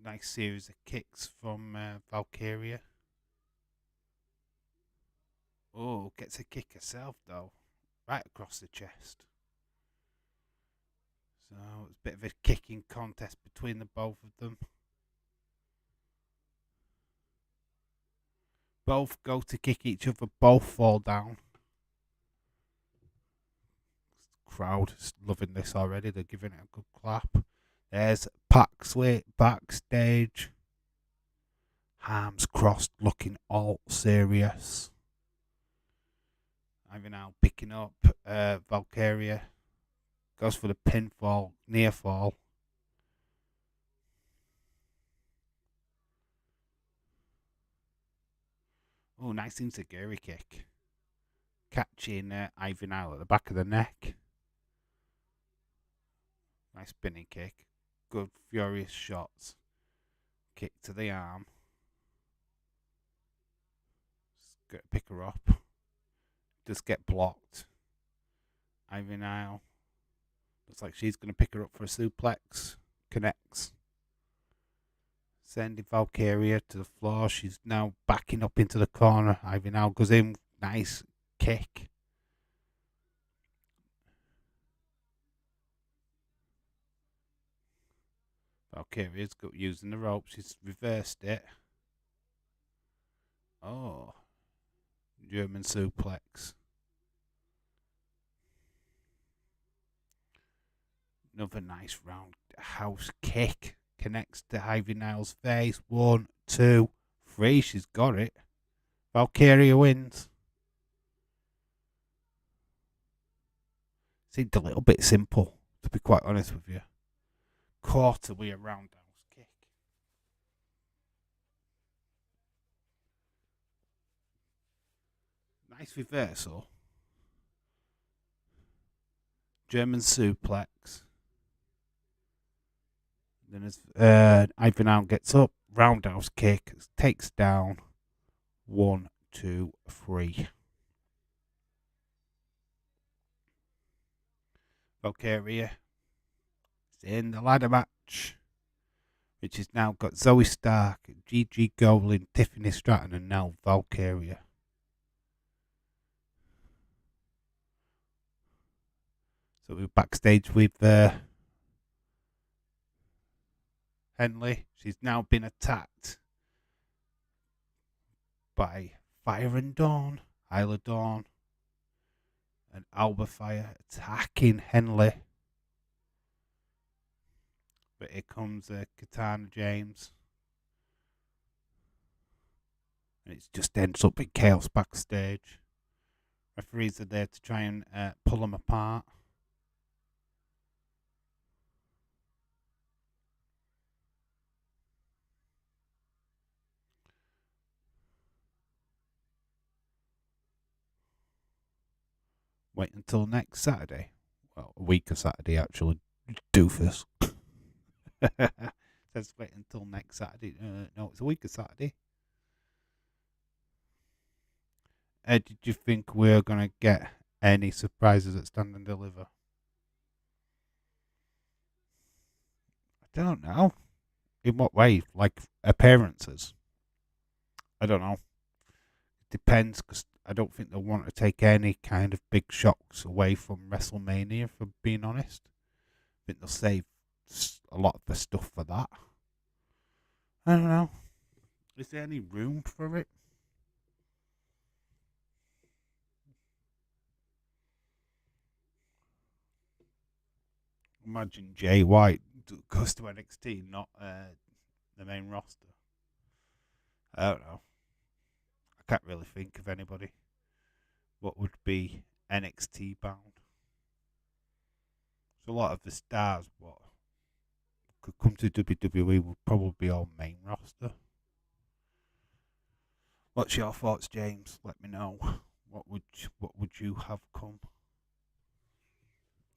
Nice series of kicks from Valkyria. Oh, gets a kick herself though, right across the chest. So it's a bit of a kicking contest between the both of them. Both go to kick each other, both fall down. Crowd is loving this already. They're giving it a good clap. There's Paxley backstage. Arms crossed, looking all serious. Ivy now picking up Valkyria. Goes for the pinfall, near fall. Oh, nice Insiguri kick. Catching Ivy now at the back of the neck. Nice spinning kick. Good, furious shots. Kick to the arm. Pick her up. Does get blocked. Ivy Nile. Looks like she's going to pick her up for a suplex. Connects. Sending Valkyria to the floor. She's now backing up into the corner. Ivy Nile goes in. Nice kick. Valkyria's got using the rope. She's reversed it. Oh. German suplex. Another nice roundhouse kick. Connects to Ivy Nile's face. 1, 2, 3. She's got it. Valkyria wins. Seemed a little bit simple, to be quite honest with you. Caught away a roundhouse kick. Nice reversal. German suplex. Then as Ivan gets up, roundhouse kick, takes down. 1, 2, 3. Valkyria is in the ladder match, which has now got Zoe Stark, Gigi Golding, Tiffany Stratton, and now Valkyria. So we're backstage with Henley. She's now been attacked by Fire and Dawn, Isla Dawn, and Alba Fire attacking Henley. But here comes Katana James. And it just ends up in chaos backstage. Referees are there to try and pull them apart. Wait until next Saturday. Well, a week of Saturday, actually. Doofus. Says wait until next Saturday. No, it's a week of Saturday. Did you think we're going to get any surprises at Stand and Deliver? I don't know. In what way? Like appearances? I don't know. Depends, because I don't think they'll want to take any kind of big shocks away from WrestleMania, for being honest. I think they'll save a lot of the stuff for that. I don't know. Is there any room for it? Imagine Jay White goes to NXT, not the main roster. I don't know. I can't really think of anybody. What would be NXT bound? So a lot of the stars what could come to WWE would probably be all main roster. What's your thoughts, James? Let me know. What would you have come?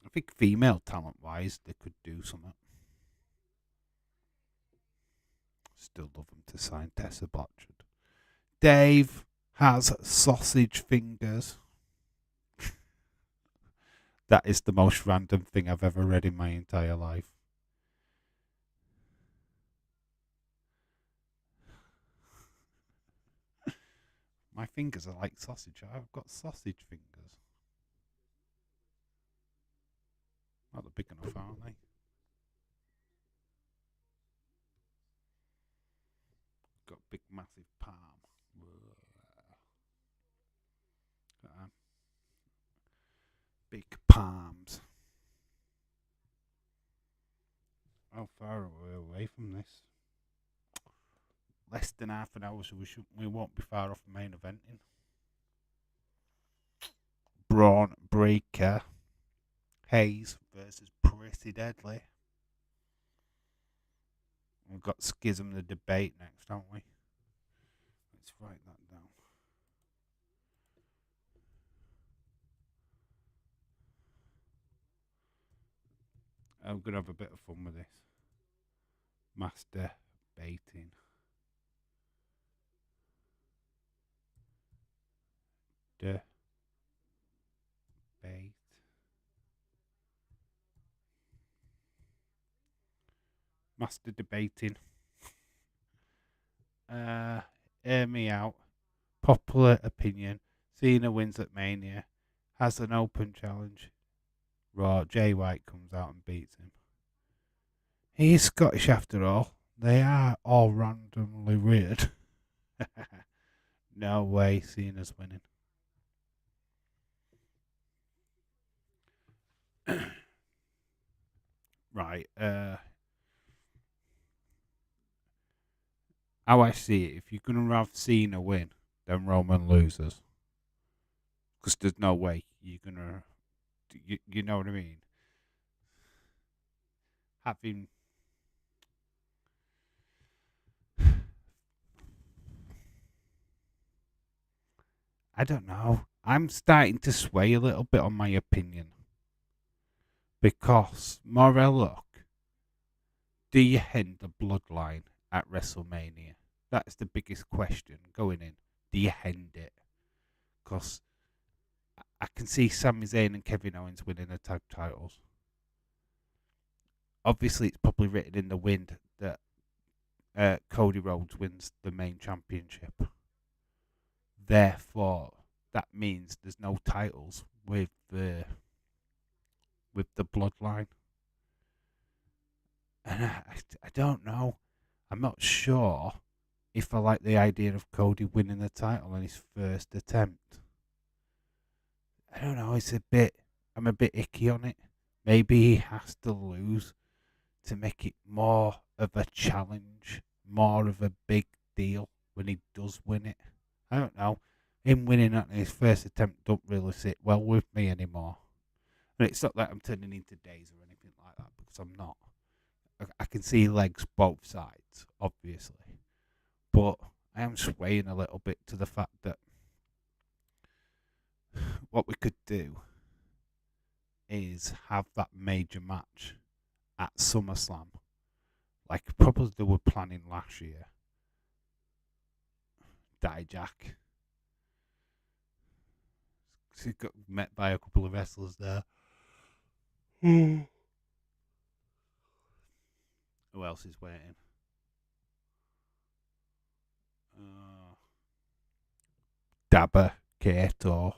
I think female talent wise, they could do something. Still love them to sign Tessa Blanchard. Dave has sausage fingers. That is the most random thing I've ever read in my entire life. My fingers are like sausage. I've got sausage fingers. Not big enough, aren't they? Got a big, massive palm. Big palms. How far are we away from this? Less than half an hour, so we won't be far off the main eventing. Braun Breaker Hayes versus Pretty Deadly. We've got Schism the debate next, haven't we? Let's write that down. I'm going to have a bit of fun with this. Master baiting. Debate. Master debating. Hear me out. Popular opinion. Cena wins at Mania. Has an open challenge. Raw. Jay White comes out and beats him. He is Scottish after all. They are all randomly weird. No way Cena's winning. Right. How I see it, if you're going to have Cena win, then Roman loses. Because there's no way you're going to. You know what I mean? Having. I don't know. I'm starting to sway a little bit on my opinion. Because, more look, do you end the bloodline at WrestleMania? That's the biggest question going in. Do you end it? Because I can see Sami Zayn and Kevin Owens winning the tag titles. Obviously, it's probably written in the wind that Cody Rhodes wins the main championship. Therefore, that means there's no titles with the bloodline. And I don't know. I'm not sure if I like the idea of Cody winning the title on his first attempt. I don't know. I'm a bit icky on it. Maybe he has to lose to make it more of a challenge, more of a big deal when he does win it. I don't know. Him winning on his first attempt don't really sit well with me anymore. And it's not that I'm turning into Days or anything like that, because I'm not. I can see legs both sides, obviously. But I am swaying a little bit to the fact that what we could do is have that major match at SummerSlam, like probably they were planning last year. Dijak. He got met by a couple of wrestlers there. Who else is waiting? Dabba, Kato.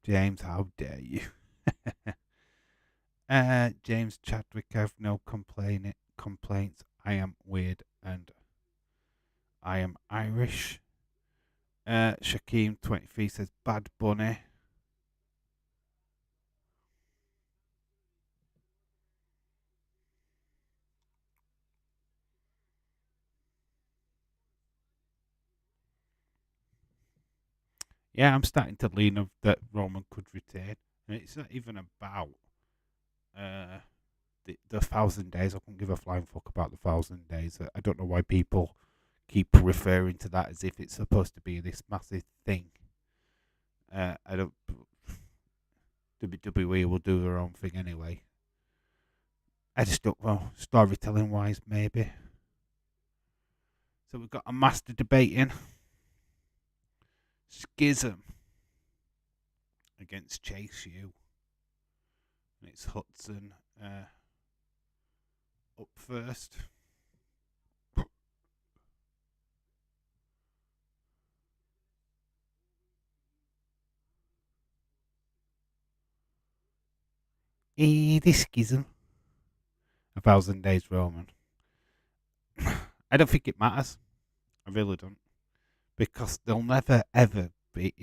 James, how dare you? James Chadwick, I've no complaints. I am weird and I am Irish. Shakeem23 says Bad Bunny. Yeah, I'm starting to lean of that Roman could retain. And it's not even about the 1,000 days. I couldn't give a flying fuck about the 1,000 days. I don't know why people keep referring to that as if it's supposed to be this massive thing. I don't. WWE will do their own thing anyway. I just don't know. Storytelling wise, maybe. So we've got a master debating. Schism against Chase U. And it's Hudson up first. This Schism. 1,000 days Roman. I don't think it matters. I really don't. Because he'll never ever beat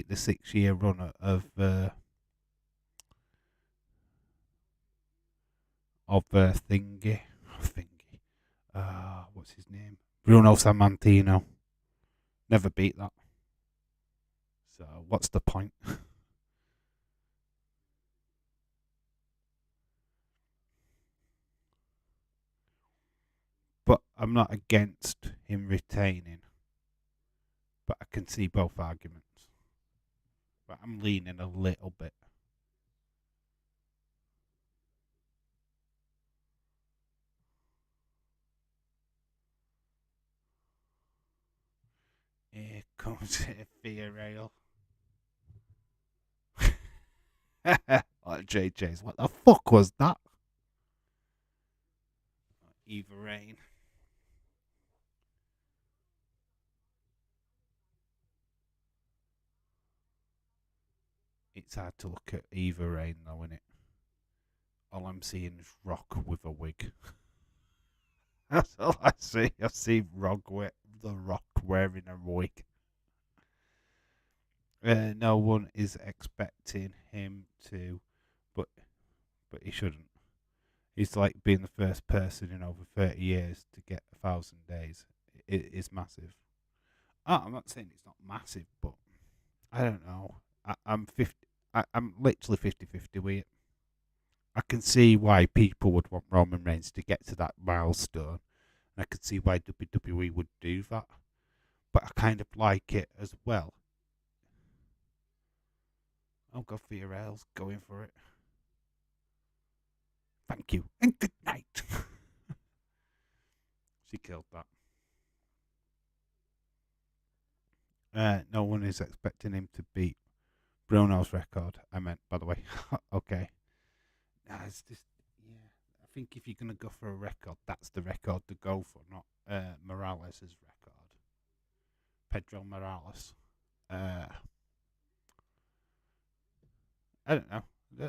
the 6 year run of thingy. What's his name? Bruno Sammartino. Never beat that. So what's the point? But I'm not against him retaining. But I can see both arguments. But I'm leaning a little bit. Here comes Fear Rail. Like JJ's. What the fuck was that? Eva Rain. It's hard to look at Eva Rain though, isn't it? All I'm seeing is Rock with a wig. That's all I see. I see the Rock wearing a wig. No one is expecting him to, but he shouldn't. He's like being the first person in over 30 years to get 1,000 days. It is massive. I'm not saying it's not massive, but I don't know. I'm 50. I'm literally 50-50 with it. I can see why people would want Roman Reigns to get to that milestone. And I can see why WWE would do that. But I kind of like it as well. Oh, God, Fiorel's going for it. Thank you. And good night. She killed that. No one is expecting him to beat Bruno's record. I meant, by the way. Okay. It's just, yeah. I think if you're going to go for a record, that's the record to go for, not Morales' record. Pedro Morales. I don't know.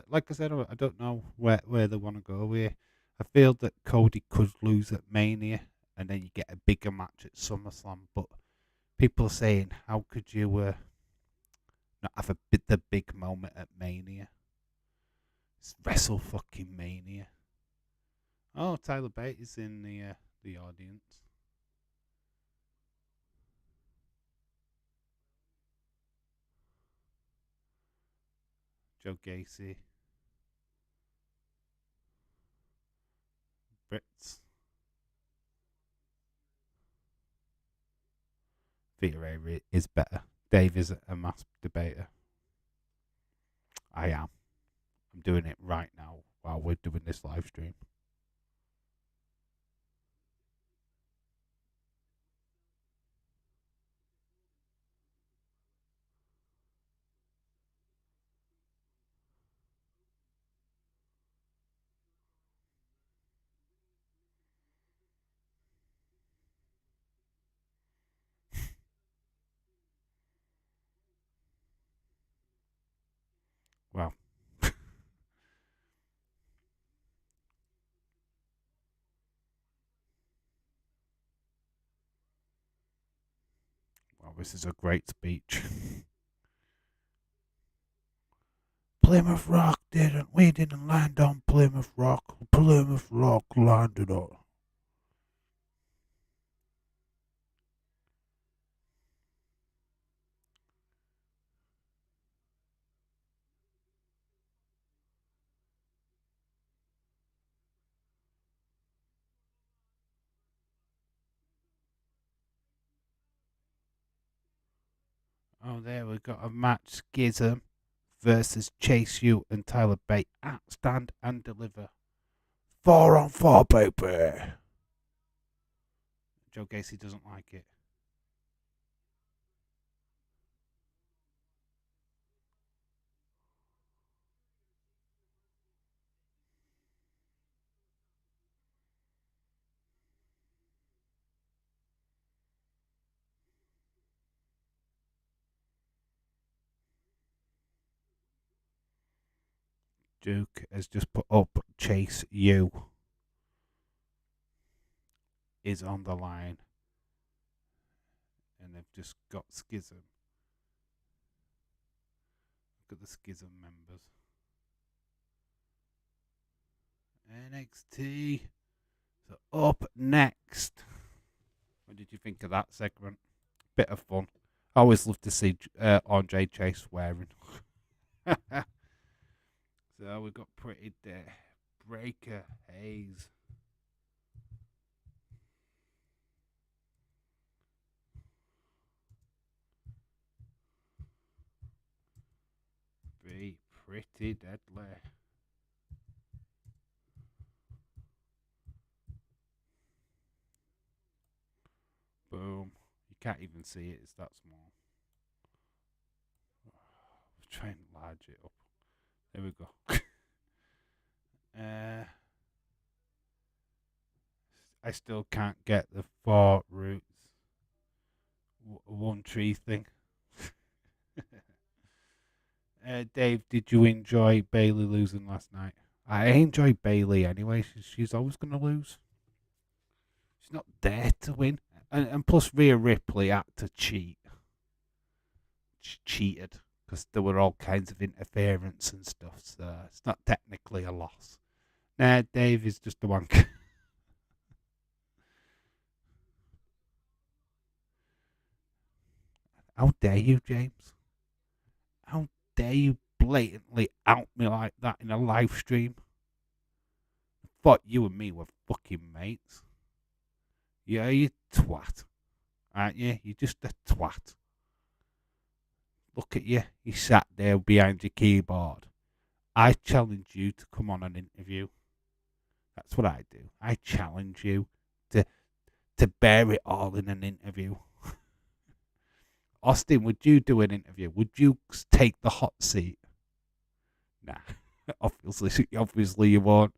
Like I said, I don't know where they want to go with. I feel that Cody could lose at Mania, and then you get a bigger match at SummerSlam. But people are saying, how could you not have the big moment at Mania? It's Wrestle fucking Mania. Oh, Tyler Bate is in the audience. Joe Gacy. Brits. Vita Ray is better. Dave is a mass debater. I am. I'm doing it right now while we're doing this live stream. Well, this is a great speech. Plymouth Rock didn't. We didn't land on Plymouth Rock. Plymouth Rock landed on. Oh, there we got a match. Schism versus Chase U and Tyler Bate at Stand and Deliver. 4-on-4, baby. Joe Gacy doesn't like it. Duke has just put up Chase U is on the line. And they've just got Schism. Look at the Schism members. NXT. So up next. What did you think of that segment? Bit of fun. I always love to see Andre Chase swearing. So we've got Pretty Breaker Hayes. Be pretty deadly. Boom. You can't even see it, it's that small. Try and enlarge it up. There we go. I still can't get the 4 roots, 1 tree thing. Dave, did you enjoy Bailey losing last night? I enjoy Bailey anyway. She's always going to lose. She's not there to win. And plus, Rhea Ripley had to cheat. She cheated because there were all kinds of interference and stuff. So it's not technically a loss. Nah, Dave is just the one. How dare you, James? How dare you blatantly out me like that in a live stream? I thought you and me were fucking mates. Yeah, you twat. Aren't you? You're just a twat. Look at you. You sat there behind your keyboard. I challenge you to come on an interview. That's what I do. I challenge you to bear it all in an interview. Austin, would you do an interview? Would you take the hot seat? Nah. obviously you won't.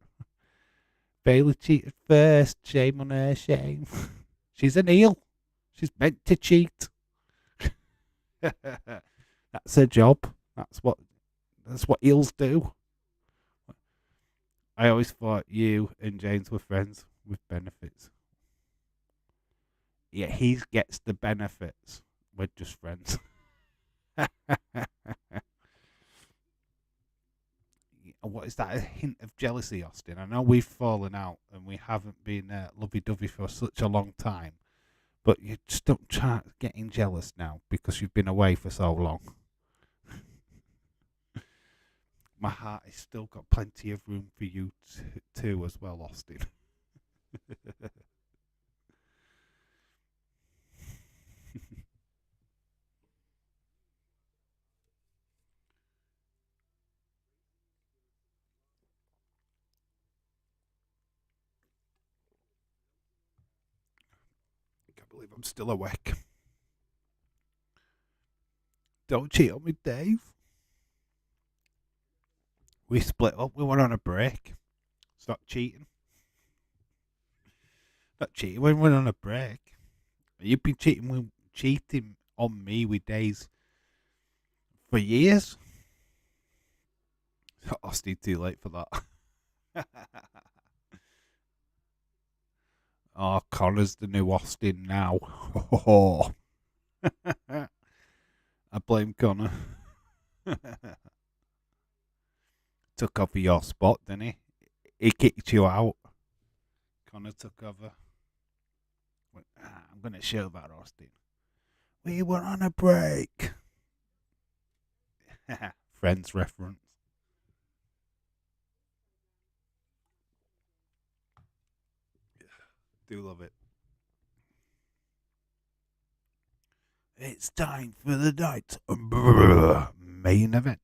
Bailey cheated first. Shame on her, shame. She's an eel. She's meant to cheat. That's her job. That's what eels do. I always thought you and James were friends with benefits. Yeah, he gets the benefits. We're just friends. What is that? A hint of jealousy, Austin? I know we've fallen out and we haven't been lovey-dovey for such a long time, but you just don't try getting jealous now because you've been away for so long. My heart has still got plenty of room for you too as well, Austin. believe I'm still awake. Don't cheat on me, Dave. We split up. We went on a break. It's not cheating. Not cheating. We went on a break. You've been cheating on me with Days for years. Austin, too late for that. Oh, Connor's the new Austin now. I blame Connor. Took over your spot, didn't he? He kicked you out. Connor took over. Went, I'm going to show that Austin. We were on a break. Friends reference. Do love it. It's time for the night main event.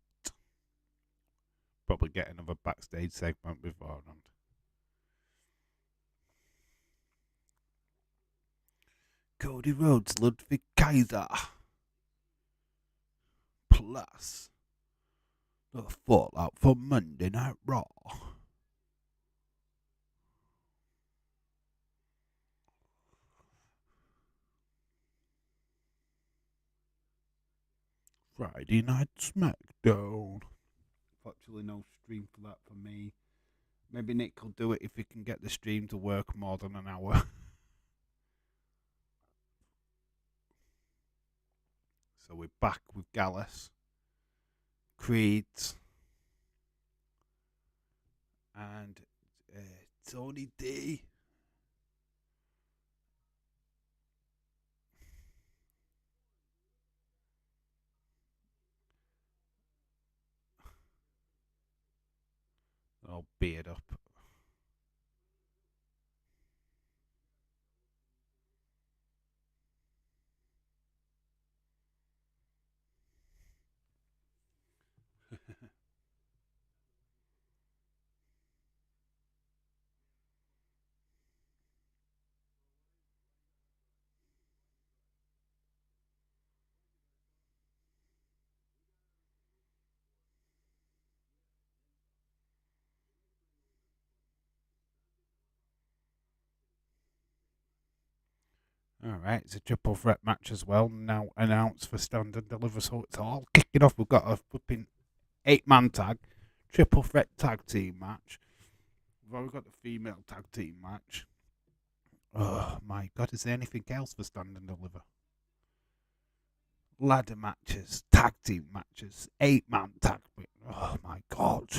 Probably get another backstage segment beforehand. Cody Rhodes, Ludwig Kaiser. Plus the fallout for Monday Night Raw. Friday Night SmackDown. Fortunately, no stream for that for me. Maybe Nick will do it if he can get the stream to work more than an hour. So we're back with Gallus, Creed, and Tony D. All beard up. Alright, it's a triple threat match as well. Now announced for Stand and Deliver, so it's all kicking off. We've got a flipping 8-man tag, triple threat tag team match. We've already got the female tag team match. Oh my god, is there anything else for Stand and Deliver? Ladder matches, tag team matches, 8-man tag. Oh my god.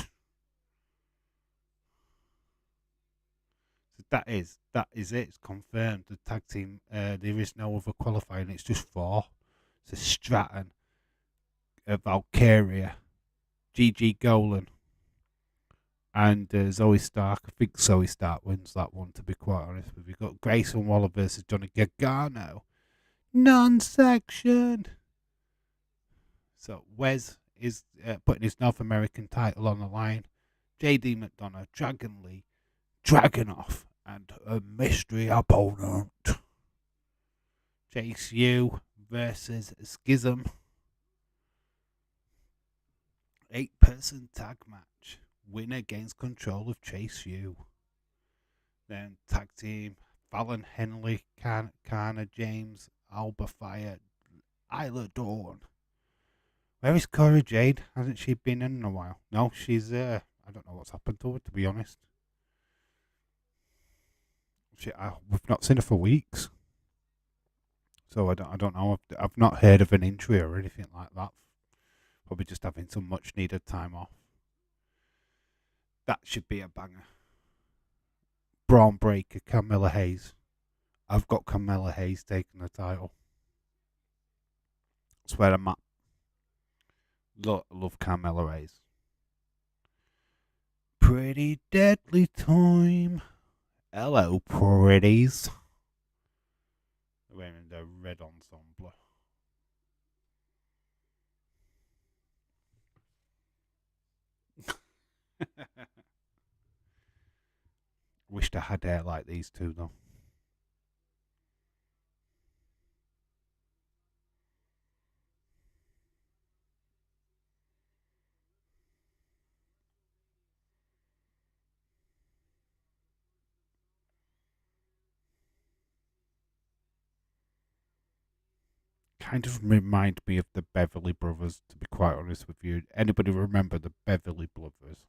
That is it. It's confirmed. The tag team. There is no other qualifying. It's just 4. It's Stratton, Valkyria, Gigi Golan, and Zoe Stark. I think Zoe Stark wins that one. To be quite honest with you, we've got Grayson Waller versus Johnny Gargano. Non-section. So Wes is putting his North American title on the line. JD McDonough, Dragon Lee, Dragunov, and a mystery opponent. Chase U versus Schism. 8-person tag match. Winner gains control of Chase U. Then tag team. Fallon Henley, Kana James, Alba Fire, Isla Dawn. Where is Cora Jade? Hasn't she been in a while? No, she's I don't know what's happened to her, to be honest. We've not seen her for weeks, so I don't know. I've not heard of an injury or anything like that. Probably just having some much needed time off. That should be a banger. Braun Breaker, Carmella Hayes. I've got Carmella Hayes taking the title. That's where I'm at. Love Carmella Hayes. Pretty deadly time. Hello, pretties. They're wearing their red ensemble. Wished I had hair like these two, though. kind of remind me of the Beverly Brothers, to be quite honest with you. Anybody remember the Beverly Brothers?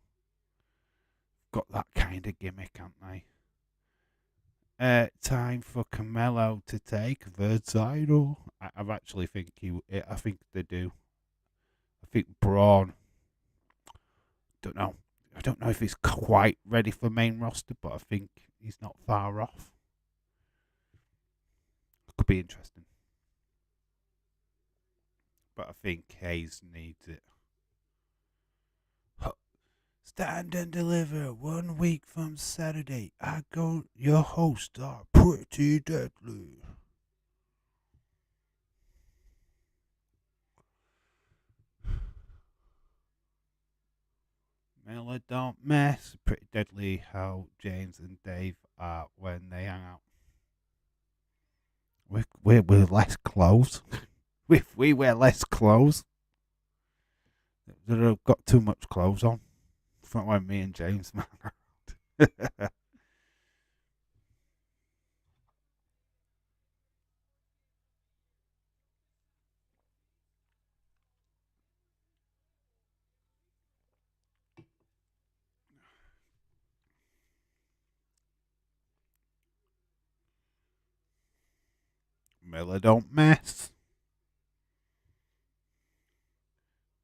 Got that kind of gimmick, haven't they? Time for Carmelo to take the title. I actually think I think they do. I think Braun. Don't know. I don't know if he's quite ready for main roster, but I think he's not far off. Could be interesting. But I think Hayes needs it. Stand and deliver 1 week from Saturday. Your hosts are pretty deadly. Miller don't mess. Pretty deadly how James and Dave are when they hang out. We're less clothes. If we wear less clothes, they've got too much clothes on. It's not like me and James, man. Miller don't mess.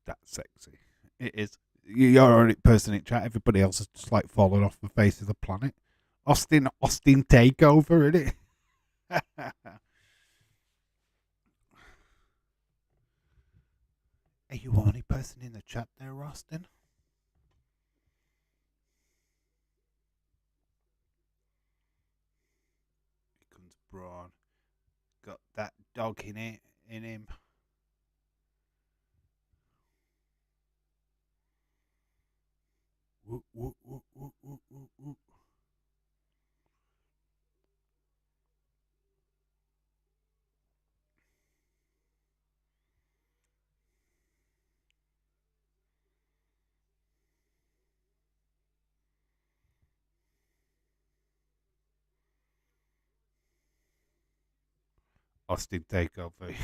That's sexy. It is. You're the only person in chat. Everybody else has just like fallen off the face of the planet. Austin takeover, isn't it? Are you the only person in the chat there, Austin? Here comes Braun. Got that dog in him. Woo, woo, woo, woo, woo, woo, woo. Austin takeover.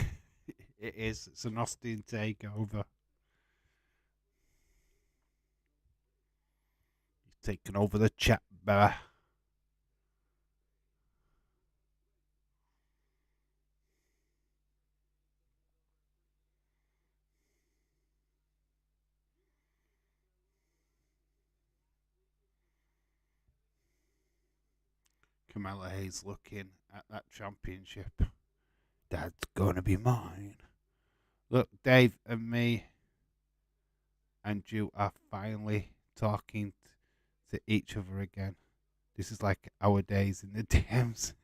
It is. It's an Austin takeover. He's taking over the chat bar. Kamala Hayes looking at that championship. That's gonna be mine. Look, Dave and me and you are finally talking to each other again. This is like our days in the DMs.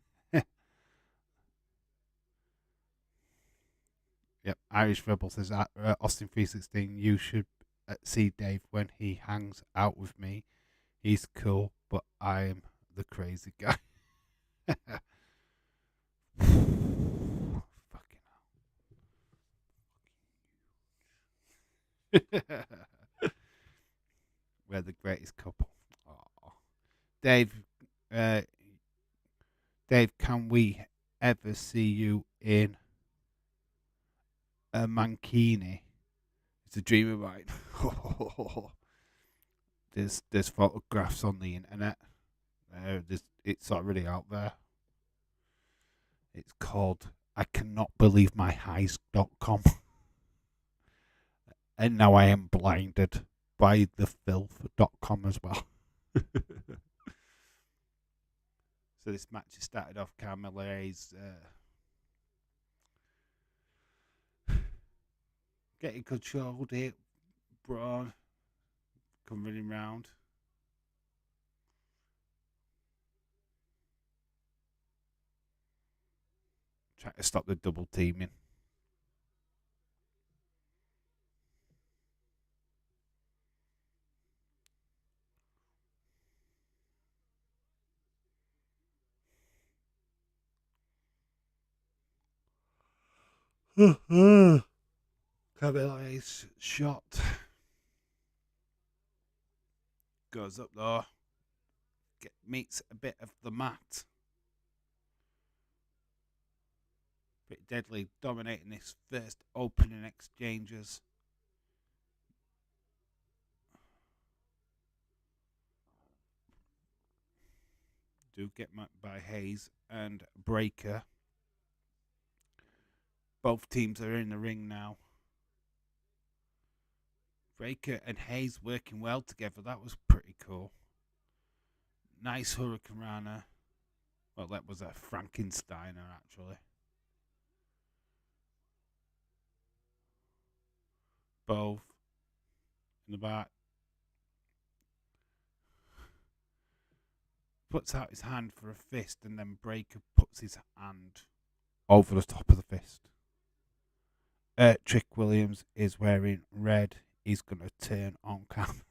Yep, Irish Rebel says Austin 316. You should see Dave when he hangs out with me. He's cool, but I'm the crazy guy. Fucking hell. We're the greatest couple. Aww. Dave, uh, Dave, can we ever see you in a mankini? It's a dream of mine. There's photographs on the internet. It's already out there. It's called I cannot believe my highs.com. And now I am blinded by the filth.com as well. So this match has started off Carmella Hayes getting controlled here. Braun coming round. Trying to stop the double teaming. Carmella's shot goes up there, meets a bit of the mat. Pretty Deadly dominating this first opening exchanges. Do get met by Hayes and Breaker. Both teams are in the ring now. Breaker and Hayes working well together. That was pretty cool. Nice Hurricane Rana. Well, that was a Frankensteiner, actually. Both in the back. Puts out his hand for a fist, and then Breaker puts his hand over the top of the fist. Trick Williams is wearing red. He's going to turn on camera.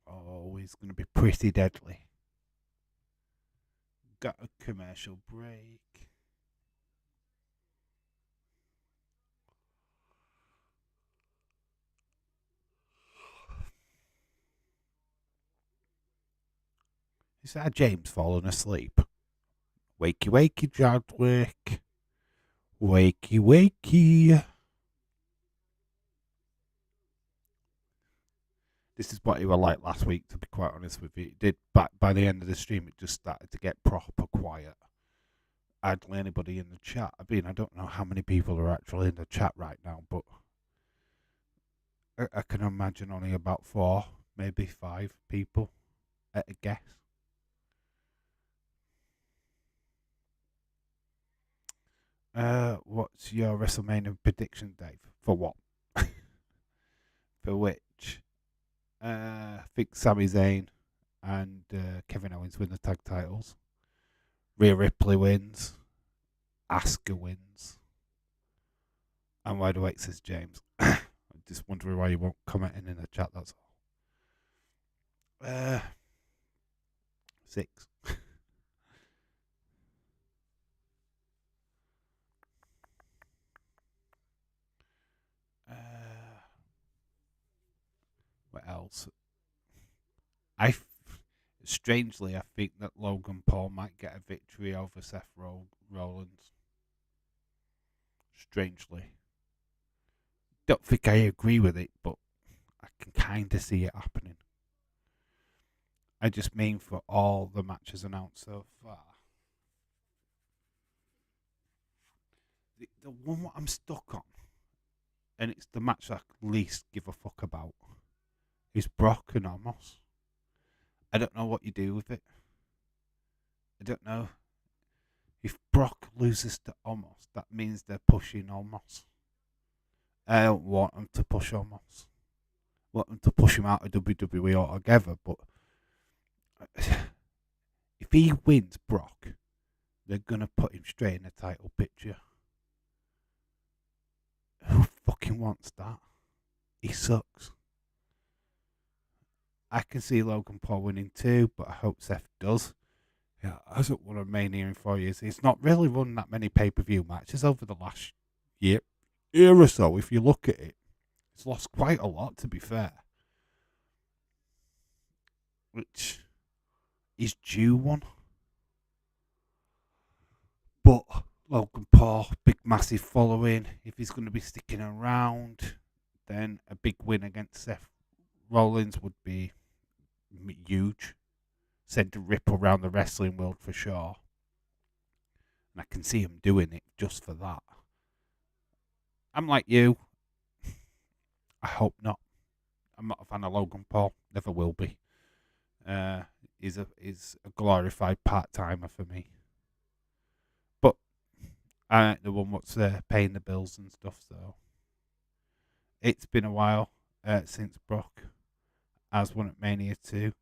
Oh, he's going to be pretty deadly. Got a commercial break. Is that James falling asleep? Wakey, wakey, Chadwick. Wakey, wakey. This is what he was like last week, to be quite honest with you. It did, by the end of the stream, it just started to get proper quiet. Hardly anybody in the chat. I mean, I don't know how many people are actually in the chat right now, but I can imagine only about 4, maybe 5 people at a guess. What's your WrestleMania prediction, Dave? For what? For which? I think Sami Zayn and Kevin Owens win the tag titles. Rhea Ripley wins. Asuka wins. And Wide Awake says James. I'm just wondering why you won't comment in the chat, that's all. 6. What else? Strangely, I think that Logan Paul might get a victory over Seth Rollins. Strangely. Don't think I agree with it, but I can kind of see it happening. I just mean for all the matches announced so far. The one what I'm stuck on, and it's the match I least give a fuck about, is Brock and Omos. I don't know what you do with it. I don't know. If Brock loses to Omos, that means they're pushing Omos. I don't want them to push Omos. I want them to push him out of WWE altogether, but if he wins Brock, they're going to put him straight in the title picture. Who fucking wants that? He sucks. I can see Logan Paul winning too, but I hope Seth does. Yeah, hasn't won a Mania in 4 years. He's not really won that many pay-per-view matches over the last year or so. If you look at it, he's lost quite a lot, to be fair. Which is due one. But Logan Paul, big massive following. If he's going to be sticking around, then a big win against Seth Rollins would be huge. Send a ripple around the wrestling world for sure. And I can see him doing it just for that. I'm like you. I hope not. I'm not a fan of Logan Paul. Never will be. He's a glorified part-timer for me. But I ain't the one what's paying the bills and stuff, so. It's been a while since Brock has won at Mania 2.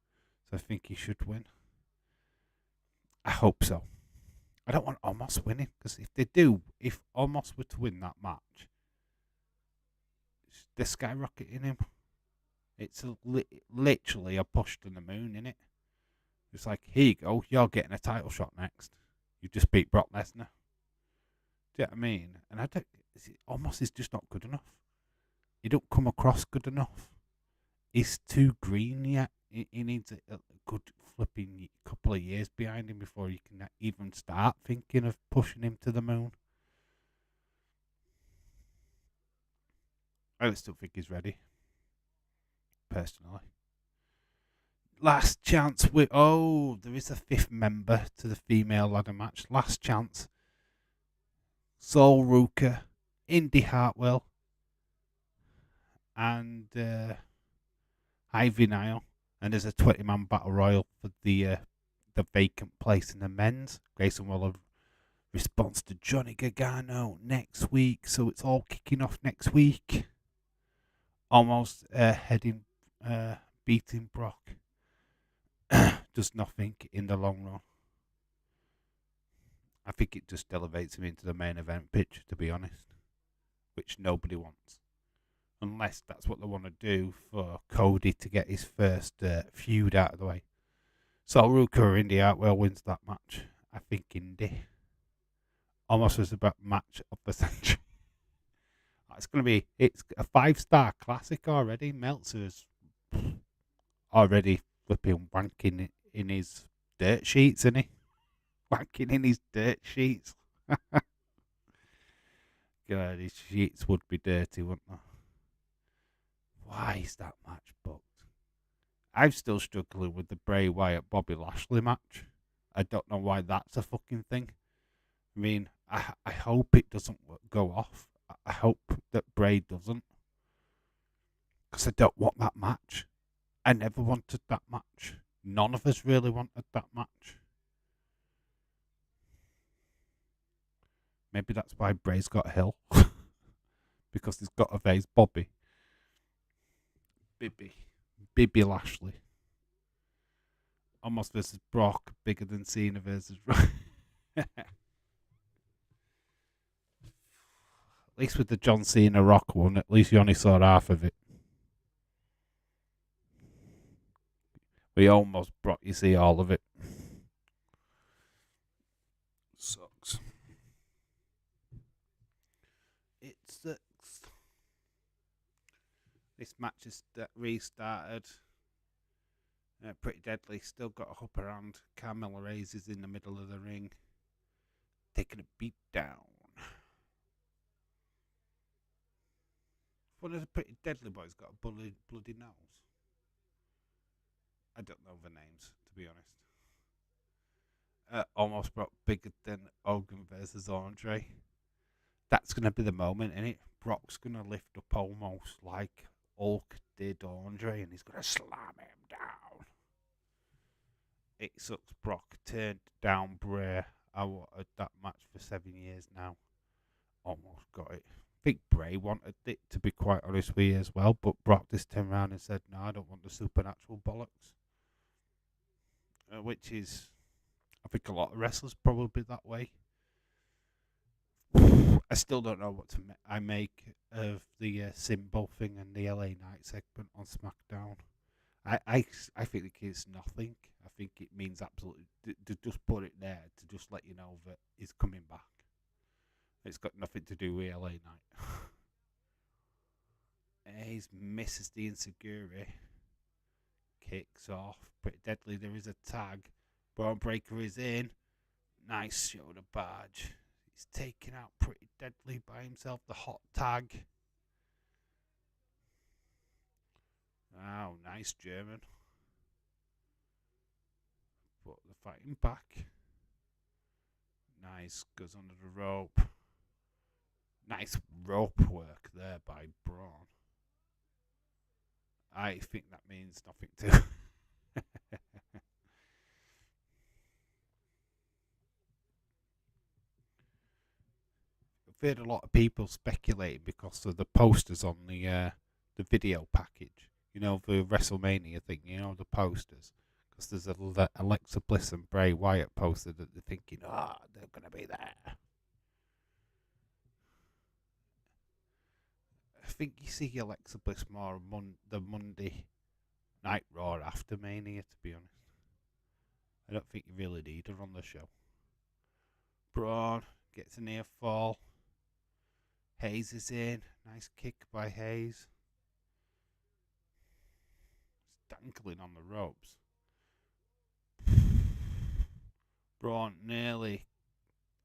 So I think he should win. I hope so. I don't want Omos winning, because if Omos were to win that match, they're skyrocketing him. It's literally a push to the moon, innit? It's like, here you go, you're getting a title shot next. You just beat Brock Lesnar. Do you know what I mean? And Omos is just not good enough. He don't come across good enough. He's too green yet. He needs a good flipping couple of years behind him before you can even start thinking of pushing him to the moon. I still think he's ready, personally. Last chance with there is a fifth member to the female ladder match. Last chance. Sol Ruka, Indy Hartwell, and Ivy Nile. And there's a 20-man battle royal for the vacant place in the men's. Grayson Waller responds to Johnny Gargano next week, so it's all kicking off next week. Almost beating Brock. Does nothing in the long run. I think it just elevates him into the main event picture, to be honest, which nobody wants. Unless that's what they want to do for Cody to get his first feud out of the way. So Ruka or Indy Hartwell wins that match. I think Indy. Almost was about match of the century. It's a 5-star classic already. Meltzer's already flipping wanking in his dirt sheets, isn't he? Wanking in his dirt sheets. God, his sheets would be dirty, wouldn't they? Why is that match booked? I'm still struggling with the Bray Wyatt Bobby Lashley match. I don't know why that's a fucking thing. I mean, I hope it doesn't go off. I hope that Bray doesn't. Because I don't want that match. I never wanted that match. None of us really wanted that match. Maybe that's why Bray's got Hill. Because he's got to face Bobby. Bibby Lashley. Almost versus Brock. Bigger than Cena versus At least with the John Cena Rock one, at least you only saw half of it. We almost Brock, you see all of it. Sucks. It sucks. This match is restarted. Pretty Deadly still got a upper hand. Carmella Hayes is in the middle of the ring, taking a beat down. One of the Pretty Deadly boys got a bloody nose. I don't know the names, to be honest. Almost brought bigger than Hogan versus Andre. That's going to be the moment, isn't it? Brock's going to lift up almost like Hulk did Andre, and he's going to slam him down. It sucks. Brock turned down Bray. I wanted that match for 7 years now. Almost got it. I think Bray wanted it, to be quite honest with you as well, but Brock this time around and said, no, I don't want the supernatural bollocks. Which is, I think a lot of wrestlers probably that way. I still don't know what I make of the symbol thing and the LA Knight segment on SmackDown. I think it's nothing. I think it means absolutely to just put it there to just let you know that he's coming back. It's got nothing to do with LA Knight. He misses the Insecurity. Kicks off. Pretty Deadly. There is a tag. Braun Breaker is in. Nice shoulder barge. He's taking out Pretty Deadly by himself. The hot tag. Oh, nice German. But they're fighting back. Nice. Goes under the rope. Nice rope work there by Braun. I think that means nothing to. I've heard a lot of people speculating because of the posters on the video package. You know, the WrestleMania thing. You know, the posters. Because there's a Alexa Bliss and Bray Wyatt poster that they're thinking, they're going to be there. I think you see Alexa Bliss more the Monday Night Raw after Mania, to be honest. I don't think you really need her on the show. Braun gets a near fall. Hayes is in. Nice kick by Hayes. He's dangling on the ropes. Braun nearly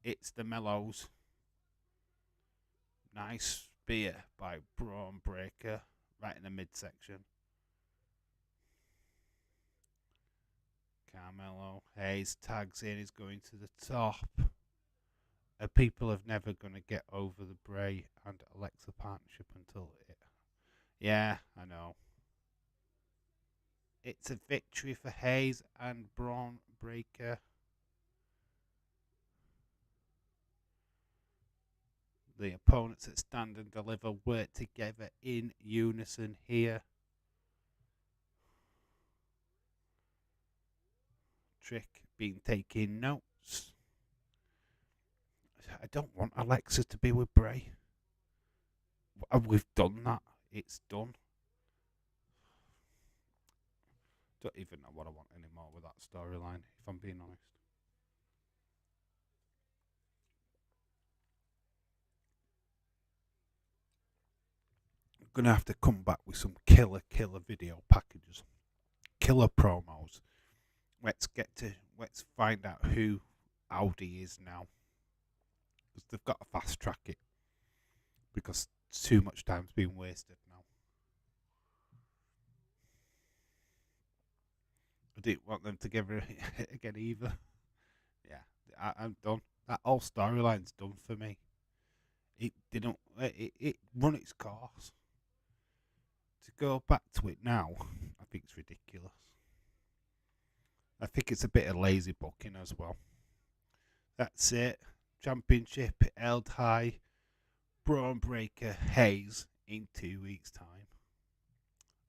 hits the Mellows. Nice spear by Braun Breaker right in the midsection. Carmelo Hayes tags in, is going to the top. People are never going to get over the Bray and Alexa partnership until it. Yeah, I know. It's a victory for Hayes and Braun Breaker. The opponents that stand and deliver work together in unison here. Trick being taking notes. I don't want Alexa to be with Bray. We've done that. It's done. Don't even know what I want anymore with that storyline, if I'm being honest. I'm going to have to come back with some killer video packages. Killer promos. Let's find out who Audi is now. Because they've got to fast track it. Because too much time's been wasted now. I didn't want them together again either. Yeah, I'm done. That whole storyline's done for me. It didn't. It run its course. To go back to it now, I think it's ridiculous. I think it's a bit of lazy booking as well. That's it. Championship held high. Braun Breaker Hayes in 2 weeks' time.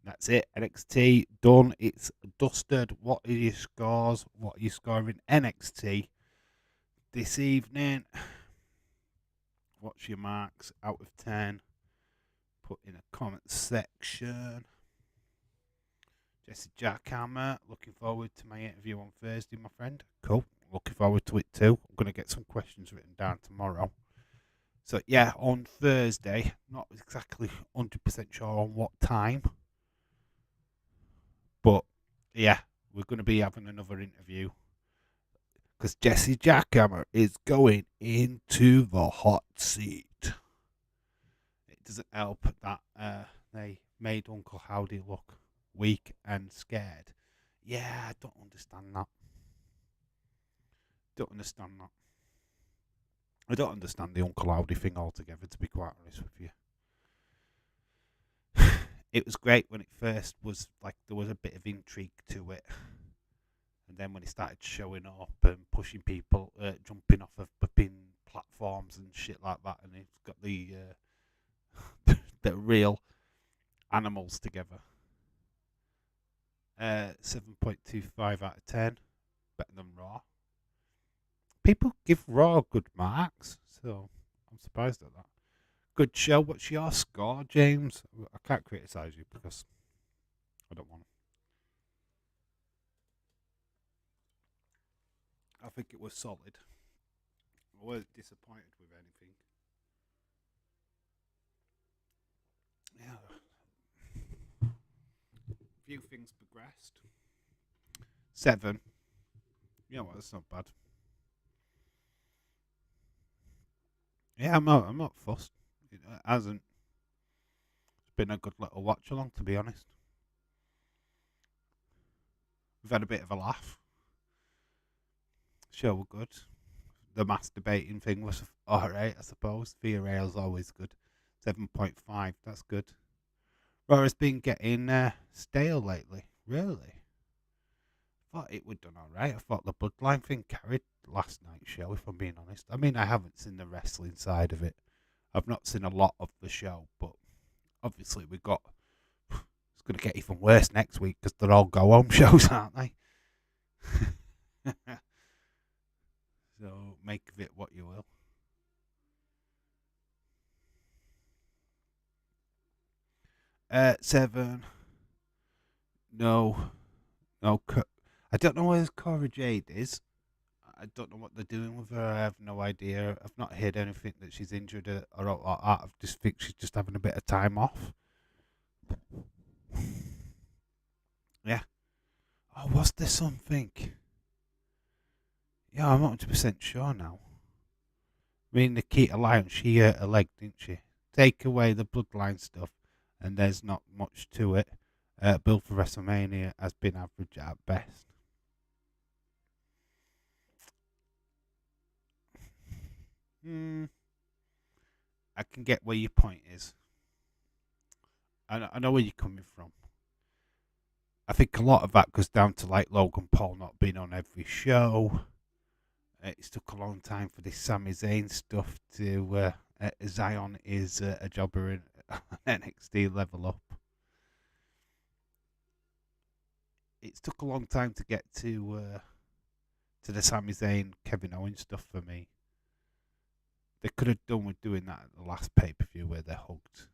That's it. NXT done. It's dusted. What are your scores? What are you scoring NXT this evening? What's your marks out of 10? Put in a comment section. Jesse Jackhammer, looking forward to my interview on Thursday, my friend. Cool. Looking forward to it too. I'm going to get some questions written down tomorrow. So, yeah, on Thursday, not exactly 100% sure on what time. But, yeah, we're going to be having another interview. Because Jesse Jackhammer is going into the hot seat. It doesn't help that they made Uncle Howdy look weak and scared. Yeah, I don't understand that. I don't understand the Uncle Howdy thing altogether, to be quite honest with you. It was great when it first was like there was a bit of intrigue to it. And then when it started showing up and pushing people, jumping off of flipping platforms and shit like that, and it's got the the real animals together. 7.25 out of 10. Better than Raw. People give Raw good marks, so I'm surprised at that. Good show. What's your score, James? I can't criticise you because I don't want to. I think it was solid. I wasn't disappointed with anything. Yeah. Few things progressed. 7. You know what? That's not bad. Yeah, I'm not fussed. It hasn't. It's been a good little watch along, to be honest. We've had a bit of a laugh. Show were good. The masturbating thing was alright, I suppose. Via Rail's always good. 7.5, that's good. Raw been getting stale lately. Really? Thought it would done alright. I thought the Bloodline thing carried last night's show, if I'm being honest. I mean, I haven't seen the wrestling side of it. I've not seen a lot of the show, but obviously we got. It's going to get even worse next week because they're all go home shows, aren't they? So make of it what you will. Seven. No. I don't know where Cora Jade is. I don't know what they're doing with her. I have no idea. I've not heard anything that she's injured or like that. I just think she's just having a bit of time off. Yeah. Oh, was there something? Yeah, I'm not 100% sure now. I mean, Nikita Lyons, she hurt her leg, didn't she? Take away the bloodline stuff, and there's not much to it. Build for WrestleMania has been average at best. Hmm, I can get where your point is. I know where you're coming from. I think a lot of that goes down to like Logan Paul not being on every show. It's took a long time for this Sami Zayn stuff to. Zion is a jobber in NXT level up. It's took a long time to get to the Sami Zayn Kevin Owens stuff for me. They could have done with doing that at the last pay per view where they hugged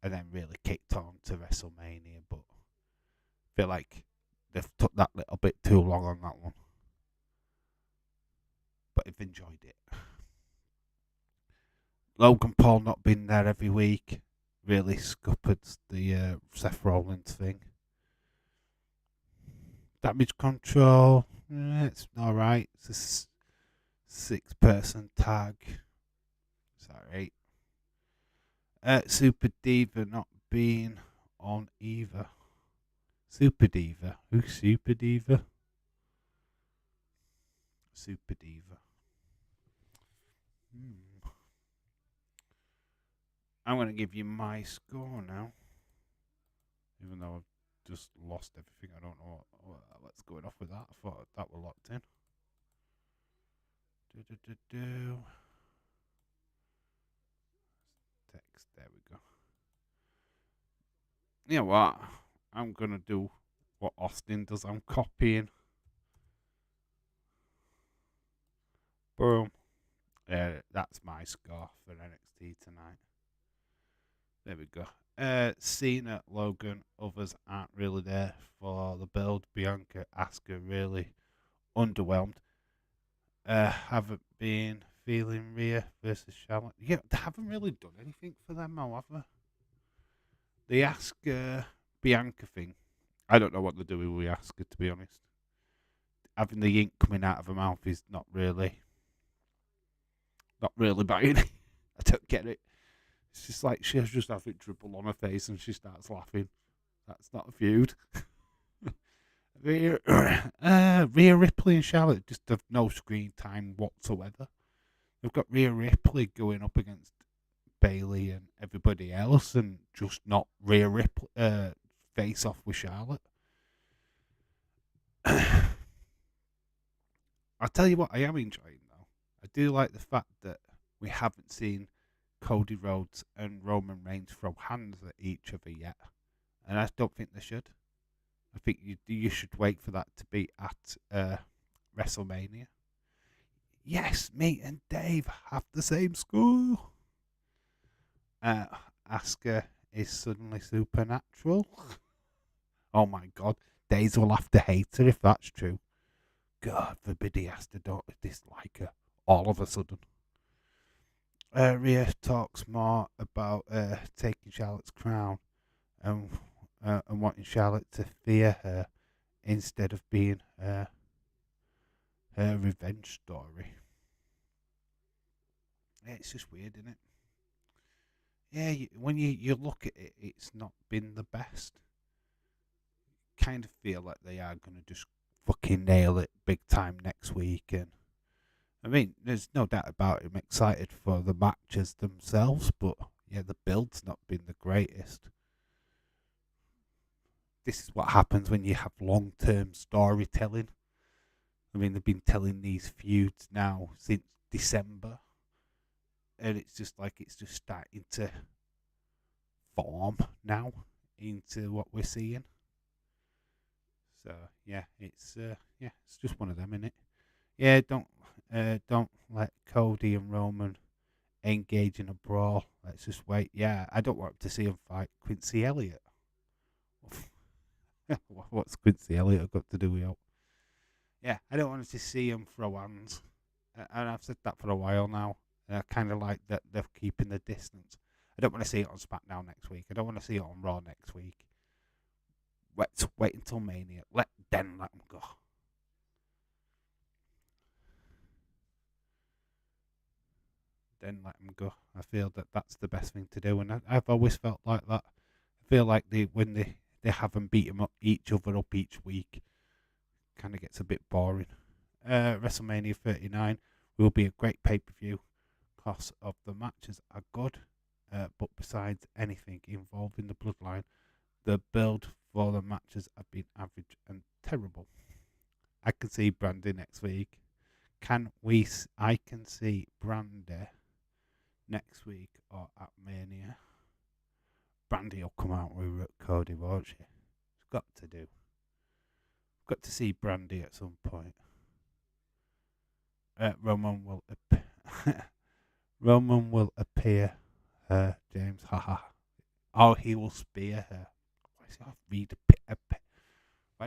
and then really kicked on to WrestleMania, but I feel like they've took that little bit too long on that one. But I've enjoyed it. Logan Paul not being there every week really scuppered the Seth Rollins thing. Damage control, it's alright. It's a 6-person tag. It's alright. Super Diva not being on either. Super Diva? Who's Super Diva? Super Diva. I'm going to give you my score now. Even though I've just lost everything. I don't know what's going off with that. I thought that were locked in. Text. There we go. You know what? I'm going to do what Austin does. I'm copying. Boom. Yeah, that's my score for NXT tonight. There we go. Cena, Logan, others aren't really there for the build. Bianca, Asuka really underwhelmed. Haven't been feeling Rhea versus Charlotte. Yeah, they haven't really done anything for them now, have they? The Asuka Bianca thing. I don't know what they're doing with Asuka, to be honest. Having the ink coming out of her mouth is not really buying it. I don't get it. It's just like she's just having dribble on her face and she starts laughing. That's not a feud. Rhea Ripley and Charlotte just have no screen time whatsoever. They've got Rhea Ripley going up against Bailey and everybody else, and just not Rhea Ripley face off with Charlotte. I'll tell you what I am enjoying though. I do like the fact that we haven't seen Cody Rhodes and Roman Reigns throw hands at each other yet, and I don't think they should. I think you should wait for that to be at WrestleMania. Yes, me and Dave have the same school. Asuka is suddenly supernatural. Oh my god, Days will have to hate her if that's true. God forbid he has to dislike her all of a sudden. Rhea talks more about taking Charlotte's crown and wanting Charlotte to fear her instead of being her revenge story. Yeah, it's just weird, isn't it? Yeah, when you look at it, it's not been the best. Kind of feel like they are going to just fucking nail it big time next week. And I mean, there's no doubt about it. I'm excited for the matches themselves, but yeah, the build's not been the greatest. This is what happens when you have long term storytelling. I mean, they've been telling these feuds now since December, and it's just like it's just starting to form now into what we're seeing. So yeah, it's just one of them, innit? Yeah, don't let Cody and Roman engage in a brawl. Let's just wait. Yeah, I don't want to see him fight Quincy Elliott. What's Quincy Elliott got to do with it? Yeah, I don't want to see him throw hands. And I've said that for a while now. I kind of like that they're keeping the distance. I don't want to see it on SmackDown next week. I don't want to see it on Raw next week. Let's wait until Mania. Let them go. then let them go. I feel that that's the best thing to do, and I've always felt like that. I feel like when they haven't beat them up each other up each week, kind of gets a bit boring. WrestleMania 39 will be a great pay-per-view because of the matches are good, but besides anything involving the bloodline, the build for the matches have been average and terrible. I can see Brandy next week. I can see Brandy next week or at Mania. Brandy will come out with Cody, won't she? It's got to do. Got to see Brandy at some point. Roman will Roman will appear her, James. Haha. Oh, he will spear her. Why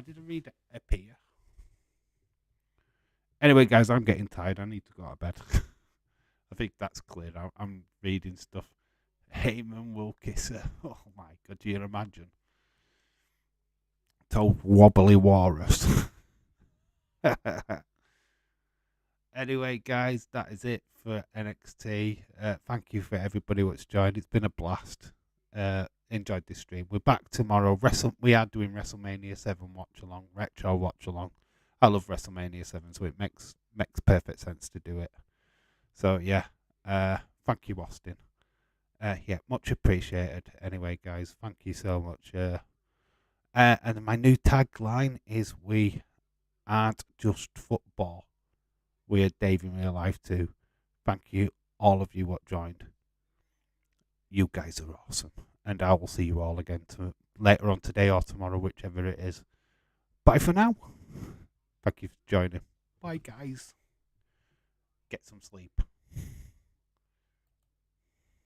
did I read appear? Anyway, guys, I'm getting tired. I need to go to bed. I think that's clear now. I'm reading stuff. Heyman will kiss her. Oh my god, do you imagine? Told wobbly walrus. Anyway, guys, that is it for NXT. Thank you for everybody that's joined. It's been a blast. Enjoyed this stream. We're back tomorrow. We are doing WrestleMania 7 watch along, retro watch along. I love WrestleMania 7, so it makes perfect sense to do it. So yeah, thank you, Austin. Yeah, much appreciated. Anyway, guys, thank you so much. And my new tagline is: "We aren't just football. We're Dave in real life too." Thank you, all of you what joined. You guys are awesome, and I will see you all again later on today or tomorrow, whichever it is. Bye for now. Thank you for joining. Bye, guys. Get some sleep.